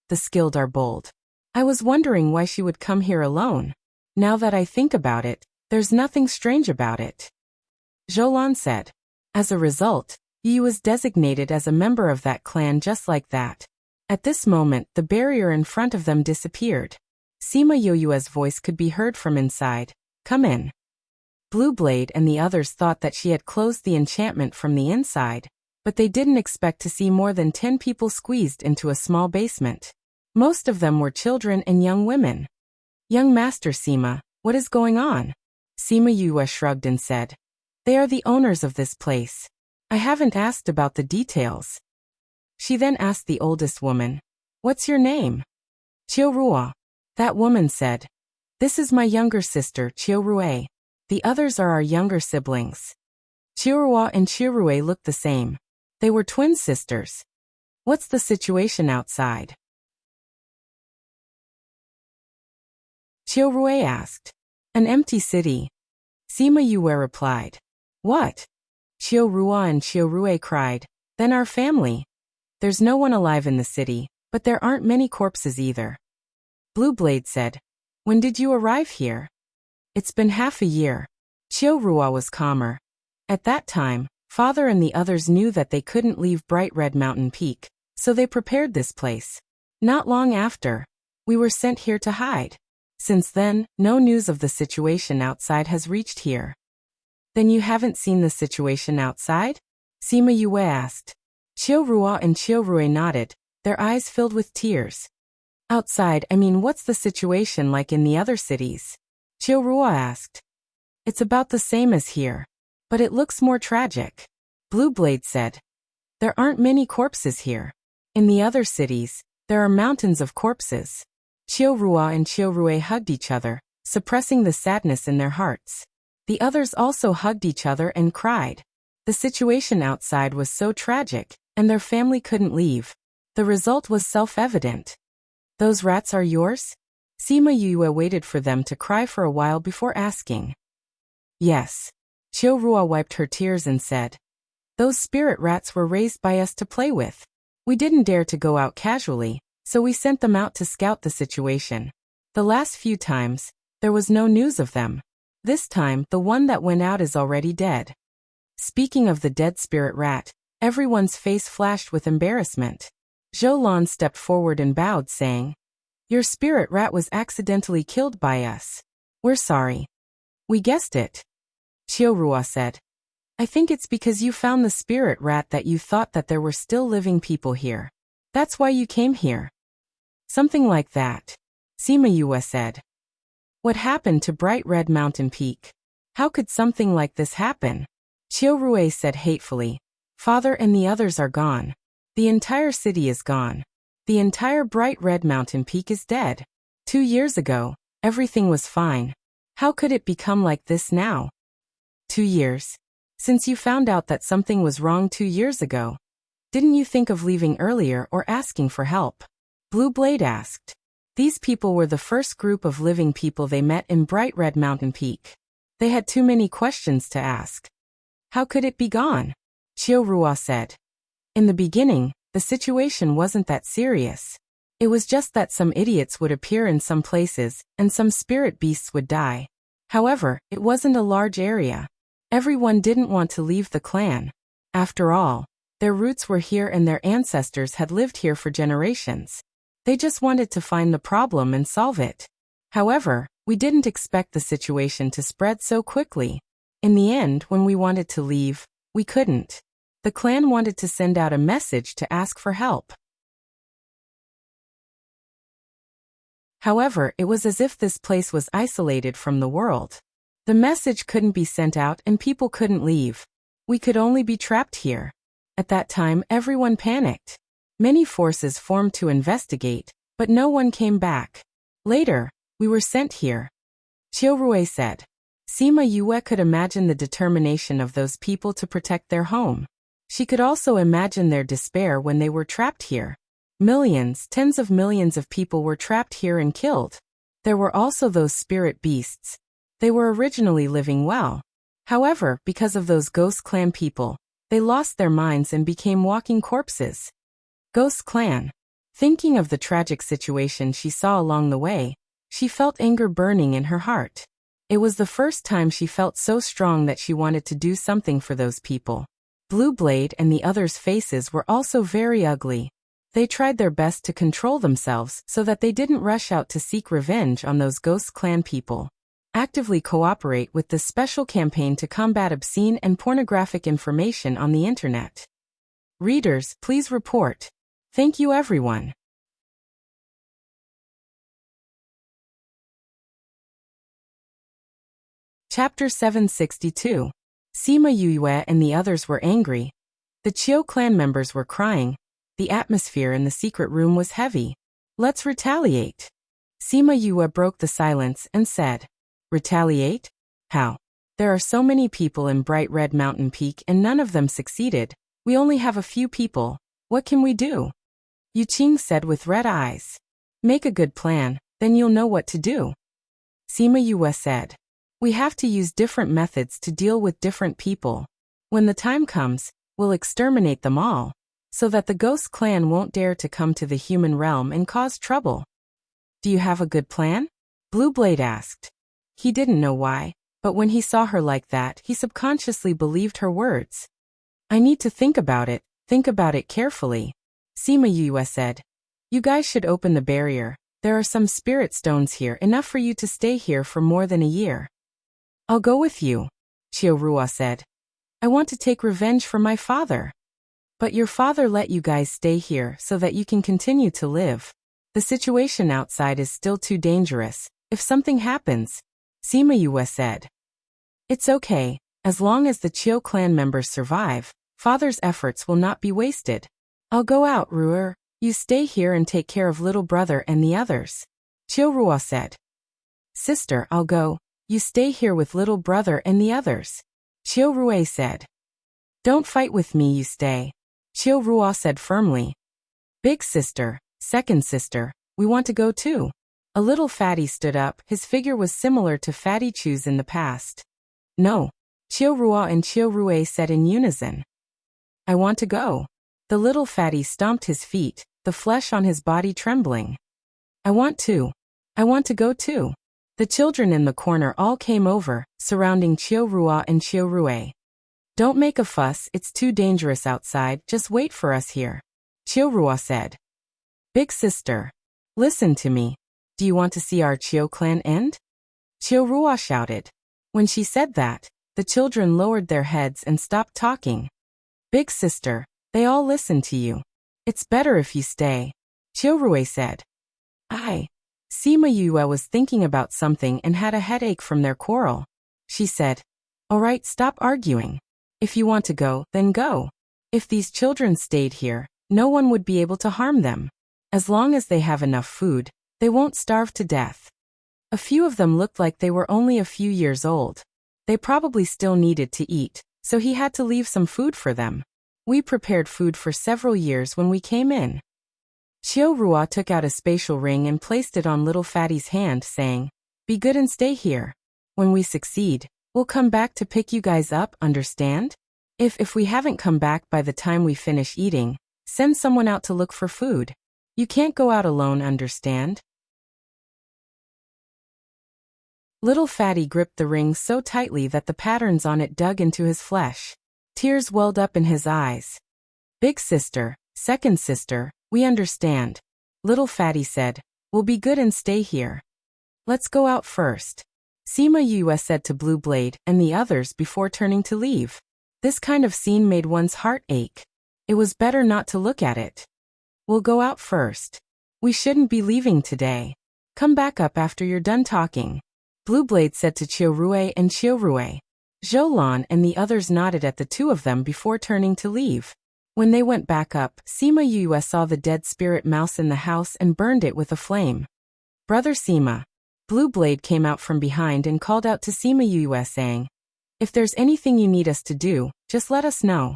The skilled are bold. I was wondering why she would come here alone. Now that I think about it, there's nothing strange about it. Zhoulan said. As a result, Yi was designated as a member of that clan just like that. At this moment, the barrier in front of them disappeared. Sima Yoyue's voice could be heard from inside. Come in. Blue Blade and the others thought that she had closed the enchantment from the inside, but they didn't expect to see more than 10 people squeezed into a small basement. Most of them were children and young women. Young Master Sima, what is going on? Sima Yue shrugged and said. They are the owners of this place. I haven't asked about the details. She then asked the oldest woman, What's your name? Qiu Ruo. That woman said. This is my younger sister, Qiu Rue. The others are our younger siblings. Qiu Ruo and Qiu Rue looked the same. They were twin sisters. What's the situation outside? Qiu Rue asked. An empty city. Sima Yue replied. What? Qiu Ruo and Qiu Rue cried. Then our family. There's no one alive in the city, but there aren't many corpses either. Blue Blade said. When did you arrive here? It's been half a year. Qiu Ruo was calmer. At that time, Father and the others knew that they couldn't leave Bright Red Mountain Peak, so they prepared this place. Not long after, we were sent here to hide. Since then, no news of the situation outside has reached here. Then you haven't seen the situation outside? Sima Yue asked. Qiu Ruo and Qiu Rue nodded, their eyes filled with tears. Outside, I mean, what's the situation like in the other cities? Qiu Ruo asked. It's about the same as here, but it looks more tragic. Blue Blade said. There aren't many corpses here. In the other cities, there are mountains of corpses. Qiu Ruo and Qiu Rue hugged each other, suppressing the sadness in their hearts. The others also hugged each other and cried. The situation outside was so tragic, and their family couldn't leave. The result was self-evident. Those rats are yours? Sima Yue waited for them to cry for a while before asking. Yes. Qiu Ruo wiped her tears and said. Those spirit rats were raised by us to play with. We didn't dare to go out casually, so we sent them out to scout the situation. The last few times, there was no news of them. This time, the one that went out is already dead. Speaking of the dead spirit rat, everyone's face flashed with embarrassment. Zhoulan stepped forward and bowed, saying, Your spirit rat was accidentally killed by us. We're sorry. We guessed it. Qiu Ruo said. I think it's because you found the spirit rat that you thought that there were still living people here. That's why you came here. Something like that. Sima Yue said. What happened to Bright Red Mountain Peak? How could something like this happen? Qiu Rue said hatefully. Father and the others are gone. The entire city is gone. The entire Bright Red Mountain Peak is dead. 2 years ago, everything was fine. How could it become like this now? 2 years. Since you found out that something was wrong 2 years ago, didn't you think of leaving earlier or asking for help? Blue Blade asked. These people were the first group of living people they met in Bright Red Mountain Peak. They had too many questions to ask. How could it be gone? Qiu Ruo said. In the beginning, the situation wasn't that serious. It was just that some idiots would appear in some places, and some spirit beasts would die. However, it wasn't a large area. Everyone didn't want to leave the clan. After all, their roots were here and their ancestors had lived here for generations. They just wanted to find the problem and solve it. However, we didn't expect the situation to spread so quickly. In the end, when we wanted to leave, we couldn't. The clan wanted to send out a message to ask for help. However, it was as if this place was isolated from the world. The message couldn't be sent out and people couldn't leave. We could only be trapped here. At that time, everyone panicked. Many forces formed to investigate, but no one came back. Later, we were sent here. Qiurui said. Sima Yue could imagine the determination of those people to protect their home. She could also imagine their despair when they were trapped here. Millions, tens of millions of people were trapped here and killed. There were also those spirit beasts. They were originally living well. However, because of those Ghost Clan people, they lost their minds and became walking corpses. Ghost Clan. Thinking of the tragic situation she saw along the way, she felt anger burning in her heart. It was the first time she felt so strong that she wanted to do something for those people. Blue Blade and the others' faces were also very ugly. They tried their best to control themselves so that they didn't rush out to seek revenge on those Ghost Clan people. Actively cooperate with this special campaign to combat obscene and pornographic information on the internet. Readers, please report. Thank you everyone. Chapter 762. Sima Yue and the others were angry. The Qiu clan members were crying. The atmosphere in the secret room was heavy. Let's retaliate. Sima Yue broke the silence and said, Retaliate? How? There are so many people in Bright Red Mountain Peak and none of them succeeded. We only have a few people. What can we do? Yu Qing said with red eyes. Make a good plan, then you'll know what to do. Sima Yue said. We have to use different methods to deal with different people. When the time comes, we'll exterminate them all, so that the Ghost Clan won't dare to come to the human realm and cause trouble. Do you have a good plan? Blue Blade asked. He didn't know why, but when he saw her like that, he subconsciously believed her words. I need to think about it carefully. Sima Yue said. You guys should open the barrier. There are some spirit stones here, enough for you to stay here for more than a year. I'll go with you, Qiurui said. I want to take revenge for my father. But your father let you guys stay here so that you can continue to live. The situation outside is still too dangerous. If something happens, Sima Yue said. It's okay, as long as the Qiu clan members survive, father's efforts will not be wasted. I'll go out, Ruer. You stay here and take care of little brother and the others. Qiurui said. Sister, I'll go. You stay here with little brother and the others. Qiurui said. Don't fight with me, you stay. Qiurui said firmly. Big sister, second sister, we want to go too. A little fatty stood up. His figure was similar to Fatty Chu's in the past. No. Qiurui and Qiurui said in unison. I want to go. The little fatty stomped his feet, the flesh on his body trembling. I want to go too. The children in the corner all came over, surrounding Qiurui and Qiurui. Don't make a fuss, it's too dangerous outside, just wait for us here. Qiurui said. Big sister. Listen to me. Do you want to see our Qiu clan end? Qiurui shouted. When she said that, the children lowered their heads and stopped talking. Big sister, they all listen to you. It's better if you stay. Qiurui said. Sima Yue was thinking about something and had a headache from their quarrel. She said, All right, stop arguing. If you want to go, then go. If these children stayed here, no one would be able to harm them. As long as they have enough food, they won't starve to death. A few of them looked like they were only a few years old. They probably still needed to eat, so he had to leave some food for them. We prepared food for several years when we came in. Qiurui took out a spatial ring and placed it on little Fatty's hand, saying, Be good and stay here. When we succeed, we'll come back to pick you guys up, understand? If we haven't come back by the time we finish eating, send someone out to look for food. You can't go out alone, understand? Little Fatty gripped the ring so tightly that the patterns on it dug into his flesh. Tears welled up in his eyes. Big sister, second sister, we understand. Little Fatty said, we'll be good and stay here. Let's go out first. Sima Yue said to Blue Blade and the others before turning to leave. This kind of scene made one's heart ache. It was better not to look at it. We'll go out first. We shouldn't be leaving today. Come back up after you're done talking. Blue Blade said to Qiurui and Qiurui. Zhou and the others nodded at the two of them before turning to leave. When they went back up, Sima Yue saw the dead spirit mouse in the house and burned it with a flame. Brother Sima. Blue Blade came out from behind and called out to Sima Yue saying, if there's anything you need us to do, just let us know.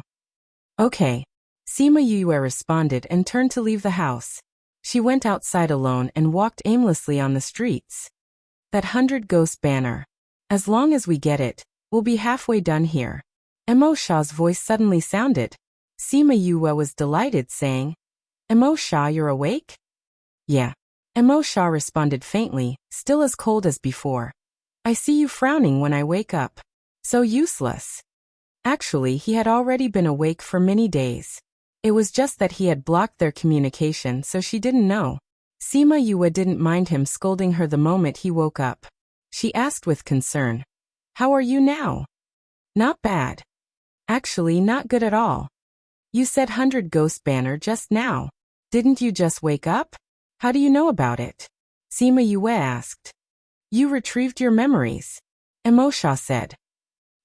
Okay. Sima Yue responded and turned to leave the house. She went outside alone and walked aimlessly on the streets. That 100 ghost banner. As long as we get it, we'll be halfway done here. Mo Sha's voice suddenly sounded. Sima Yue was delighted, saying, Mo Sha, you're awake? Yeah. Mo Sha responded faintly, still as cold as before. I see you frowning when I wake up. So useless. Actually, he had already been awake for many days. It was just that he had blocked their communication, so she didn't know. Sima Yue didn't mind him scolding her the moment he woke up. She asked with concern, how are you now? Not bad. Actually, not good at all. You said 100 ghost banner just now. Didn't you just wake up? How do you know about it? Sima Yue asked. You retrieved your memories. Mo Sha said.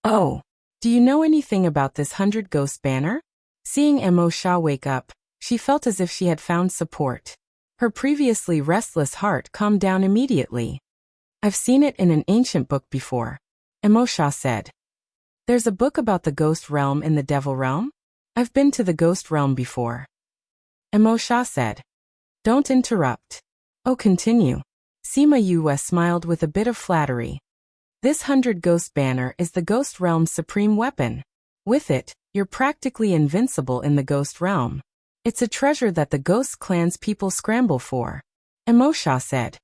Oh, do you know anything about this 100 ghost banner? Seeing Mo Sha wake up, she felt as if she had found support. Her previously restless heart calmed down immediately. I've seen it in an ancient book before. Mo Sha said. There's a book about the ghost realm and the devil realm? I've been to the ghost realm before. Mo Sha said. Don't interrupt. Oh, continue. Sima Yue smiled with a bit of flattery. This 100 ghost banner is the ghost realm's supreme weapon. With it, you're practically invincible in the ghost realm. It's a treasure that the ghost clan's people scramble for. Mo Sha said.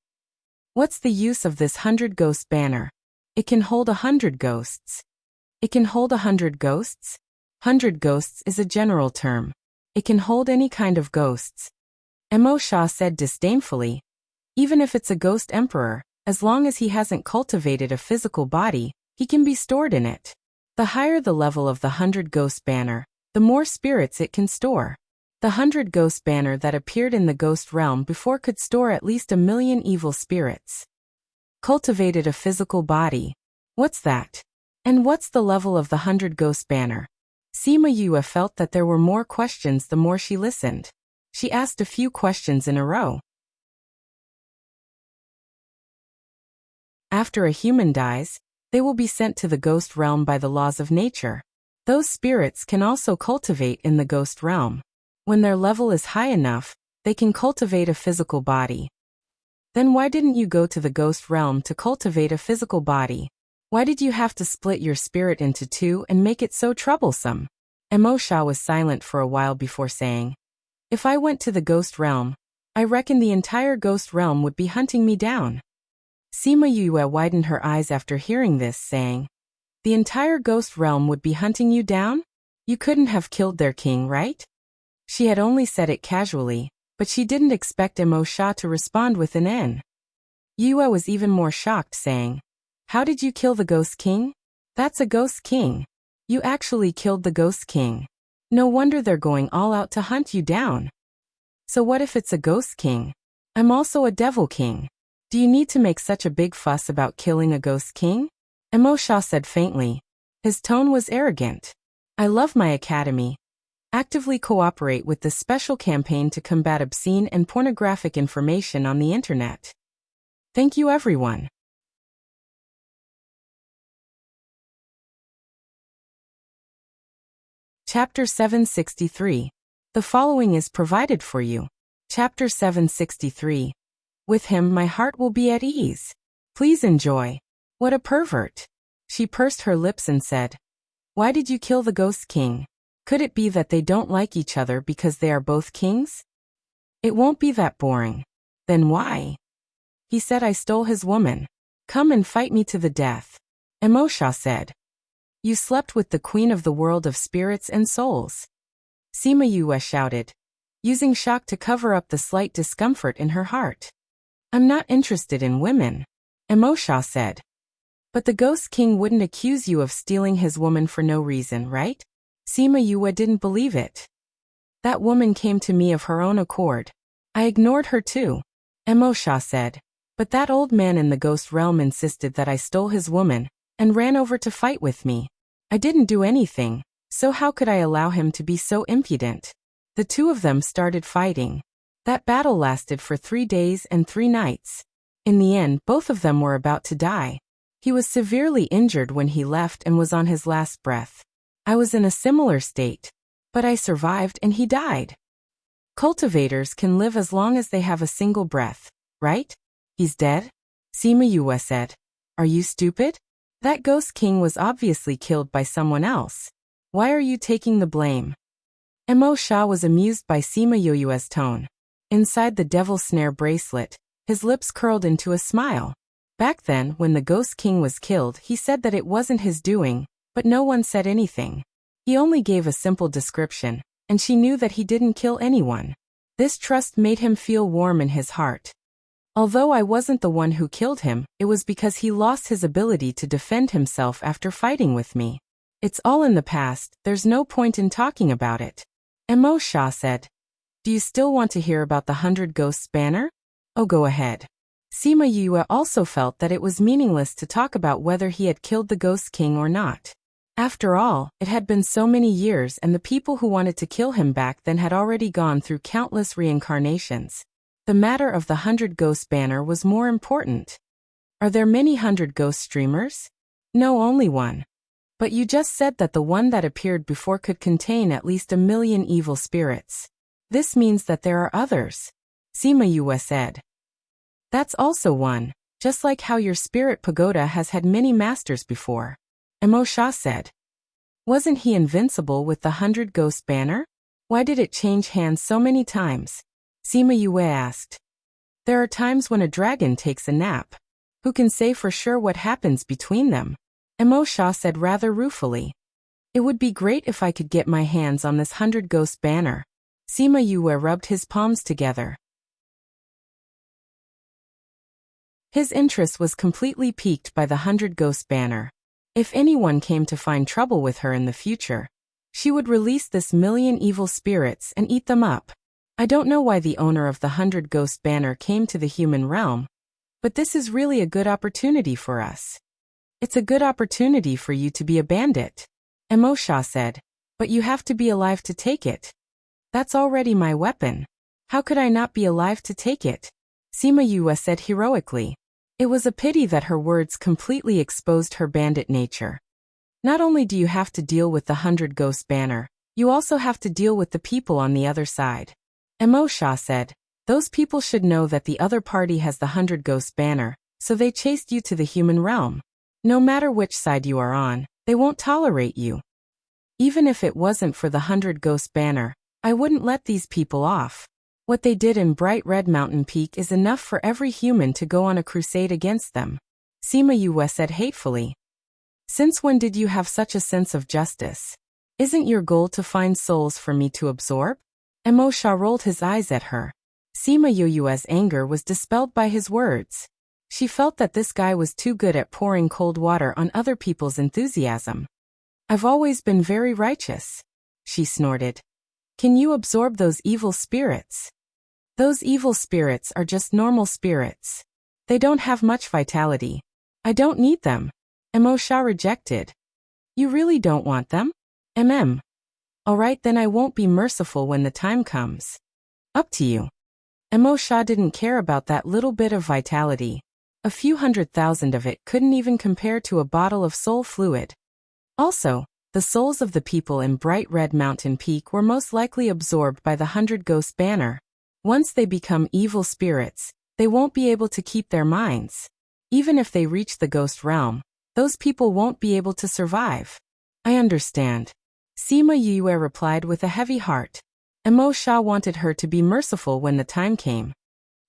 What's the use of this 100 ghost banner? It can hold 100 ghosts. It can hold 100 ghosts? 100 ghosts is a general term. It can hold any kind of ghosts. Mo Sha said disdainfully. Even if it's a ghost emperor, as long as he hasn't cultivated a physical body, he can be stored in it. The higher the level of the 100 ghost banner, the more spirits it can store. The 100 ghost banner that appeared in the ghost realm before could store at least 1,000,000 evil spirits. Cultivated a physical body. What's that? And what's the level of the 100 ghost banner? Sima Yue felt that there were more questions the more she listened. She asked a few questions in a row. After a human dies, they will be sent to the ghost realm by the laws of nature. Those spirits can also cultivate in the ghost realm. When their level is high enough, they can cultivate a physical body. Then why didn't you go to the ghost realm to cultivate a physical body? Why did you have to split your spirit into two and make it so troublesome? Mo Sha was silent for a while before saying, if I went to the ghost realm, I reckon the entire ghost realm would be hunting me down. Sima Yue widened her eyes after hearing this, saying, the entire ghost realm would be hunting you down? You couldn't have killed their king, right? She had only said it casually, but she didn't expect Mo Sha to respond with an N. Yue was even more shocked, saying, how did you kill the ghost king? That's a ghost king. You actually killed the ghost king. No wonder they're going all out to hunt you down. So what if it's a ghost king? I'm also a devil king. Do you need to make such a big fuss about killing a ghost king? Mo Sha said faintly. His tone was arrogant. I love my academy. Actively cooperate with this special campaign to combat obscene and pornographic information on the internet. Thank you, everyone. Chapter 763. The following is provided for you. Chapter 763. With him my heart will be at ease. Please enjoy. What a pervert. She pursed her lips and said, Why did you kill the Ghost King? Could it be that they don't like each other because they are both kings? It won't be that boring. Then why? He said I stole his woman. Come and fight me to the death. Emosha said. You slept with the queen of the world of spirits and souls. Sima Yue shouted, using shock to cover up the slight discomfort in her heart. I'm not interested in women, Emosha said. But the Ghost King wouldn't accuse you of stealing his woman for no reason, right? Sima Yue didn't believe it. That woman came to me of her own accord. I ignored her too, Emosha said. But that old man in the ghost realm insisted that I stole his woman, and ran over to fight with me. I didn't do anything, so how could I allow him to be so impudent? The two of them started fighting. That battle lasted for 3 days and 3 nights. In the end, both of them were about to die. He was severely injured when he left and was on his last breath. I was in a similar state, but I survived and he died. Cultivators can live as long as they have a single breath, right? He's dead? Sima Yue said. Are you stupid? That Ghost King was obviously killed by someone else. Why are you taking the blame? Emosha was amused by Sima Yue's tone. Inside the devil snare bracelet, his lips curled into a smile. Back then, when the Ghost King was killed, he said that it wasn't his doing, but no one said anything. He only gave a simple description, and she knew that he didn't kill anyone. This trust made him feel warm in his heart. Although I wasn't the one who killed him, it was because he lost his ability to defend himself after fighting with me. It's all in the past, there's no point in talking about it. Emosha said. Do you still want to hear about the 100 Ghosts banner? Oh, go ahead. Sima Yue also felt that it was meaningless to talk about whether he had killed the Ghost King or not. After all, it had been so many years and the people who wanted to kill him back then had already gone through countless reincarnations. The matter of the 100 Ghost banner was more important. Are there many 100 ghost streamers? No, only one. But you just said that the one that appeared before could contain at least 1 million evil spirits. This means that there are others, Sima Yue said. That's also one, just like how your spirit pagoda has had many masters before, Emosha said. Wasn't he invincible with the 100 Ghost banner? Why did it change hands so many times? Sima Yue asked. There are times when a dragon takes a nap. Who can say for sure what happens between them? Emosha said rather ruefully. It would be great if I could get my hands on this 100 Ghost banner. Sima Yue rubbed his palms together. His interest was completely piqued by the 100 Ghost banner. If anyone came to find trouble with her in the future, she would release this 1 million evil spirits and eat them up. I don't know why the owner of the 100 Ghost banner came to the human realm, but this is really a good opportunity for us. It's a good opportunity for you to be a bandit, Emosha said, but you have to be alive to take it. That's already my weapon. How could I not be alive to take it? Sima Yue said heroically. It was a pity that her words completely exposed her bandit nature. Not only do you have to deal with the 100 Ghost banner, you also have to deal with the people on the other side. Emosha said, those people should know that the other party has the 100 Ghost banner, so they chased you to the human realm. No matter which side you are on, they won't tolerate you. Even if it wasn't for the 100 Ghost banner, I wouldn't let these people off. What they did in Bright Red Mountain Peak is enough for every human to go on a crusade against them, Sima Yue said hatefully. Since when did you have such a sense of justice? Isn't your goal to find souls for me to absorb? Emosha rolled his eyes at her. Sima Yue's anger was dispelled by his words. She felt that this guy was too good at pouring cold water on other people's enthusiasm. I've always been very righteous, she snorted. Can you absorb those evil spirits? Those evil spirits are just normal spirits. They don't have much vitality. I don't need them, Emosha rejected. You really don't want them? Alright, then I won't be merciful when the time comes. Up to you. Emosha didn't care about that little bit of vitality. A few 100,000 of it couldn't even compare to a bottle of soul fluid. Also, the souls of the people in Bright Red Mountain Peak were most likely absorbed by the 100 Ghost banner. Once they become evil spirits, they won't be able to keep their minds. Even if they reach the ghost realm, those people won't be able to survive. I understand. Sima Yue replied with a heavy heart. Emo Sha wanted her to be merciful when the time came.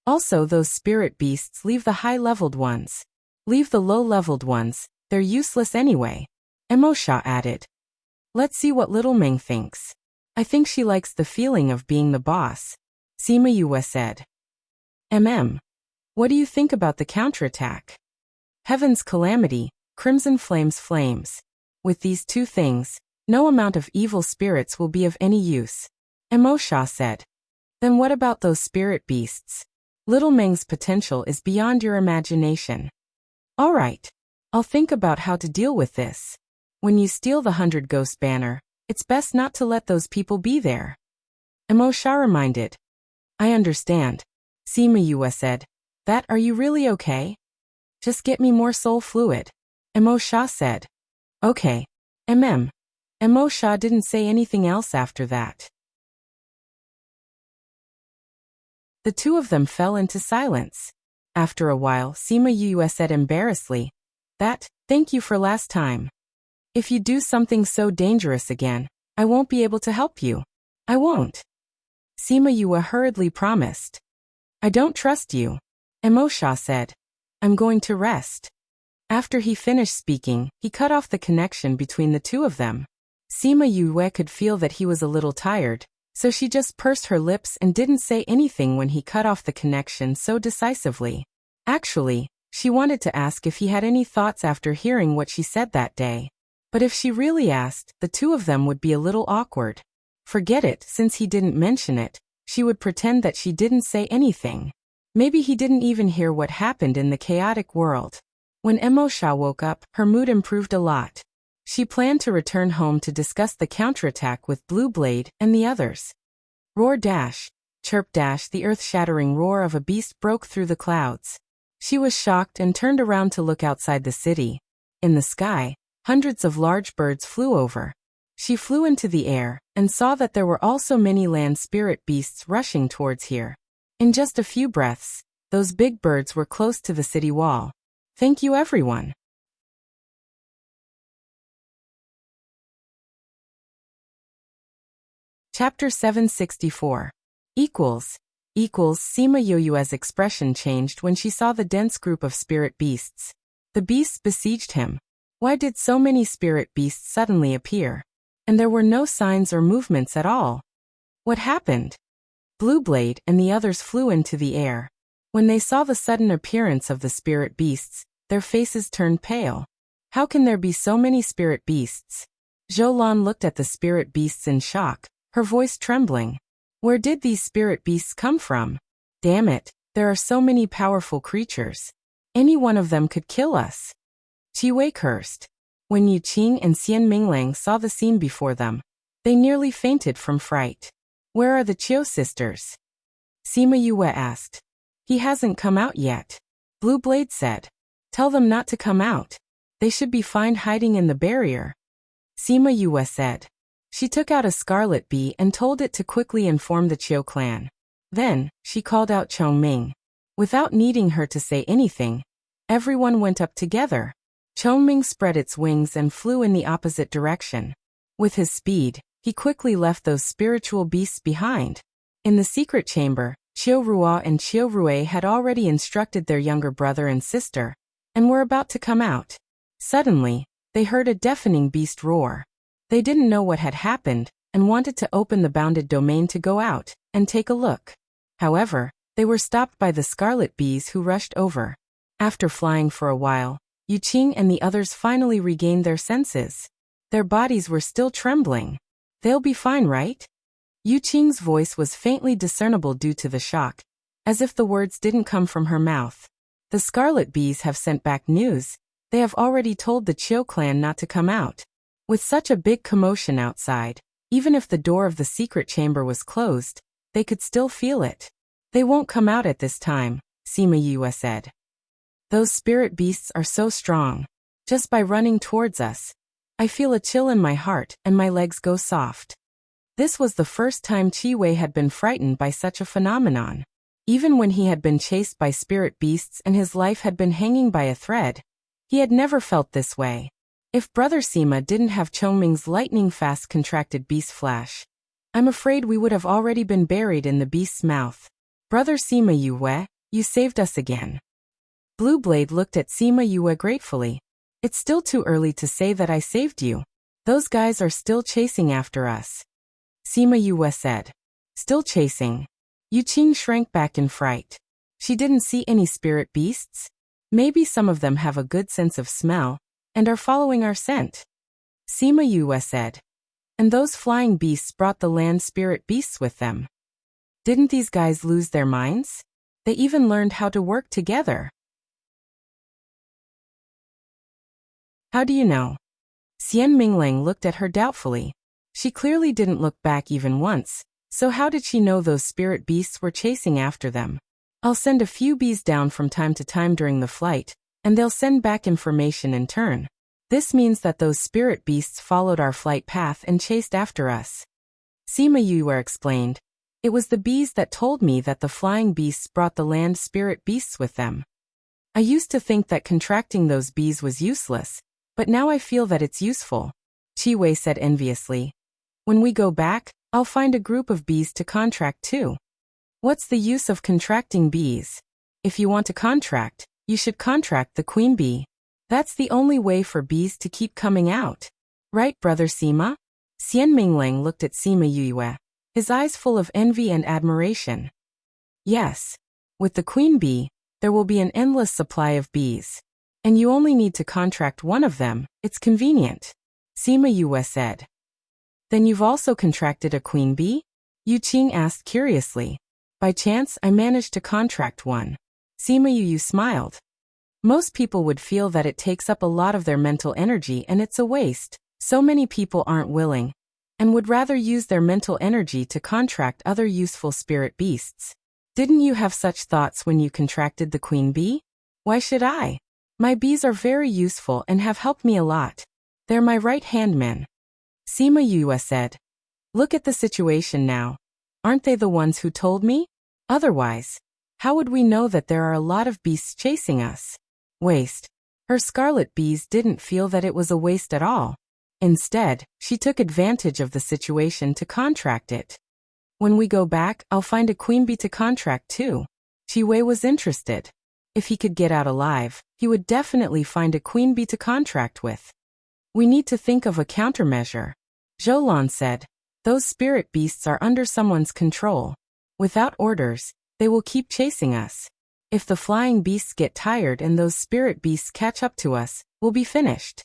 Also, those spirit beasts, leave the high-leveled ones. Leave the low-leveled ones, they're useless anyway. Emo Sha added. Let's see what Little Ming thinks. I think she likes the feeling of being the boss. Sima Yue said. What do you think about the counterattack? Heaven's calamity, crimson flames. With these two things, no amount of evil spirits will be of any use. Emo Sha said. Then what about those spirit beasts? Little Ming's potential is beyond your imagination. All right. I'll think about how to deal with this. When you steal the 100 Ghost banner, it's best not to let those people be there. Emo Sha reminded. I understand. Sima Yue said. That, are you really okay? Just get me more soul fluid. Emo Sha said. Okay. Emo Sha didn't say anything else after that. The two of them fell into silence. After a while, Sima Yue said embarrassedly, thank you for last time. If you do something so dangerous again, I won't be able to help you. I won't. Sima Yue hurriedly promised. I don't trust you. Emo Sha said. I'm going to rest. After he finished speaking, he cut off the connection between the two of them. Sima Yue could feel that he was a little tired, so she just pursed her lips and didn't say anything when he cut off the connection so decisively. Actually, she wanted to ask if he had any thoughts after hearing what she said that day. But if she really asked, the two of them would be a little awkward. Forget it, since he didn't mention it, she would pretend that she didn't say anything. Maybe he didn't even hear what happened in the chaotic world. When Emo Sha woke up, her mood improved a lot. She planned to return home to discuss the counterattack with Blue Blade and the others. Roar dash, chirp dash, the earth-shattering roar of a beast broke through the clouds. She was shocked and turned around to look outside the city. In the sky, hundreds of large birds flew over. She flew into the air and saw that there were also many land spirit beasts rushing towards here. In just a few breaths, those big birds were close to the city wall. Thank you, everyone. Chapter 764. Sima Yue's expression changed when she saw the dense group of spirit beasts. The beasts besieged him. Why did so many spirit beasts suddenly appear? And there were no signs or movements at all. What happened? Blue Blade and the others flew into the air. When they saw the sudden appearance of the spirit beasts, their faces turned pale. How can there be so many spirit beasts? Zhou Lan looked at the spirit beasts in shock, her voice trembling. Where did these spirit beasts come from? Damn it, there are so many powerful creatures. Any one of them could kill us. Qi Wei cursed. When Yu Qing and Xian Minglang saw the scene before them, they nearly fainted from fright. Where are the Qiu sisters? Sima Yue asked. He hasn't come out yet. Blue Blade said. Tell them not to come out. They should be fine hiding in the barrier. Sima Yue said. She took out a scarlet bee and told it to quickly inform the Qiu clan. Then, she called out Chongming. Without needing her to say anything, everyone went up together. Chongming spread its wings and flew in the opposite direction. With his speed, he quickly left those spiritual beasts behind. In the secret chamber, Qiu Rua and Qiu Rui had already instructed their younger brother and sister, and were about to come out. Suddenly, they heard a deafening beast roar. They didn't know what had happened, and wanted to open the bounded domain to go out and take a look. However, they were stopped by the scarlet bees who rushed over. After flying for a while, Yu Qing and the others finally regained their senses. Their bodies were still trembling. They'll be fine, right? Yu Qing's voice was faintly discernible due to the shock, as if the words didn't come from her mouth. The scarlet bees have sent back news. They have already told the Qiu clan not to come out. With such a big commotion outside, even if the door of the secret chamber was closed, they could still feel it. They won't come out at this time, Sima Yue said. Those spirit beasts are so strong. Just by running towards us, I feel a chill in my heart and my legs go soft. This was the first time Qi Wei had been frightened by such a phenomenon. Even when he had been chased by spirit beasts and his life had been hanging by a thread, he had never felt this way. If Brother Sima didn't have Chongming's lightning-fast contracted beast flash, I'm afraid we would have already been buried in the beast's mouth. Brother Sima Yue, you saved us again. Blue Blade looked at Sima Yue gratefully. It's still too early to say that I saved you. Those guys are still chasing after us. Sima Yue said. Still chasing. Yu Qing shrank back in fright. She didn't see any spirit beasts. Maybe some of them have a good sense of smell and are following our scent. Sima Yue said. And those flying beasts brought the land spirit beasts with them. Didn't these guys lose their minds? They even learned how to work together. How do you know? Xian Minglang looked at her doubtfully. She clearly didn't look back even once, so how did she know those spirit beasts were chasing after them? I'll send a few bees down from time to time during the flight, and they'll send back information in turn. This means that those spirit beasts followed our flight path and chased after us. Sima Yue explained. It was the bees that told me that the flying beasts brought the land spirit beasts with them. I used to think that contracting those bees was useless, but now I feel that it's useful. Qi Wei said enviously. When we go back, I'll find a group of bees to contract too. What's the use of contracting bees? If you want to contract, you should contract the queen bee. That's the only way for bees to keep coming out. Right, Brother Sima? Xian Minglang looked at Sima Yue, his eyes full of envy and admiration. Yes. With the queen bee, there will be an endless supply of bees. And you only need to contract one of them, it's convenient. Sima Yue said. Then you've also contracted a queen bee? Yu Qing asked curiously. By chance, I managed to contract one. Sima Yue smiled. Most people would feel that it takes up a lot of their mental energy and it's a waste. So many people aren't willing and would rather use their mental energy to contract other useful spirit beasts. Didn't you have such thoughts when you contracted the queen bee? Why should I? My bees are very useful and have helped me a lot. They're my right-hand men. Sima Yue said. Look at the situation now. Aren't they the ones who told me? Otherwise, how would we know that there are a lot of beasts chasing us? Waste. Her scarlet bees didn't feel that it was a waste at all. Instead, she took advantage of the situation to contract it. When we go back, I'll find a queen bee to contract too. Qi Wei was interested. If he could get out alive, he would definitely find a queen bee to contract with. We need to think of a countermeasure. Zhou said. Those spirit beasts are under someone's control. Without orders, they will keep chasing us. If the flying beasts get tired and those spirit beasts catch up to us, we'll be finished.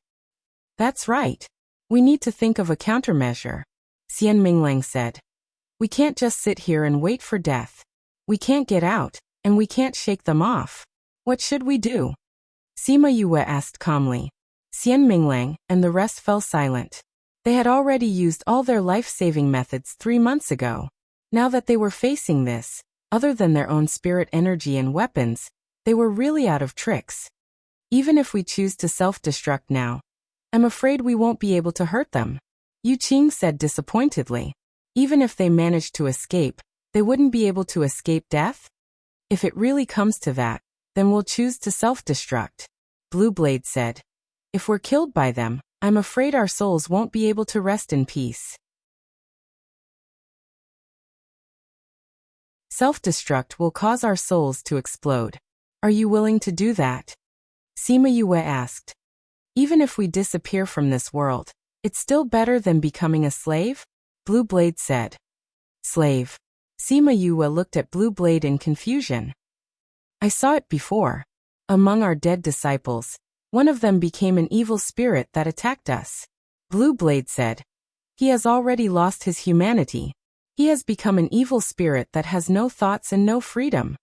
That's right. We need to think of a countermeasure. Xian Minglang said. We can't just sit here and wait for death. We can't get out, and we can't shake them off. What should we do? Sima Yue asked calmly. Xian Minglang and the rest fell silent. They had already used all their life-saving methods 3 months ago. Now that they were facing this, other than their own spirit energy and weapons, they were really out of tricks. Even if we choose to self-destruct now, I'm afraid we won't be able to hurt them. Yu Qing said disappointedly. Even if they managed to escape, they wouldn't be able to escape death? If it really comes to that, then we'll choose to self-destruct. Blue Blade said. If we're killed by them, I'm afraid our souls won't be able to rest in peace. Self-destruct will cause our souls to explode. Are you willing to do that? Sima Yue asked. Even if we disappear from this world, it's still better than becoming a slave? Blue Blade said. Slave. Sima Yue looked at Blue Blade in confusion. I saw it before. Among our dead disciples, one of them became an evil spirit that attacked us. Blue Blade said. He has already lost his humanity. He has become an evil spirit that has no thoughts and no freedom.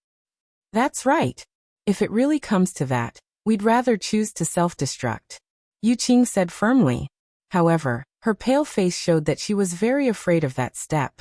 That's right. If it really comes to that, we'd rather choose to self-destruct. Yu Qing said firmly. However, her pale face showed that she was very afraid of that step.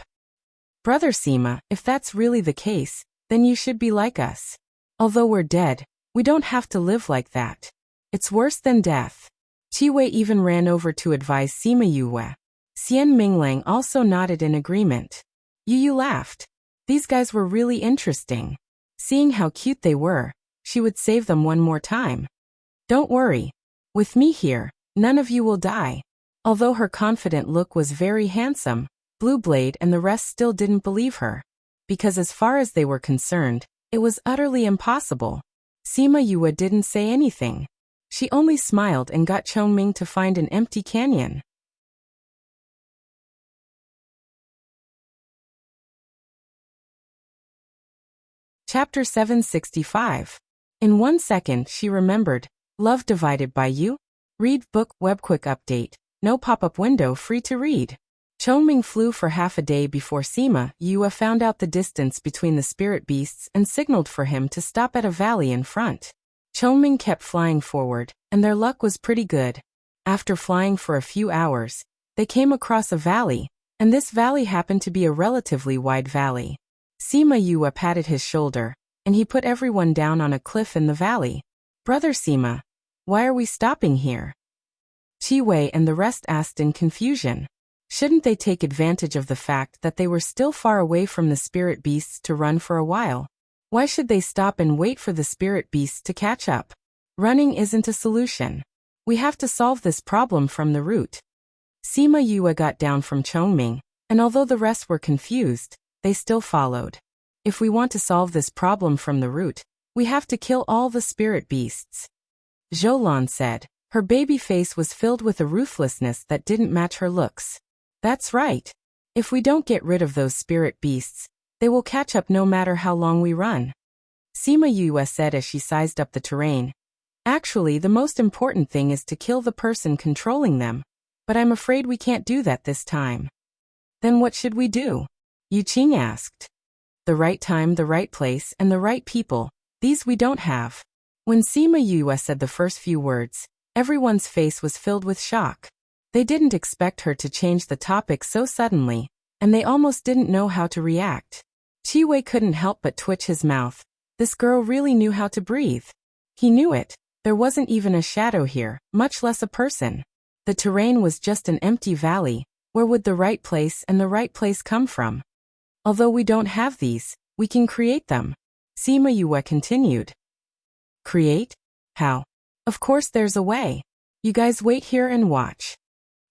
Brother Sima, if that's really the case, then you should be like us. Although we're dead, we don't have to live like that. It's worse than death. Qi Wei even ran over to advise Sima Yue. Xian Minglang also nodded in agreement. Yu laughed. These guys were really interesting. Seeing how cute they were, she would save them one more time. Don't worry. With me here, None of you will die. Although her confident look was very handsome, Blue Blade and the rest still didn't believe her. Because as far as they were concerned, it was utterly impossible. Sima Yue didn't say anything. She only smiled and got Chongming to find an empty canyon. Chapter 765. In 1 second she remembered. Love divided by you? Read book web quick update. No pop-up window free to read. Chongming flew for half a day before Sima Yue found out the distance between the spirit beasts and signaled for him to stop at a valley in front. Chongming kept flying forward, and their luck was pretty good. After flying for a few hours, they came across a valley, and this valley happened to be a relatively wide valley. Sima Yue patted his shoulder, and he put everyone down on a cliff in the valley. Brother Sima, why are we stopping here? Qi Wei and the rest asked in confusion. Shouldn't they take advantage of the fact that they were still far away from the spirit beasts to run for a while? Why should they stop and wait for the spirit beasts to catch up? Running isn't a solution. We have to solve this problem from the root. Sima Yue got down from Chongming, and although the rest were confused, they still followed. If we want to solve this problem from the root, we have to kill all the spirit beasts. Zhou said. Her baby face was filled with a ruthlessness that didn't match her looks. That's right. If we don't get rid of those spirit beasts, they will catch up no matter how long we run. Sima Yue said as she sized up the terrain. Actually, the most important thing is to kill the person controlling them, but I'm afraid we can't do that this time. Then what should we do? Yu Qing asked. The right time, the right place, and the right people. These we don't have. When Sima Yue said the first few words, everyone's face was filled with shock. They didn't expect her to change the topic so suddenly, and they almost didn't know how to react. Qi Wei couldn't help but twitch his mouth. This girl really knew how to breathe. He knew it. There wasn't even a shadow here, much less a person. The terrain was just an empty valley. Where would the right place and the right place come from? Although we don't have these, we can create them. Sima Yue continued. Create? How? Of course there's a way. You guys wait here and watch.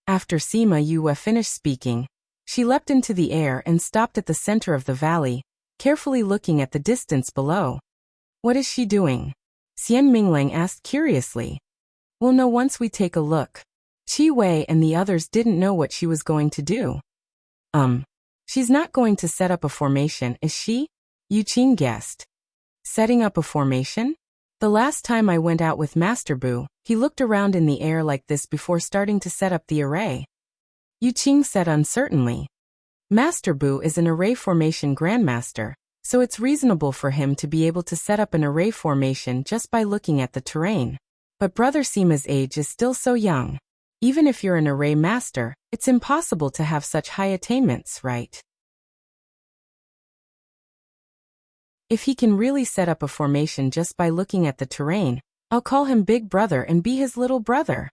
After Sima Yue finished speaking, she leapt into the air and stopped at the center of the valley, carefully looking at the distance below. What is she doing? Xian Minglang asked curiously. We'll know once we take a look. Qi Wei and the others didn't know what she was going to do. She's not going to set up a formation, is she? Yu Qing guessed. Setting up a formation? The last time I went out with Master Bu, he looked around in the air like this before starting to set up the array. Yu Qing said uncertainly. Master Bu is an array formation grandmaster, so it's reasonable for him to be able to set up an array formation just by looking at the terrain. But Brother Sima's age is still so young. Even if you're an array master, it's impossible to have such high attainments, right? If he can really set up a formation just by looking at the terrain, I'll call him Big Brother and be his little brother.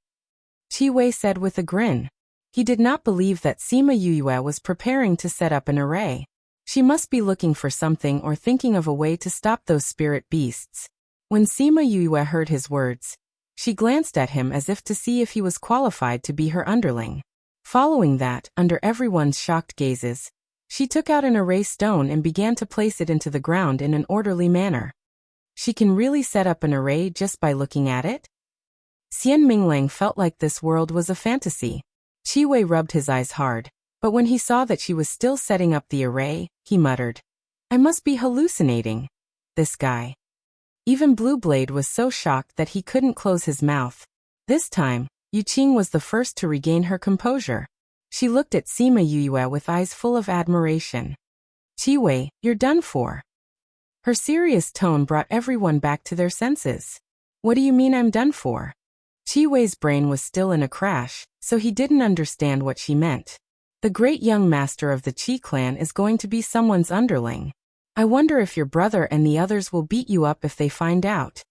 Qi Wei said with a grin. He did not believe that Sima Yue was preparing to set up an array. She must be looking for something or thinking of a way to stop those spirit beasts. When Sima Yue heard his words, she glanced at him as if to see if he was qualified to be her underling. Following that, under everyone's shocked gazes, she took out an array stone and began to place it into the ground in an orderly manner. She can really set up an array just by looking at it? Xian Minglang felt like this world was a fantasy. Qi Wei rubbed his eyes hard, but when he saw that she was still setting up the array, he muttered, I must be hallucinating. This guy. Even Blue Blade was so shocked that he couldn't close his mouth. This time, Yu Qing was the first to regain her composure. She looked at Sima Yue with eyes full of admiration. Qi Wei, you're done for. Her serious tone brought everyone back to their senses. What do you mean I'm done for? Qi Wei's brain was still in a crash, so he didn't understand what she meant. The great young master of the Qi clan is going to be someone's underling. I wonder if your brother and the others will beat you up if they find out.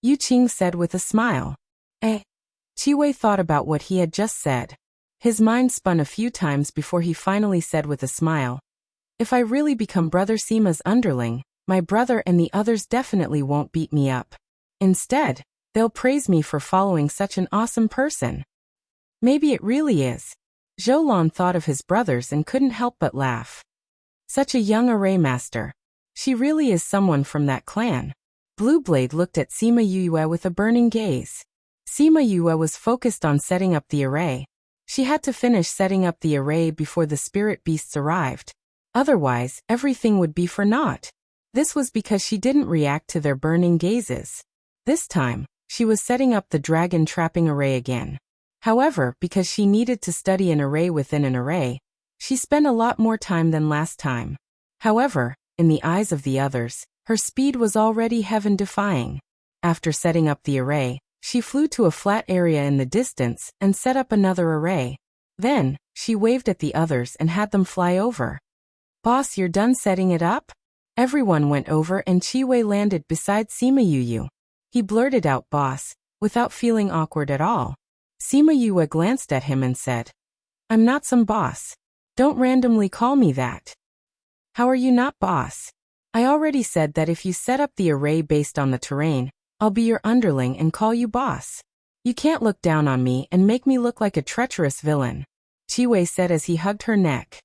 Yu Qing said with a smile. Qi Wei thought about what he had just said. His mind spun a few times before he finally said with a smile. If I really become Brother Sima's underling, my brother and the others definitely won't beat me up. Instead, they'll praise me for following such an awesome person. Maybe it really is. Zhou thought of his brothers and couldn't help but laugh. Such a young array master. She really is someone from that clan. Blue Blade looked at Sima Yue with a burning gaze. Sima Yue was focused on setting up the array. She had to finish setting up the array before the spirit beasts arrived. Otherwise, everything would be for naught. This was because she didn't react to their burning gazes. This time, she was setting up the dragon trapping array again. However, because she needed to study an array within an array, she spent a lot more time than last time. However, in the eyes of the others, her speed was already heaven-defying. After setting up the array, she flew to a flat area in the distance and set up another array. Then, she waved at the others and had them fly over. "Boss, you're done setting it up?" Everyone went over and Chi-Wei landed beside Sima Yue. He blurted out "boss," without feeling awkward at all. Sima Yue glanced at him and said, "I'm not some boss. Don't randomly call me that." "How are you not boss? I already said that if you set up the array based on the terrain, I'll be your underling and call you boss. You can't look down on me and make me look like a treacherous villain," Chi-Wei said as he hugged her neck.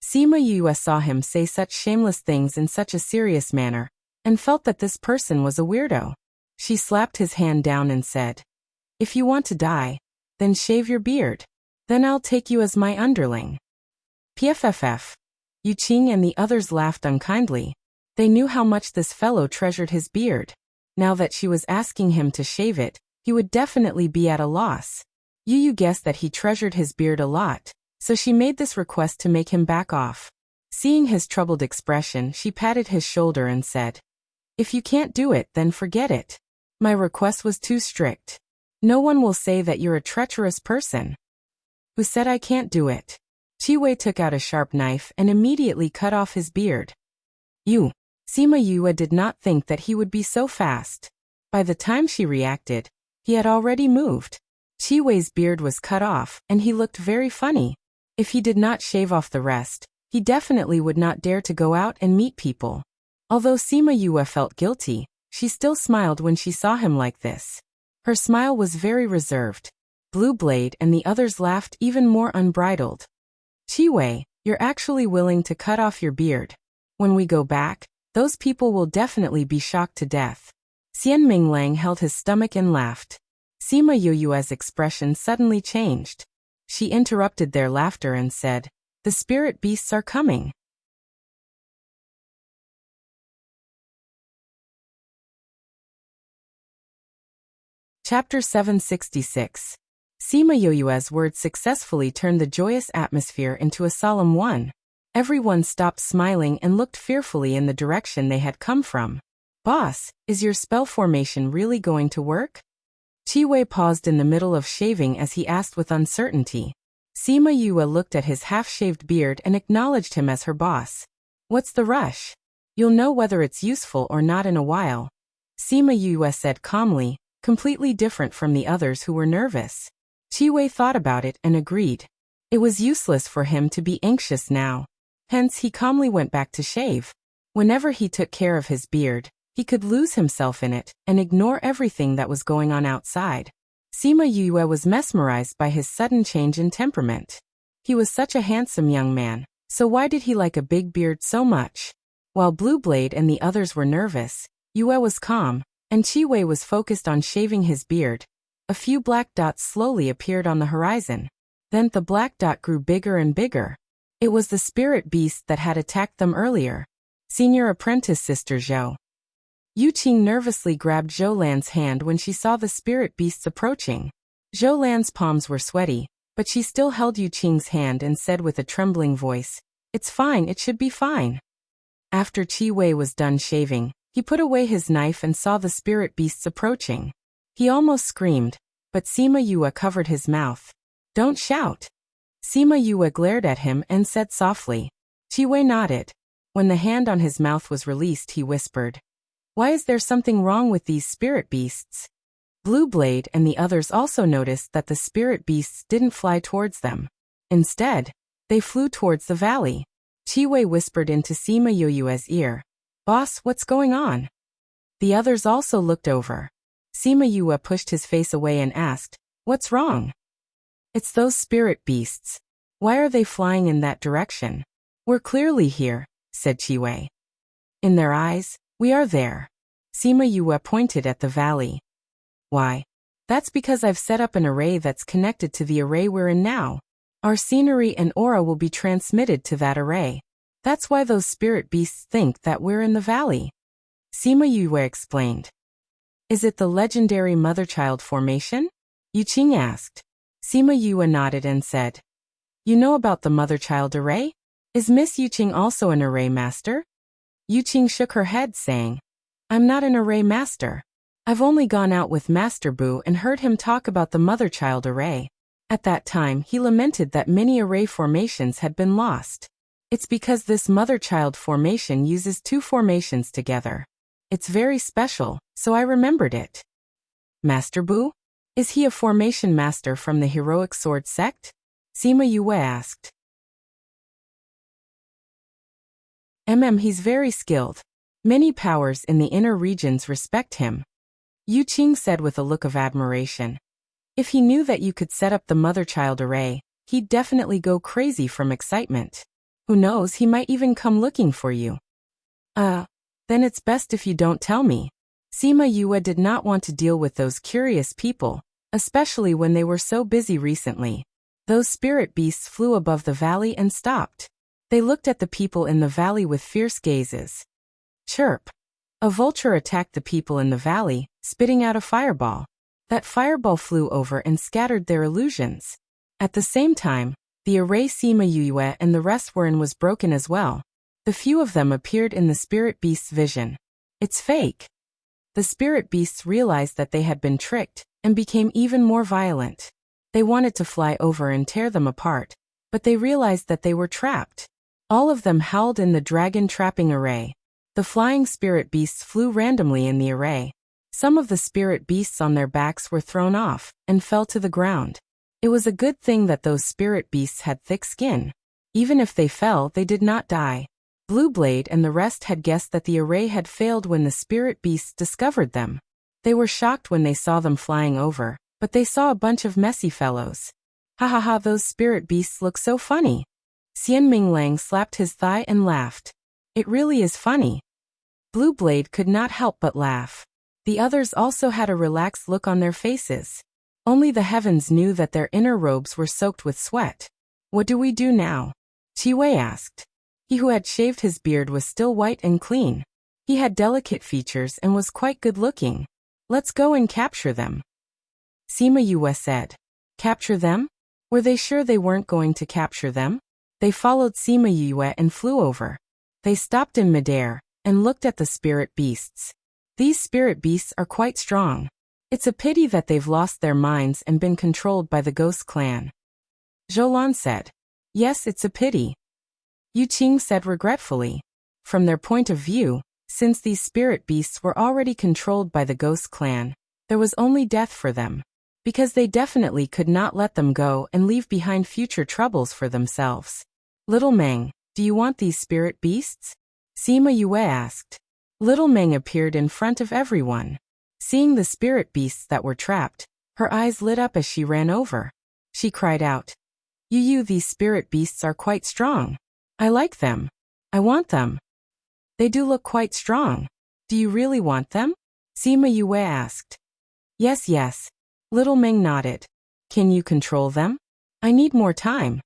Sima Yue saw him say such shameless things in such a serious manner, and felt that this person was a weirdo. She slapped his hand down and said, "If you want to die, then shave your beard. Then I'll take you as my underling." PFFF. Yu Qing and the others laughed unkindly. They knew how much this fellow treasured his beard. Now that she was asking him to shave it, he would definitely be at a loss. Yu guessed that he treasured his beard a lot, so she made this request to make him back off. Seeing his troubled expression, she patted his shoulder and said, "If you can't do it, then forget it. My request was too strict. No one will say that you're a treacherous person." "Who said I can't do it?" Chi-Wei took out a sharp knife and immediately cut off his beard. Sima Yue did not think that he would be so fast. By the time she reacted, he had already moved. Chi-Wei's beard was cut off, and he looked very funny. If he did not shave off the rest, he definitely would not dare to go out and meet people. Although Sima Yue felt guilty, she still smiled when she saw him like this. Her smile was very reserved. Blue Blade and the others laughed even more unbridled. "Chi-Wei, you're actually willing to cut off your beard. When we go back, those people will definitely be shocked to death." Xian Minglang held his stomach and laughed. Sima Yue's expression suddenly changed. She interrupted their laughter and said, "The spirit beasts are coming." Chapter 766. Sima Yue's words successfully turned the joyous atmosphere into a solemn one. Everyone stopped smiling and looked fearfully in the direction they had come from. "Boss, is your spell formation really going to work?" Chi-Wei paused in the middle of shaving as he asked with uncertainty. Sima Yue looked at his half-shaved beard and acknowledged him as her boss. "What's the rush? You'll know whether it's useful or not in a while," Sima Yue said calmly, completely different from the others who were nervous. Chi-Wei thought about it and agreed. It was useless for him to be anxious now. Hence he calmly went back to shave. Whenever he took care of his beard, he could lose himself in it and ignore everything that was going on outside. Sima Yue was mesmerized by his sudden change in temperament. He was such a handsome young man, so why did he like a big beard so much? While Blue Blade and the others were nervous, Yue was calm, and Chi-Wei was focused on shaving his beard. A few black dots slowly appeared on the horizon. Then the black dot grew bigger and bigger. It was the spirit beast that had attacked them earlier. Senior apprentice Sister Zhou. Yu Qing nervously grabbed Zhou Lan's hand when she saw the spirit beasts approaching. Zhou Lan's palms were sweaty, but she still held Yu Qing's hand and said with a trembling voice, "It's fine, it should be fine." After Chi-Wei was done shaving, he put away his knife and saw the spirit beasts approaching. He almost screamed, but Sima Yue covered his mouth. "Don't shout." Sima Yue glared at him and said softly. Chi-Wei nodded. When the hand on his mouth was released, he whispered, "Why is there something wrong with these spirit beasts?" Blue Blade and the others also noticed that the spirit beasts didn't fly towards them. Instead, they flew towards the valley. Chi-Wei whispered into Sima Yue's ear, "Boss, what's going on?" The others also looked over. Sima Yue pushed his face away and asked, "What's wrong?" "It's those spirit beasts. Why are they flying in that direction?" "We're clearly here," said Qi. "In their eyes, we are there." Sima Yue pointed at the valley. "Why?" "That's because I've set up an array that's connected to the array we're in now. Our scenery and aura will be transmitted to that array. That's why those spirit beasts think that we're in the valley." Sima Yue explained. "Is it the legendary mother-child formation?" Yu Qing asked. Sima Yue nodded and said, "You know about the mother-child array? Is Miss Yu Qing also an array master?" Yu Qing shook her head, saying, "I'm not an array master. I've only gone out with Master Bu and heard him talk about the mother-child array. At that time, he lamented that many array formations had been lost. It's because this mother-child formation uses two formations together. It's very special, so I remembered it." "Master Bu? Is he a formation master from the heroic sword sect?" Sima Yue asked. He's very skilled. Many powers in the inner regions respect him," Yu Qing said with a look of admiration. "If he knew that you could set up the mother-child array, he'd definitely go crazy from excitement. Who knows, he might even come looking for you." Then it's best if you don't tell me." Sima Yue did not want to deal with those curious people, especially when they were so busy recently. Those spirit beasts flew above the valley and stopped. They looked at the people in the valley with fierce gazes. Chirp! A vulture attacked the people in the valley, spitting out a fireball. That fireball flew over and scattered their illusions. At the same time, the array Sima Yue and the rest were in was broken as well. The few of them appeared in the spirit beast's vision. "It's fake." The spirit beasts realized that they had been tricked, and became even more violent. They wanted to fly over and tear them apart, but they realized that they were trapped. All of them howled in the dragon trapping array. The flying spirit beasts flew randomly in the array. Some of the spirit beasts on their backs were thrown off, and fell to the ground. It was a good thing that those spirit beasts had thick skin. Even if they fell, they did not die. Blue Blade and the rest had guessed that the array had failed when the spirit beasts discovered them. They were shocked when they saw them flying over, but they saw a bunch of messy fellows. "Ha ha ha, those spirit beasts look so funny." Xian Minglang slapped his thigh and laughed. "It really is funny." Blue Blade could not help but laugh. The others also had a relaxed look on their faces. Only the heavens knew that their inner robes were soaked with sweat. "What do we do now?" Qi Wei asked. He who had shaved his beard was still white and clean. He had delicate features and was quite good-looking. "Let's go and capture them," Sima Yue said. "Capture them?" Were they sure they weren't going to capture them? They followed Sima Yue and flew over. They stopped in midair, and looked at the spirit beasts. These spirit beasts are quite strong. It's a pity that they've lost their minds and been controlled by the ghost clan. Zhoulan said. "Yes, it's a pity," Yu Qing said regretfully. From their point of view, since these spirit beasts were already controlled by the ghost clan, there was only death for them. Because they definitely could not let them go and leave behind future troubles for themselves. "Little Meng, do you want these spirit beasts?" Sima Yue asked. Little Meng appeared in front of everyone. Seeing the spirit beasts that were trapped, her eyes lit up as she ran over. She cried out, "Yu, these spirit beasts are quite strong. I like them. I want them." "They do look quite strong. Do you really want them?" Sima Yue asked. Yes. Little Meng nodded. "Can you control them?" "I need more time,"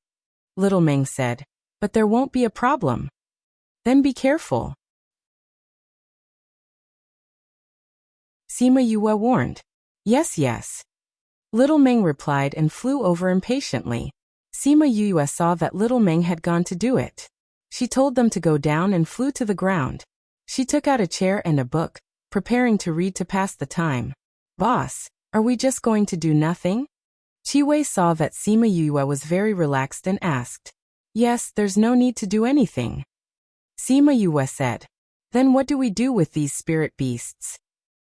Little Meng said. "But there won't be a problem." "Then be careful," Sima Yue warned. Yes. Little Meng replied and flew over impatiently. Sima Yue saw that Little Meng had gone to do it. She told them to go down and flew to the ground. She took out a chair and a book, preparing to read to pass the time. "Boss, are we just going to do nothing?" Qi Wei saw that Sima Yue was very relaxed and asked. "Yes, there's no need to do anything," Sima Yue said. "Then what do we do with these spirit beasts?"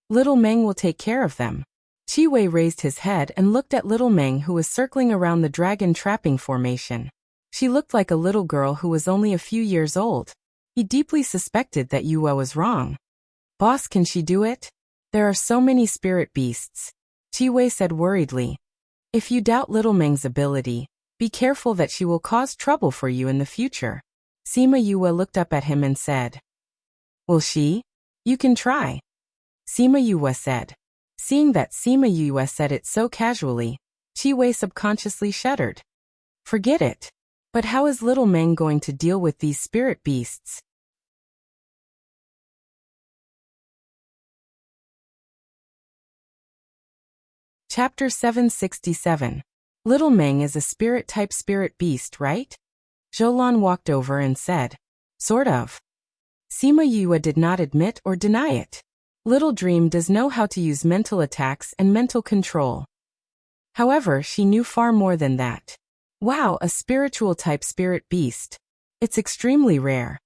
"Little Meng will take care of them." Qi Wei raised his head and looked at Little Meng, who was circling around the dragon trapping formation. She looked like a little girl who was only a few years old. He deeply suspected that Yue was wrong. "Boss, can she do it?" There are so many spirit beasts. Qi said worriedly. If you doubt Little Meng's ability, be careful that she will cause trouble for you in the future. Sima Yue looked up at him and said. Will she? You can try. Sima Yue said. Seeing that Sima Yue said it so casually, Qi subconsciously shuddered. Forget it. But how is Little Meng going to deal with these spirit beasts? Chapter 767. Little Meng is a spirit-type spirit beast, right? Zhoulan walked over and said. Sort of. Sima Yue did not admit or deny it. Little Dream does know how to use mental attacks and mental control. However, she knew far more than that. Wow, a spiritual-type spirit beast. It's extremely rare.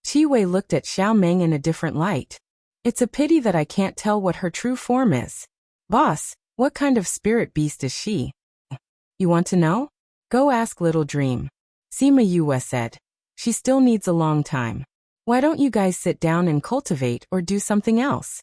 Qi looked at Xiao Meng in a different light. It's a pity that I can't tell what her true form is. Boss, what kind of spirit beast is she? You want to know? Go ask Little Dream. Sima Yue said. She still needs a long time. Why don't you guys sit down and cultivate or do something else?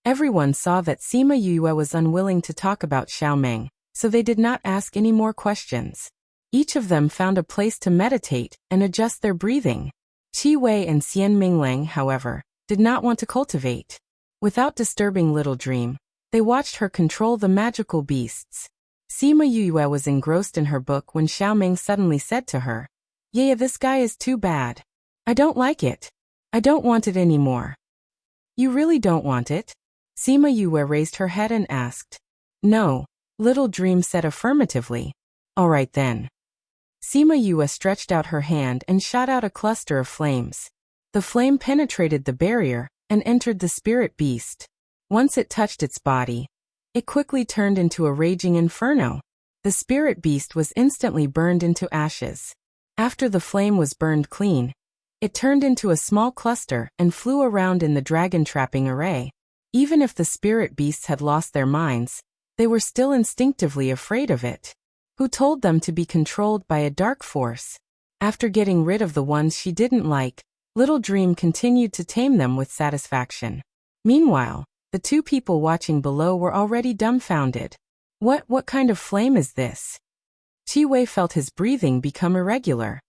Everyone saw that Sima Yue was unwilling to talk about Xiao Meng, so they did not ask any more questions. Each of them found a place to meditate and adjust their breathing. Qi and Xian Minglang, however, did not want to cultivate. Without disturbing Little Dream, they watched her control the magical beasts. Sima Yue was engrossed in her book when Xiao Meng suddenly said to her, Yeah, this guy is too bad. I don't like it. I don't want it anymore. You really don't want it? Sima Yue raised her head and asked. No, Little Dream said affirmatively. All right then. Sima Yue stretched out her hand and shot out a cluster of flames. The flame penetrated the barrier and entered the spirit beast. Once it touched its body, it quickly turned into a raging inferno. The spirit beast was instantly burned into ashes. After the flame was burned clean, it turned into a small cluster and flew around in the dragon-trapping array. Even if the spirit beasts had lost their minds, they were still instinctively afraid of it. Who told them to be controlled by a dark force? After getting rid of the ones she didn't like, Little Dream continued to tame them with satisfaction. Meanwhile, the two people watching below were already dumbfounded. What kind of flame is this? Qi felt his breathing become irregular.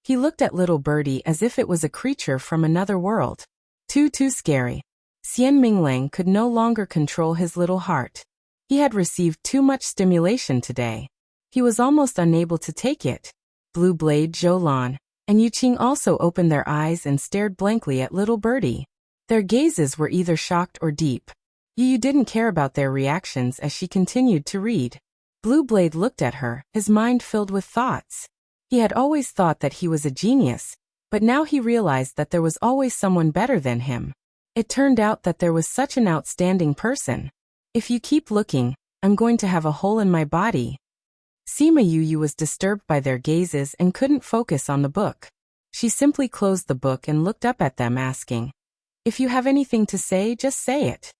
He looked at little birdie as if it was a creature from another world. Too scary. Xian Minglang could no longer control his little heart. He had received too much stimulation today. He was almost unable to take it. Blue Blade, Zhoulan, and Yuqing also opened their eyes and stared blankly at little birdie. Their gazes were either shocked or deep. Yu didn't care about their reactions as she continued to read. Blue Blade looked at her, his mind filled with thoughts. He had always thought that he was a genius, but now he realized that there was always someone better than him. It turned out that there was such an outstanding person. If you keep looking, I'm going to have a hole in my body. Sima Yue was disturbed by their gazes and couldn't focus on the book. She simply closed the book and looked up at them asking, If you have anything to say, just say it.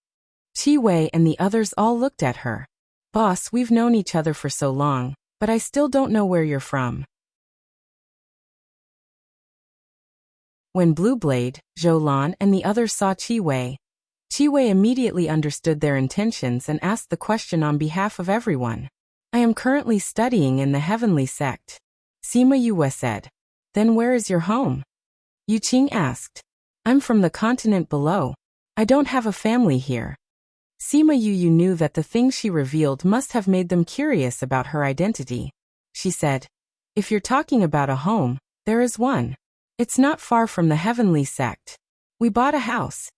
Qi and the others all looked at her. Boss, we've known each other for so long, but I still don't know where you're from. When Blue Blade, Zhoulan, and the others saw Qi immediately understood their intentions and asked the question on behalf of everyone. I am currently studying in the Heavenly Sect. Sima Yue said. Then where is your home? Yuqing asked. I'm from the continent below. I don't have a family here. Sima Yue knew that the things she revealed must have made them curious about her identity. She said, If you're talking about a home, there is one. It's not far from the Heavenly Sect. We bought a house.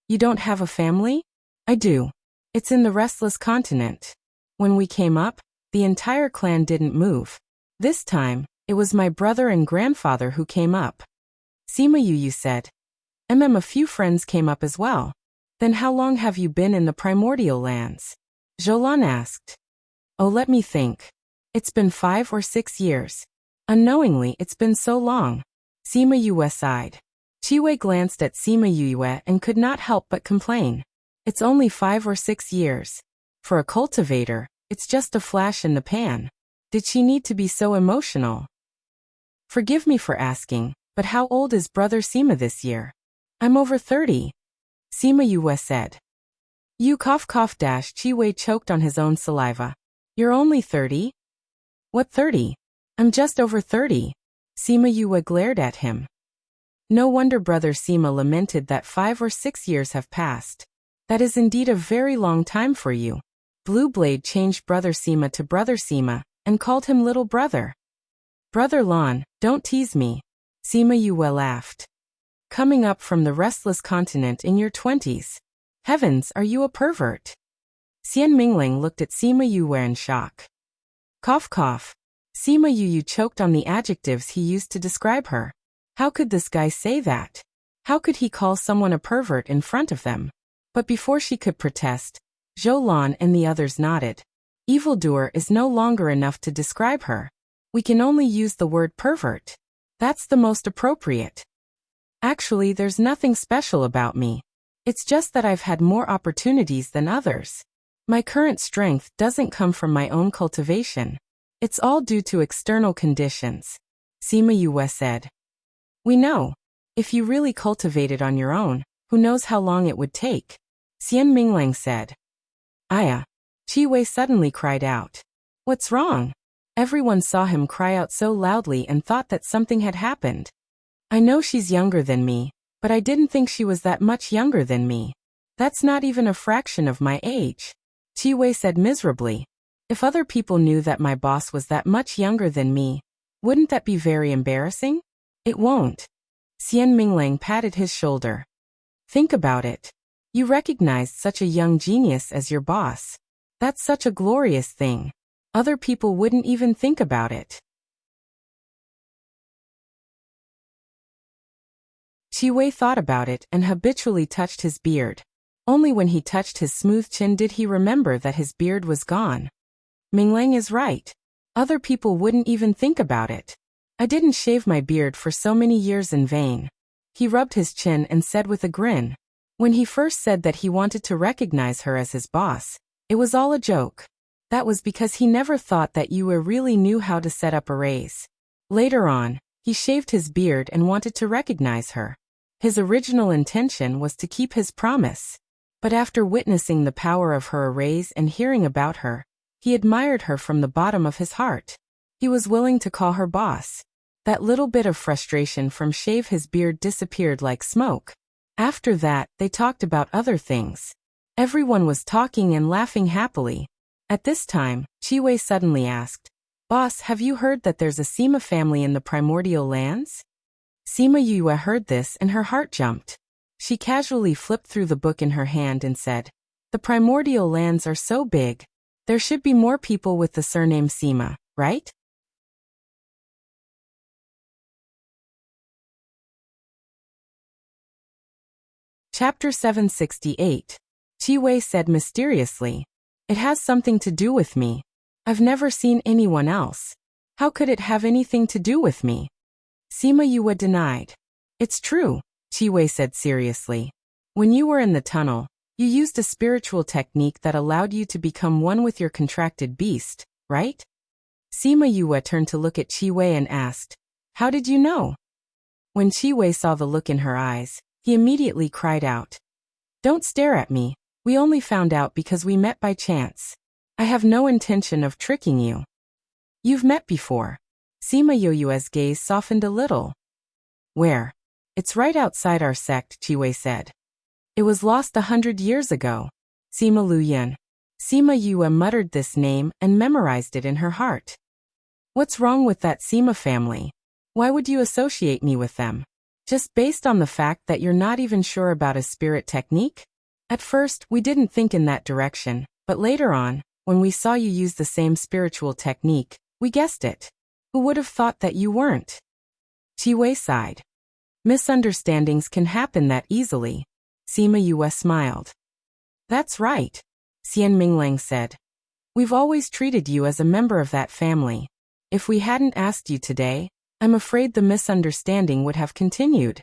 You don't have a family? I do. It's in the Restless Continent. When we came up, the entire clan didn't move. This time, it was my brother and grandfather who came up. Sima Yue said. A few friends came up as well. Then how long have you been in the primordial lands? Zhoulan asked. Oh, let me think. It's been 5 or 6 years. Unknowingly, it's been so long. Sima Yue sighed. Qi glanced at Sima Yue and could not help but complain. It's only 5 or 6 years. For a cultivator, it's just a flash in the pan. Did she need to be so emotional? Forgive me for asking, but how old is Brother Sima this year? I'm over 30. Sima Yue said. You cough cough dash. Chi Wei choked on his own saliva. You're only 30? What 30? I'm just over 30. Sima Yue glared at him. No wonder Brother Sima lamented that 5 or 6 years have passed. That is indeed a very long time for you. Blue Blade changed Brother Sima to Brother Sima, and called him Little Brother. Brother Lon, don't tease me. Sima Yue laughed. Coming up from the restless continent in your 20s. Heavens, are you a pervert? Xian Mingling looked at Sima Yue in shock. Cough cough. Sima Yue choked on the adjectives he used to describe her. How could this guy say that? How could he call someone a pervert in front of them? But before she could protest, Zhou Lan and the others nodded. Evildoer is no longer enough to describe her. We can only use the word pervert. That's the most appropriate. Actually, there's nothing special about me. It's just that I've had more opportunities than others. My current strength doesn't come from my own cultivation. It's all due to external conditions. Sima Yue said. We know. If you really cultivated on your own, who knows how long it would take? Xian Minglang said. Aya. Chi Wei suddenly cried out. What's wrong? Everyone saw him cry out so loudly and thought that something had happened. I know she's younger than me, but I didn't think she was that much younger than me. That's not even a fraction of my age. Chi Wei said miserably. If other people knew that my boss was that much younger than me, wouldn't that be very embarrassing? It won't. Xian Minglang patted his shoulder. Think about it. You recognized such a young genius as your boss. That's such a glorious thing. Other people wouldn't even think about it. Chi Wei thought about it and habitually touched his beard. Only when he touched his smooth chin did he remember that his beard was gone. Minglang is right. Other people wouldn't even think about it. I didn't shave my beard for so many years in vain. He rubbed his chin and said with a grin. When he first said that he wanted to recognize her as his boss, it was all a joke. That was because he never thought that Yue really knew how to set up arrays. Later on, he shaved his beard and wanted to recognize her. His original intention was to keep his promise. But after witnessing the power of her arrays and hearing about her, he admired her from the bottom of his heart. He was willing to call her boss. That little bit of frustration from shave his beard disappeared like smoke. After that, they talked about other things. Everyone was talking and laughing happily. At this time, Chi Wei suddenly asked, Boss, have you heard that there's a Sima family in the primordial lands? Sima Yue heard this and her heart jumped. She casually flipped through the book in her hand and said, The primordial lands are so big. There should be more people with the surname Sima, right? Chapter 768. Chi Wei said mysteriously. It has something to do with me. I've never seen anyone else. How could it have anything to do with me? Sima Yue denied. It's true, Chi Wei said seriously. When you were in the tunnel, you used a spiritual technique that allowed you to become one with your contracted beast, right? Sima Yue turned to look at Chi Wei and asked, How did you know? When Chi Wei saw the look in her eyes, he immediately cried out. Don't stare at me. We only found out because we met by chance. I have no intention of tricking you. You've met before. Sima Yue's gaze softened a little. Where? It's right outside our sect, Chi Wei said. It was lost 100 years ago. Sima Luyan. Sima Yue muttered this name and memorized it in her heart. What's wrong with that Sima family? Why would you associate me with them? Just based on the fact that you're not even sure about a spirit technique? At first, we didn't think in that direction, but later on, when we saw you use the same spiritual technique, we guessed it. Who would have thought that you weren't? Chi Wei sighed. Misunderstandings can happen that easily. Sima Yue smiled. That's right, Xian Minglang said. We've always treated you as a member of that family. If we hadn't asked you today, I'm afraid the misunderstanding would have continued.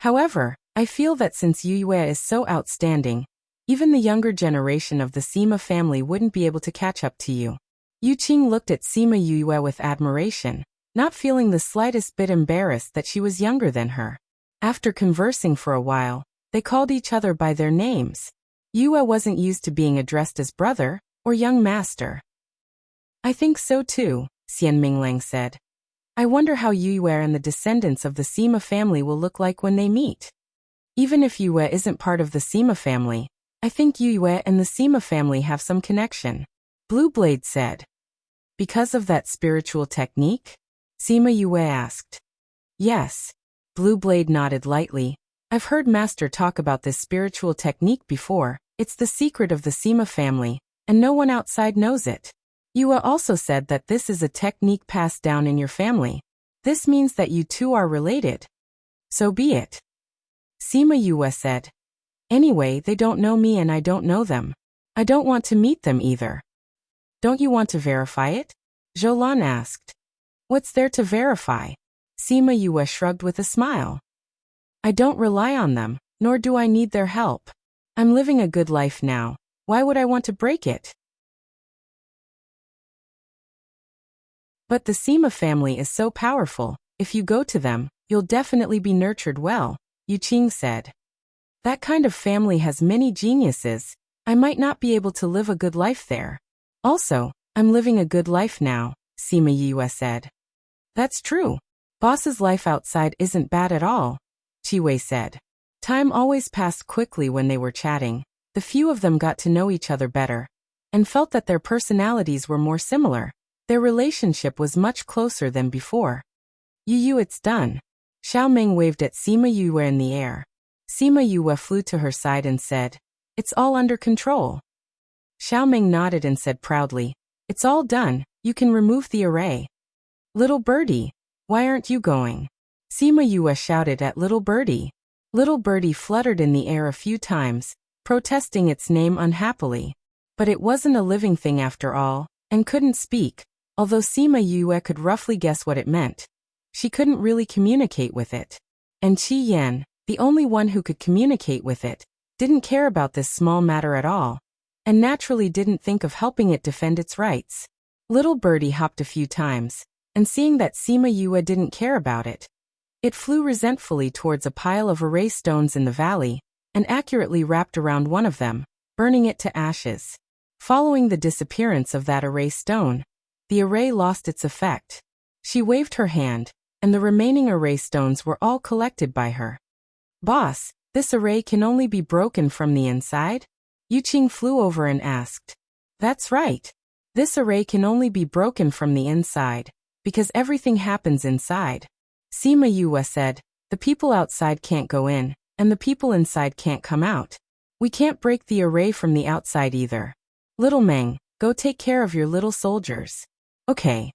However, I feel that since Yue is so outstanding, even the younger generation of the Sima family wouldn't be able to catch up to you. Yu Qing looked at Sima Yue with admiration, not feeling the slightest bit embarrassed that she was younger than her. After conversing for a while, they called each other by their names. Yue wasn't used to being addressed as brother or young master. I think so too, Xian Minglang said. I wonder how Yue and the descendants of the Sima family will look like when they meet. Even if Yue isn't part of the Sima family, I think Yue and the Sima family have some connection, Blue Blade said. Because of that spiritual technique? Sima Yue asked. Yes. Blue Blade nodded lightly. I've heard Master talk about this spiritual technique before. It's the secret of the Sima family, and no one outside knows it. Yue also said that this is a technique passed down in your family. This means that you two are related. So be it. Sima Yue said. Anyway, they don't know me and I don't know them. I don't want to meet them either. Don't you want to verify it? Zhoulan asked. What's there to verify? Sima Yue shrugged with a smile. I don't rely on them, nor do I need their help. I'm living a good life now. Why would I want to break it? But the Sima family is so powerful. If you go to them, you'll definitely be nurtured well, Yu Qing said. That kind of family has many geniuses. I might not be able to live a good life there. Also, I'm living a good life now, Sima Yue said. That's true. Boss's life outside isn't bad at all, Qi said. Time always passed quickly when they were chatting. The few of them got to know each other better and felt that their personalities were more similar. Their relationship was much closer than before. Yu, it's done. Xiao Ming waved at Sima Yue in the air. Sima Yue flew to her side and said, It's all under control. Xiao Ming nodded and said proudly, It's all done, you can remove the array. Little birdie, why aren't you going? Sima Yue shouted at Little Birdie. Little Birdie fluttered in the air a few times, protesting its name unhappily. But it wasn't a living thing after all, and couldn't speak, although Sima Yue could roughly guess what it meant. She couldn't really communicate with it. And Qi Yan, the only one who could communicate with it, didn't care about this small matter at all, and naturally didn't think of helping it defend its rights. Little Birdie hopped a few times, and seeing that Sima Yue didn't care about it, it flew resentfully towards a pile of array stones in the valley, and accurately wrapped around one of them, burning it to ashes. Following the disappearance of that array stone, the array lost its effect. She waved her hand, and the remaining array stones were all collected by her. Boss, this array can only be broken from the inside? Yu Qing flew over and asked. That's right. This array can only be broken from the inside, because everything happens inside. Sima Yue said, the people outside can't go in, and the people inside can't come out. We can't break the array from the outside either. Little Meng, go take care of your little soldiers. Okay.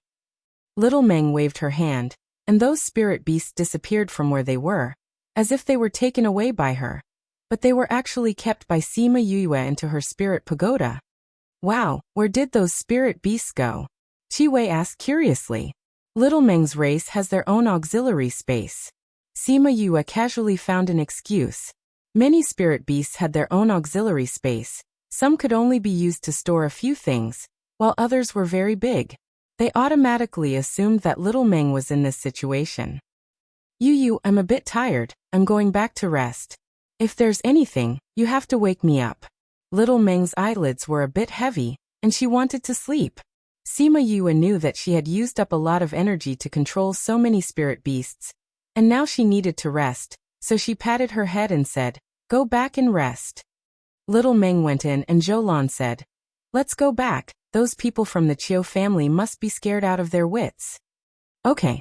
Little Meng waved her hand, and those spirit beasts disappeared from where they were, as if they were taken away by her. But they were actually kept by Sima Yue into her spirit pagoda. Wow, where did those spirit beasts go? Qi Wei asked curiously. Little Meng's race has their own auxiliary space. Sima Yue casually found an excuse. Many spirit beasts had their own auxiliary space. Some could only be used to store a few things, while others were very big. They automatically assumed that Little Meng was in this situation. Yu, I'm a bit tired. I'm going back to rest. If there's anything, you have to wake me up. Little Meng's eyelids were a bit heavy, and she wanted to sleep. Sima Yue knew that she had used up a lot of energy to control so many spirit beasts, and now she needed to rest, so she patted her head and said, Go back and rest. Little Meng went in and Zhoulan said, Let's go back, those people from the Qiu family must be scared out of their wits. Okay.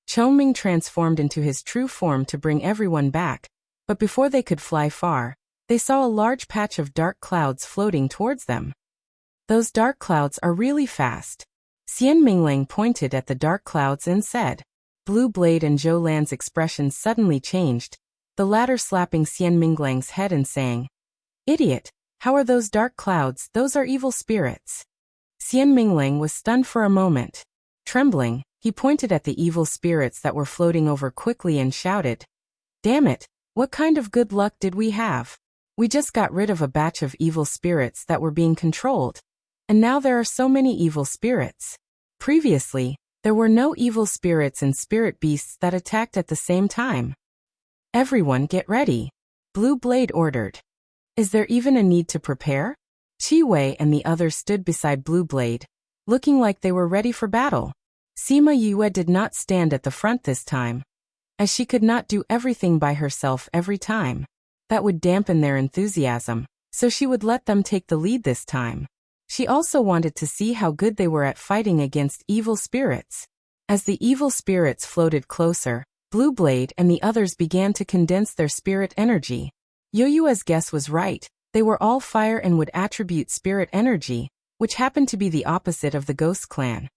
Chongming transformed into his true form to bring everyone back, but before they could fly far, they saw a large patch of dark clouds floating towards them. Those dark clouds are really fast. Xian Minglang pointed at the dark clouds and said. Blue Blade and Zhou Lan's expressions suddenly changed, the latter slapping Xian Minglang's head and saying, Idiot, how are those dark clouds? Those are evil spirits. Xian Minglang was stunned for a moment. Trembling, he pointed at the evil spirits that were floating over quickly and shouted, Damn it, what kind of good luck did we have? We just got rid of a batch of evil spirits that were being controlled, and now there are so many evil spirits. Previously, there were no evil spirits and spirit beasts that attacked at the same time. Everyone get ready. Blue Blade ordered. Is there even a need to prepare? Chi Wei and the others stood beside Blue Blade, looking like they were ready for battle. Sima Yue did not stand at the front this time, as she could not do everything by herself every time. That would dampen their enthusiasm, so she would let them take the lead this time. She also wanted to see how good they were at fighting against evil spirits. As the evil spirits floated closer, Blue Blade and the others began to condense their spirit energy. Yoyue's guess was right. They were all fire and would attribute spirit energy, which happened to be the opposite of the Ghost Clan.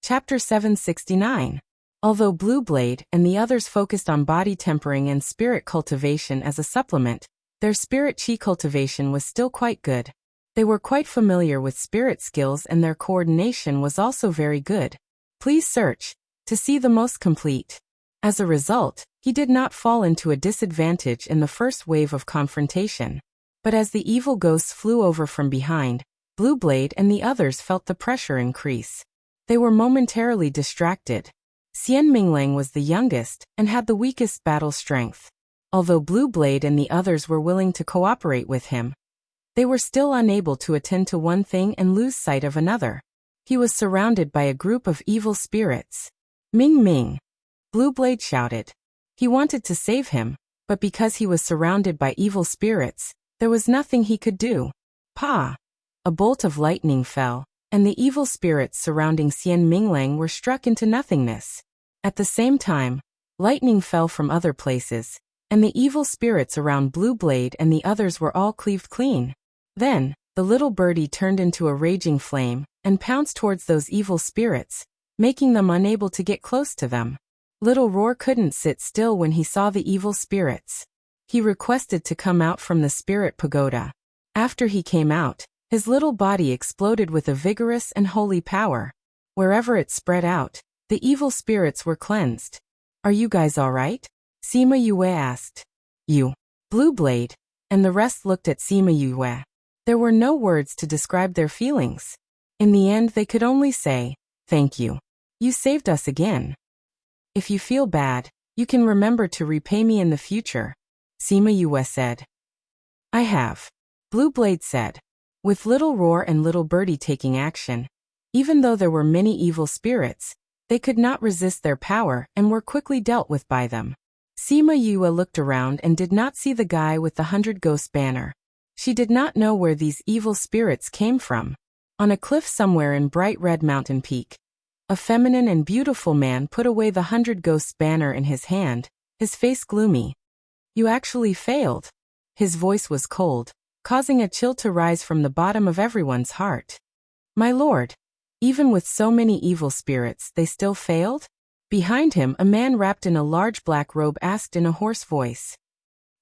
Chapter 769. Although Blue Blade and the others focused on body tempering and spirit cultivation as a supplement, their spirit chi cultivation was still quite good. They were quite familiar with spirit skills and their coordination was also very good. Please search to see the most complete. As a result, he did not fall into a disadvantage in the first wave of confrontation. But as the evil ghosts flew over from behind, Blue Blade and the others felt the pressure increase. They were momentarily distracted. Xian Minglang was the youngest and had the weakest battle strength. Although Blue Blade and the others were willing to cooperate with him, they were still unable to attend to one thing and lose sight of another. He was surrounded by a group of evil spirits. Ming Ming! Blue Blade shouted. He wanted to save him, but because he was surrounded by evil spirits, there was nothing he could do. Pa! A bolt of lightning fell, and the evil spirits surrounding Xian Minglang were struck into nothingness. At the same time, lightning fell from other places, and the evil spirits around Blue Blade and the others were all cleaved clean. Then, the little birdie turned into a raging flame, and pounced towards those evil spirits, making them unable to get close to them. Little Roar couldn't sit still when he saw the evil spirits. He requested to come out from the spirit pagoda. After he came out, his little body exploded with a vigorous and holy power. Wherever it spread out, the evil spirits were cleansed. Are you guys all right? Sima Yue asked. You, Blue Blade, and the rest looked at Sima Yue. There were no words to describe their feelings. In the end they could only say, thank you. You saved us again. If you feel bad, you can remember to repay me in the future, Sima Yue said. I have. Blue Blade said. With Little Roar and Little Birdie taking action, even though there were many evil spirits, they could not resist their power and were quickly dealt with by them. Sima Yue looked around and did not see the guy with the 100 Ghost banner. She did not know where these evil spirits came from. On a cliff somewhere in bright red mountain peak, a feminine and beautiful man put away the 100 Ghosts banner in his hand, his face gloomy. You actually failed. His voice was cold, causing a chill to rise from the bottom of everyone's heart. My lord, even with so many evil spirits they still failed? Behind him a man wrapped in a large black robe asked in a hoarse voice.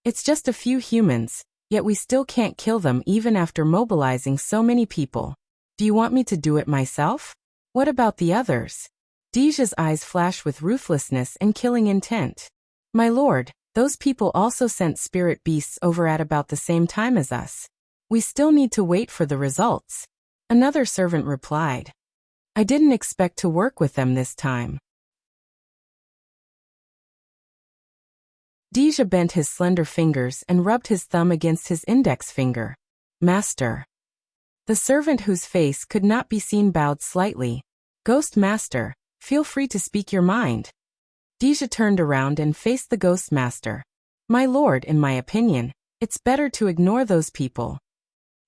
It's just a few humans, yet we still can't kill them even after mobilizing so many people. Do you want me to do it myself? What about the others? Deja's eyes flashed with ruthlessness and killing intent. My lord, those people also sent spirit beasts over at about the same time as us. We still need to wait for the results. Another servant replied. I didn't expect to work with them this time. Deja bent his slender fingers and rubbed his thumb against his index finger. Master. The servant whose face could not be seen bowed slightly. Ghost Master, feel free to speak your mind. Deja turned around and faced the Ghost Master. My lord, in my opinion, it's better to ignore those people.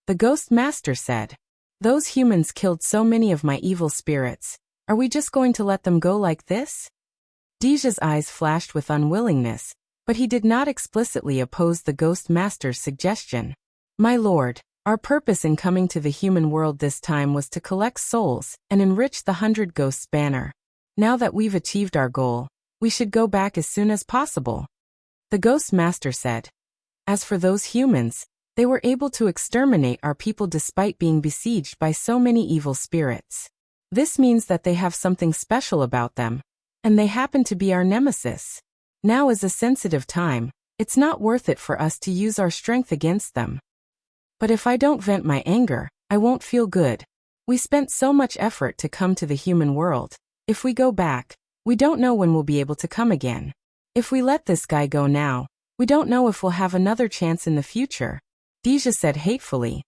The Ghost Master said. Those humans killed so many of my evil spirits. Are we just going to let them go like this? Deja's eyes flashed with unwillingness, but he did not explicitly oppose the Ghost Master's suggestion. My lord, our purpose in coming to the human world this time was to collect souls and enrich the 100 Ghosts banner. Now that we've achieved our goal, we should go back as soon as possible. The Ghost Master said. As for those humans, they were able to exterminate our people despite being besieged by so many evil spirits. This means that they have something special about them, and they happen to be our nemesis. Now is a sensitive time, it's not worth it for us to use our strength against them. But if I don't vent my anger, I won't feel good. We spent so much effort to come to the human world. If we go back, we don't know when we'll be able to come again. If we let this guy go now, we don't know if we'll have another chance in the future, Deja said hatefully.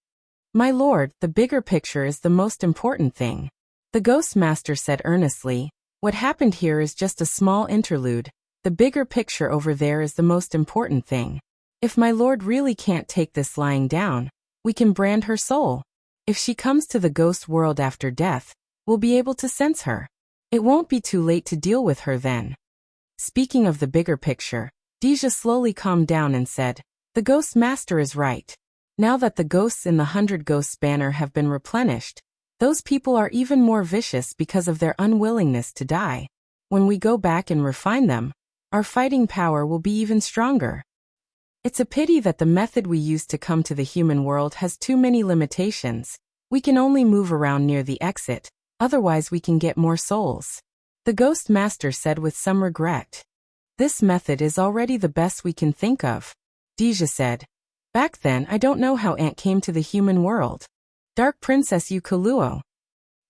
My lord, the bigger picture is the most important thing. The Ghost Master said earnestly. What happened here is just a small interlude. The bigger picture over there is the most important thing. If my lord really can't take this lying down, we can brand her soul. If she comes to the ghost world after death, we'll be able to sense her. It won't be too late to deal with her then. Speaking of the bigger picture, Deja slowly calmed down and said, the Ghost Master is right. Now that the ghosts in the 100 Ghosts banner have been replenished, those people are even more vicious because of their unwillingness to die. When we go back and refine them, our fighting power will be even stronger. It's a pity that the method we use to come to the human world has too many limitations. We can only move around near the exit, otherwise we can get more souls. The Ghost Master said with some regret. This method is already the best we can think of, Deja said. Back then I don't know how Aunt came to the human world. Dark Princess Ukuluo.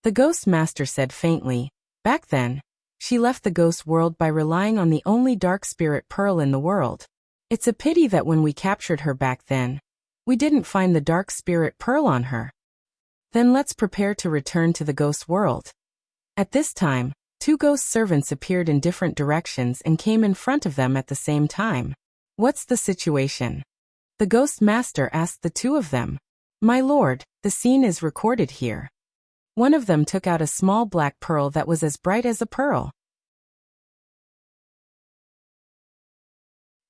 The Ghost Master said faintly. Back then, she left the ghost world by relying on the only dark spirit pearl in the world. It's a pity that when we captured her back then, we didn't find the dark spirit pearl on her. Then let's prepare to return to the ghost world. At this time, 2 ghost servants appeared in different directions and came in front of them at the same time. What's the situation? The Ghost Master asked the 2 of them. My lord, the scene is recorded here. One of them took out a small black pearl that was as bright as a pearl.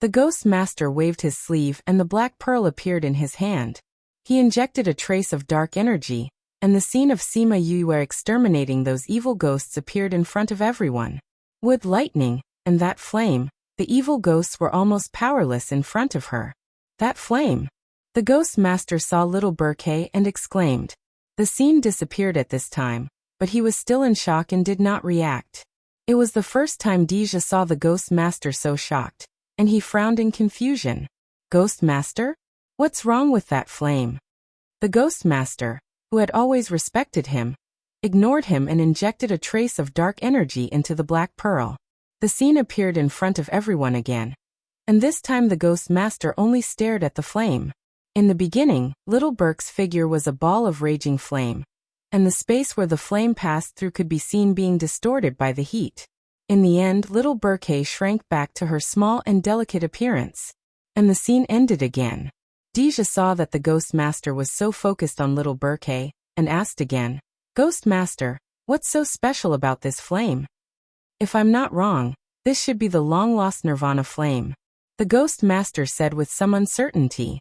The Ghost Master waved his sleeve and the black pearl appeared in his hand. He injected a trace of dark energy, and the scene of Sima Yue exterminating those evil ghosts appeared in front of everyone. With lightning, and that flame, the evil ghosts were almost powerless in front of her. That flame! The Ghost Master saw little Burkay and exclaimed. The scene disappeared at this time, but he was still in shock and did not react. It was the first time Deja saw the Ghost Master so shocked, and he frowned in confusion. Ghost Master? What's wrong with that flame? The Ghost Master, who had always respected him, ignored him and injected a trace of dark energy into the black pearl. The scene appeared in front of everyone again. And this time the Ghost Master only stared at the flame. In the beginning, little Burke's figure was a ball of raging flame, and the space where the flame passed through could be seen being distorted by the heat. In the end, little Burkay shrank back to her small and delicate appearance, and the scene ended again. Deja saw that the Ghost Master was so focused on little Burkay, and asked again, Ghost Master, what's so special about this flame? If I'm not wrong, this should be the long-lost Nirvana flame, the Ghost Master said with some uncertainty.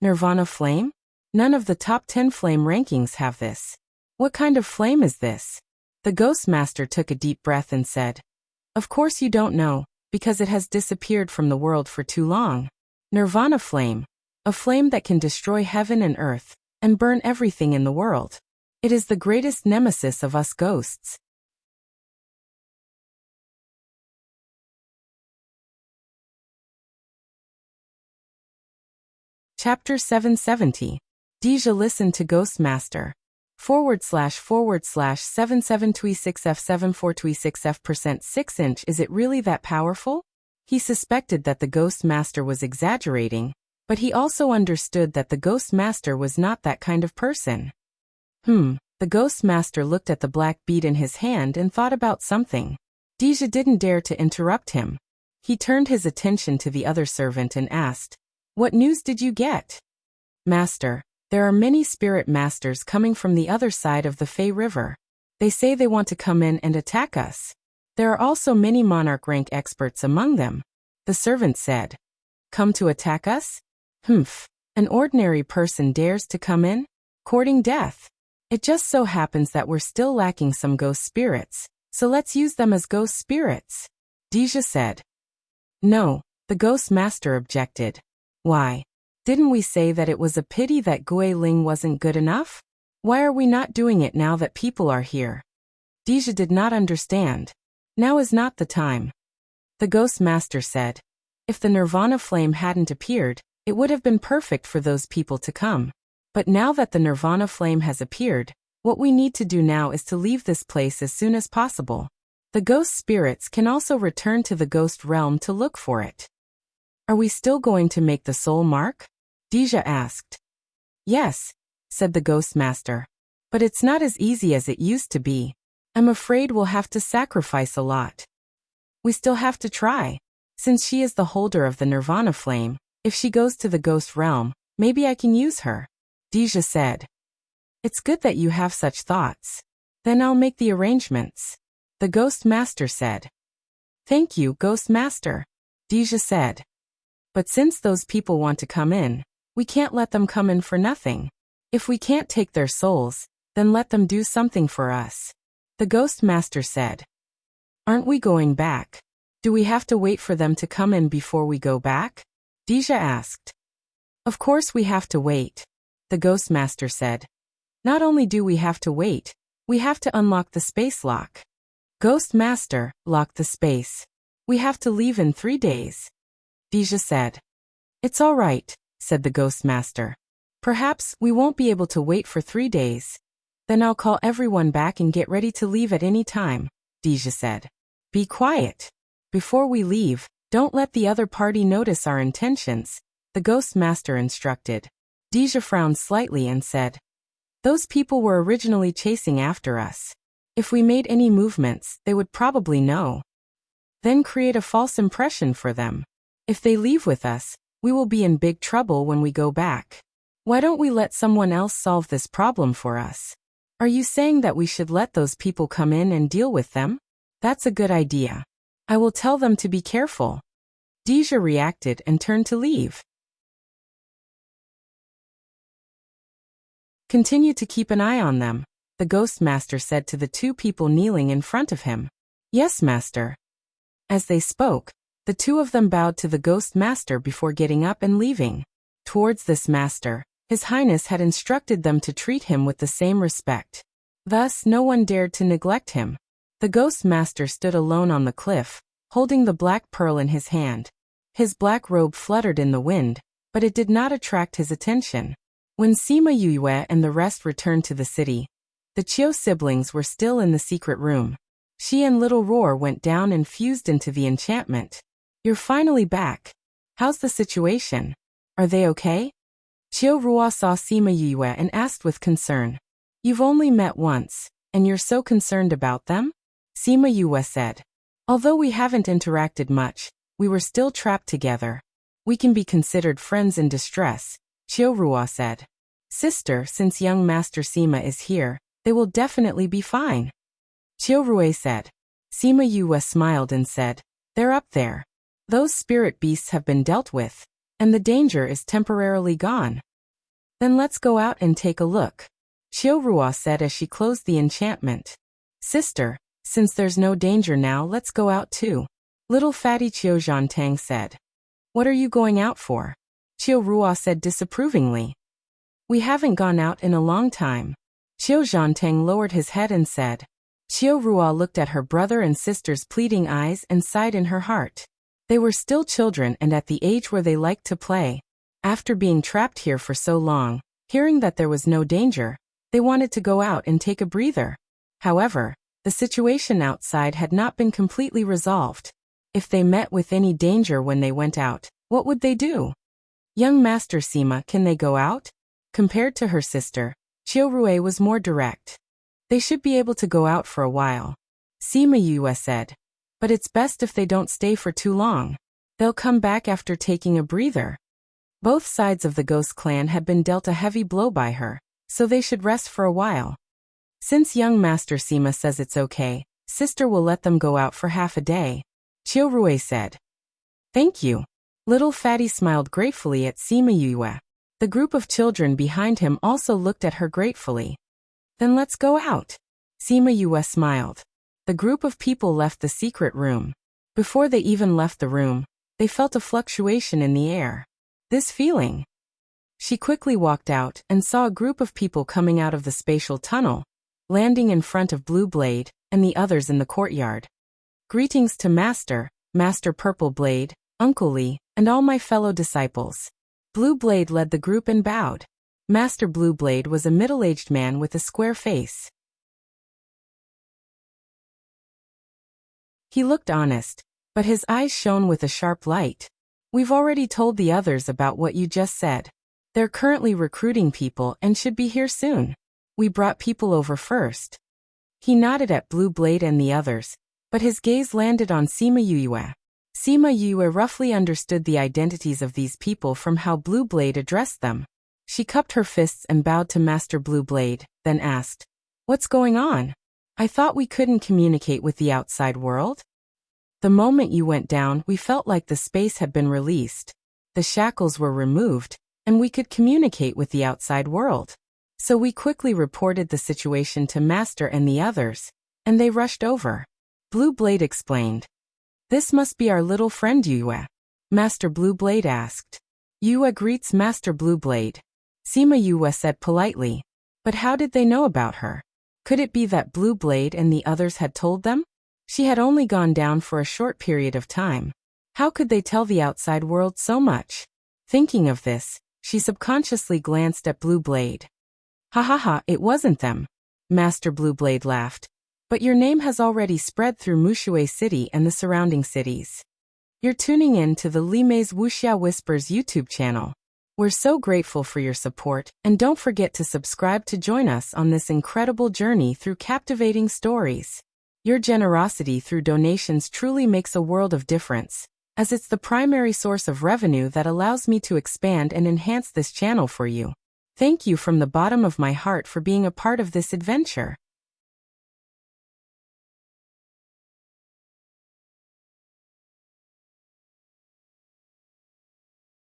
Nirvana flame? None of the top 10 flame rankings have this. What kind of flame is this? The Ghost Master took a deep breath and said, Of course you don't know, because it has disappeared from the world for too long. Nirvana flame. A flame that can destroy heaven and earth, and burn everything in the world. It is the greatest nemesis of us ghosts. Chapter 770. Deja listened to Ghost Master. //7726F7426F% 6-inch. Is it really that powerful? He suspected that the Ghost Master was exaggerating, but he also understood that the Ghost Master was not that kind of person. The Ghost Master looked at the black bead in his hand and thought about something. Deja didn't dare to interrupt him. He turned his attention to the other servant and asked, What news did you get? Master, there are many spirit masters coming from the other side of the Fei River. They say they want to come in and attack us. There are also many monarch rank experts among them. The servant said. Come to attack us? An ordinary person dares to come in? Courting death. It just so happens that we're still lacking some ghost spirits, so let's use them as ghost spirits, Deja said. No, the Ghost Master objected. Why? Didn't we say that it was a pity that Gui Ling wasn't good enough? Why are we not doing it now that people are here? Deja did not understand. Now is not the time. The Ghost Master said. If the Nirvana flame hadn't appeared, it would have been perfect for those people to come. But now that the Nirvana flame has appeared, What we need to do now is to leave this place as soon as possible. The ghost spirits can also return to the ghost realm to look for it. Are we still going to make the soul mark? Deja asked. Yes, said the ghost master. But it's not as easy as it used to be. I'm afraid we'll have to sacrifice a lot. We still have to try. Since she is the holder of the Nirvana flame, if she goes to the ghost realm, maybe I can use her, Deja said. It's good that you have such thoughts. Then I'll make the arrangements, the ghost master said. Thank you, ghost master, Deja said. But since those people want to come in, we can't let them come in for nothing. If we can't take their souls, then let them do something for us, the ghost master said. Aren't we going back? Do we have to wait for them to come in before we go back? Deja asked. Of course we have to wait, the ghost master said. Not only do we have to wait, we have to unlock the space lock. Ghost master, lock the space. We have to leave in 3 days, Deja said. It's all right, said the ghost master. Perhaps we won't be able to wait for 3 days. Then I'll call everyone back and get ready to leave at any time, Deja said. Be quiet. Before we leave, don't let the other party notice our intentions, the ghost master instructed. Deja frowned slightly and said, those people were originally chasing after us. If we made any movements, they would probably know. Then create a false impression for them. If they leave with us, we will be in big trouble when we go back. Why don't we let someone else solve this problem for us? Are you saying that we should let those people come in and deal with them? That's a good idea. I will tell them to be careful. Deja reacted and turned to leave. Continue to keep an eye on them, the ghost master said to the 2 people kneeling in front of him. Yes, master. As they spoke, the 2 of them bowed to the ghost master before getting up and leaving. Towards this master, His Highness had instructed them to treat him with the same respect. Thus no one dared to neglect him. The ghost master stood alone on the cliff, holding the black pearl in his hand. His black robe fluttered in the wind, but it did not attract his attention. When Sima Yue and the rest returned to the city, the Chiu siblings were still in the secret room. She and Little Roar went down and fused into the enchantment. You're finally back. How's the situation? Are they okay? Chiu Rua saw Sima Yue and asked with concern. You've only met once, and you're so concerned about them? Sima Yue said. Although we haven't interacted much, we were still trapped together. We can be considered friends in distress, Chiu Rua said. Sister, since young Master Sima is here, they will definitely be fine, Chiu Rue said. Sima Yue smiled and said, they're up there. Those spirit beasts have been dealt with, and the danger is temporarily gone. Then let's go out and take a look, Chiu Rua said as she closed the enchantment. Sister, since there's no danger now, let's go out too, little fatty Chiu Zhantang said. What are you going out for? Chiu Rua said disapprovingly. We haven't gone out in a long time. Chiu Zhantang lowered his head and said. Chiu Rua looked at her brother and sister's pleading eyes and sighed in her heart. They were still children and at the age where they liked to play. After being trapped here for so long, hearing that there was no danger, they wanted to go out and take a breather. However, the situation outside had not been completely resolved. If they met with any danger when they went out, what would they do? Young Master Sima, can they go out? Compared to her sister, Chiu Rue was more direct. They should be able to go out for a while, Sima Yue said. But it's best if they don't stay for too long. They'll come back after taking a breather. Both sides of the ghost clan had been dealt a heavy blow by her, so they should rest for a while. Since young Master Sima says it's okay, sister will let them go out for half a day, Chiu Rue said. Thank you. Little Fatty smiled gratefully at Sima Yue. The group of children behind him also looked at her gratefully. Then let's go out. Sima Yue smiled. The group of people left the secret room. Before they even left the room, they felt a fluctuation in the air. This feeling. She quickly walked out and saw a group of people coming out of the spatial tunnel, landing in front of Blue Blade and the others in the courtyard. Greetings to Master, Master Purple Blade, Uncle Lee, and all my fellow disciples. Blue Blade led the group and bowed. Master Blueblade was a middle-aged man with a square face. He looked honest, but his eyes shone with a sharp light. We've already told the others about what you just said. They're currently recruiting people and should be here soon. We brought people over first. He nodded at Blueblade and the others, but his gaze landed on Sima Yue. Sima Yue roughly understood the identities of these people from how Blueblade addressed them. She cupped her fists and bowed to Master Blueblade, then asked, "What's going on? I thought we couldn't communicate with the outside world?" The moment you went down, we felt like the space had been released. The shackles were removed, and we could communicate with the outside world. So we quickly reported the situation to Master and the others, and they rushed over. Blueblade explained. "This must be our little friend Yue," Master Blueblade asked. Yue greets Master Blueblade. Sima Yue said politely. But how did they know about her? Could it be that Blueblade and the others had told them? She had only gone down for a short period of time. How could they tell the outside world so much? Thinking of this, she subconsciously glanced at Blueblade. "Ha ha ha, it wasn't them," Master Blueblade laughed. "But your name has already spread through Wuxia City and the surrounding cities. You're tuning in to the Limei's Wuxia Whispers YouTube channel. We're so grateful for your support, and don't forget to subscribe to join us on this incredible journey through captivating stories. Your generosity through donations truly makes a world of difference, as it's the primary source of revenue that allows me to expand and enhance this channel for you. Thank you from the bottom of my heart for being a part of this adventure.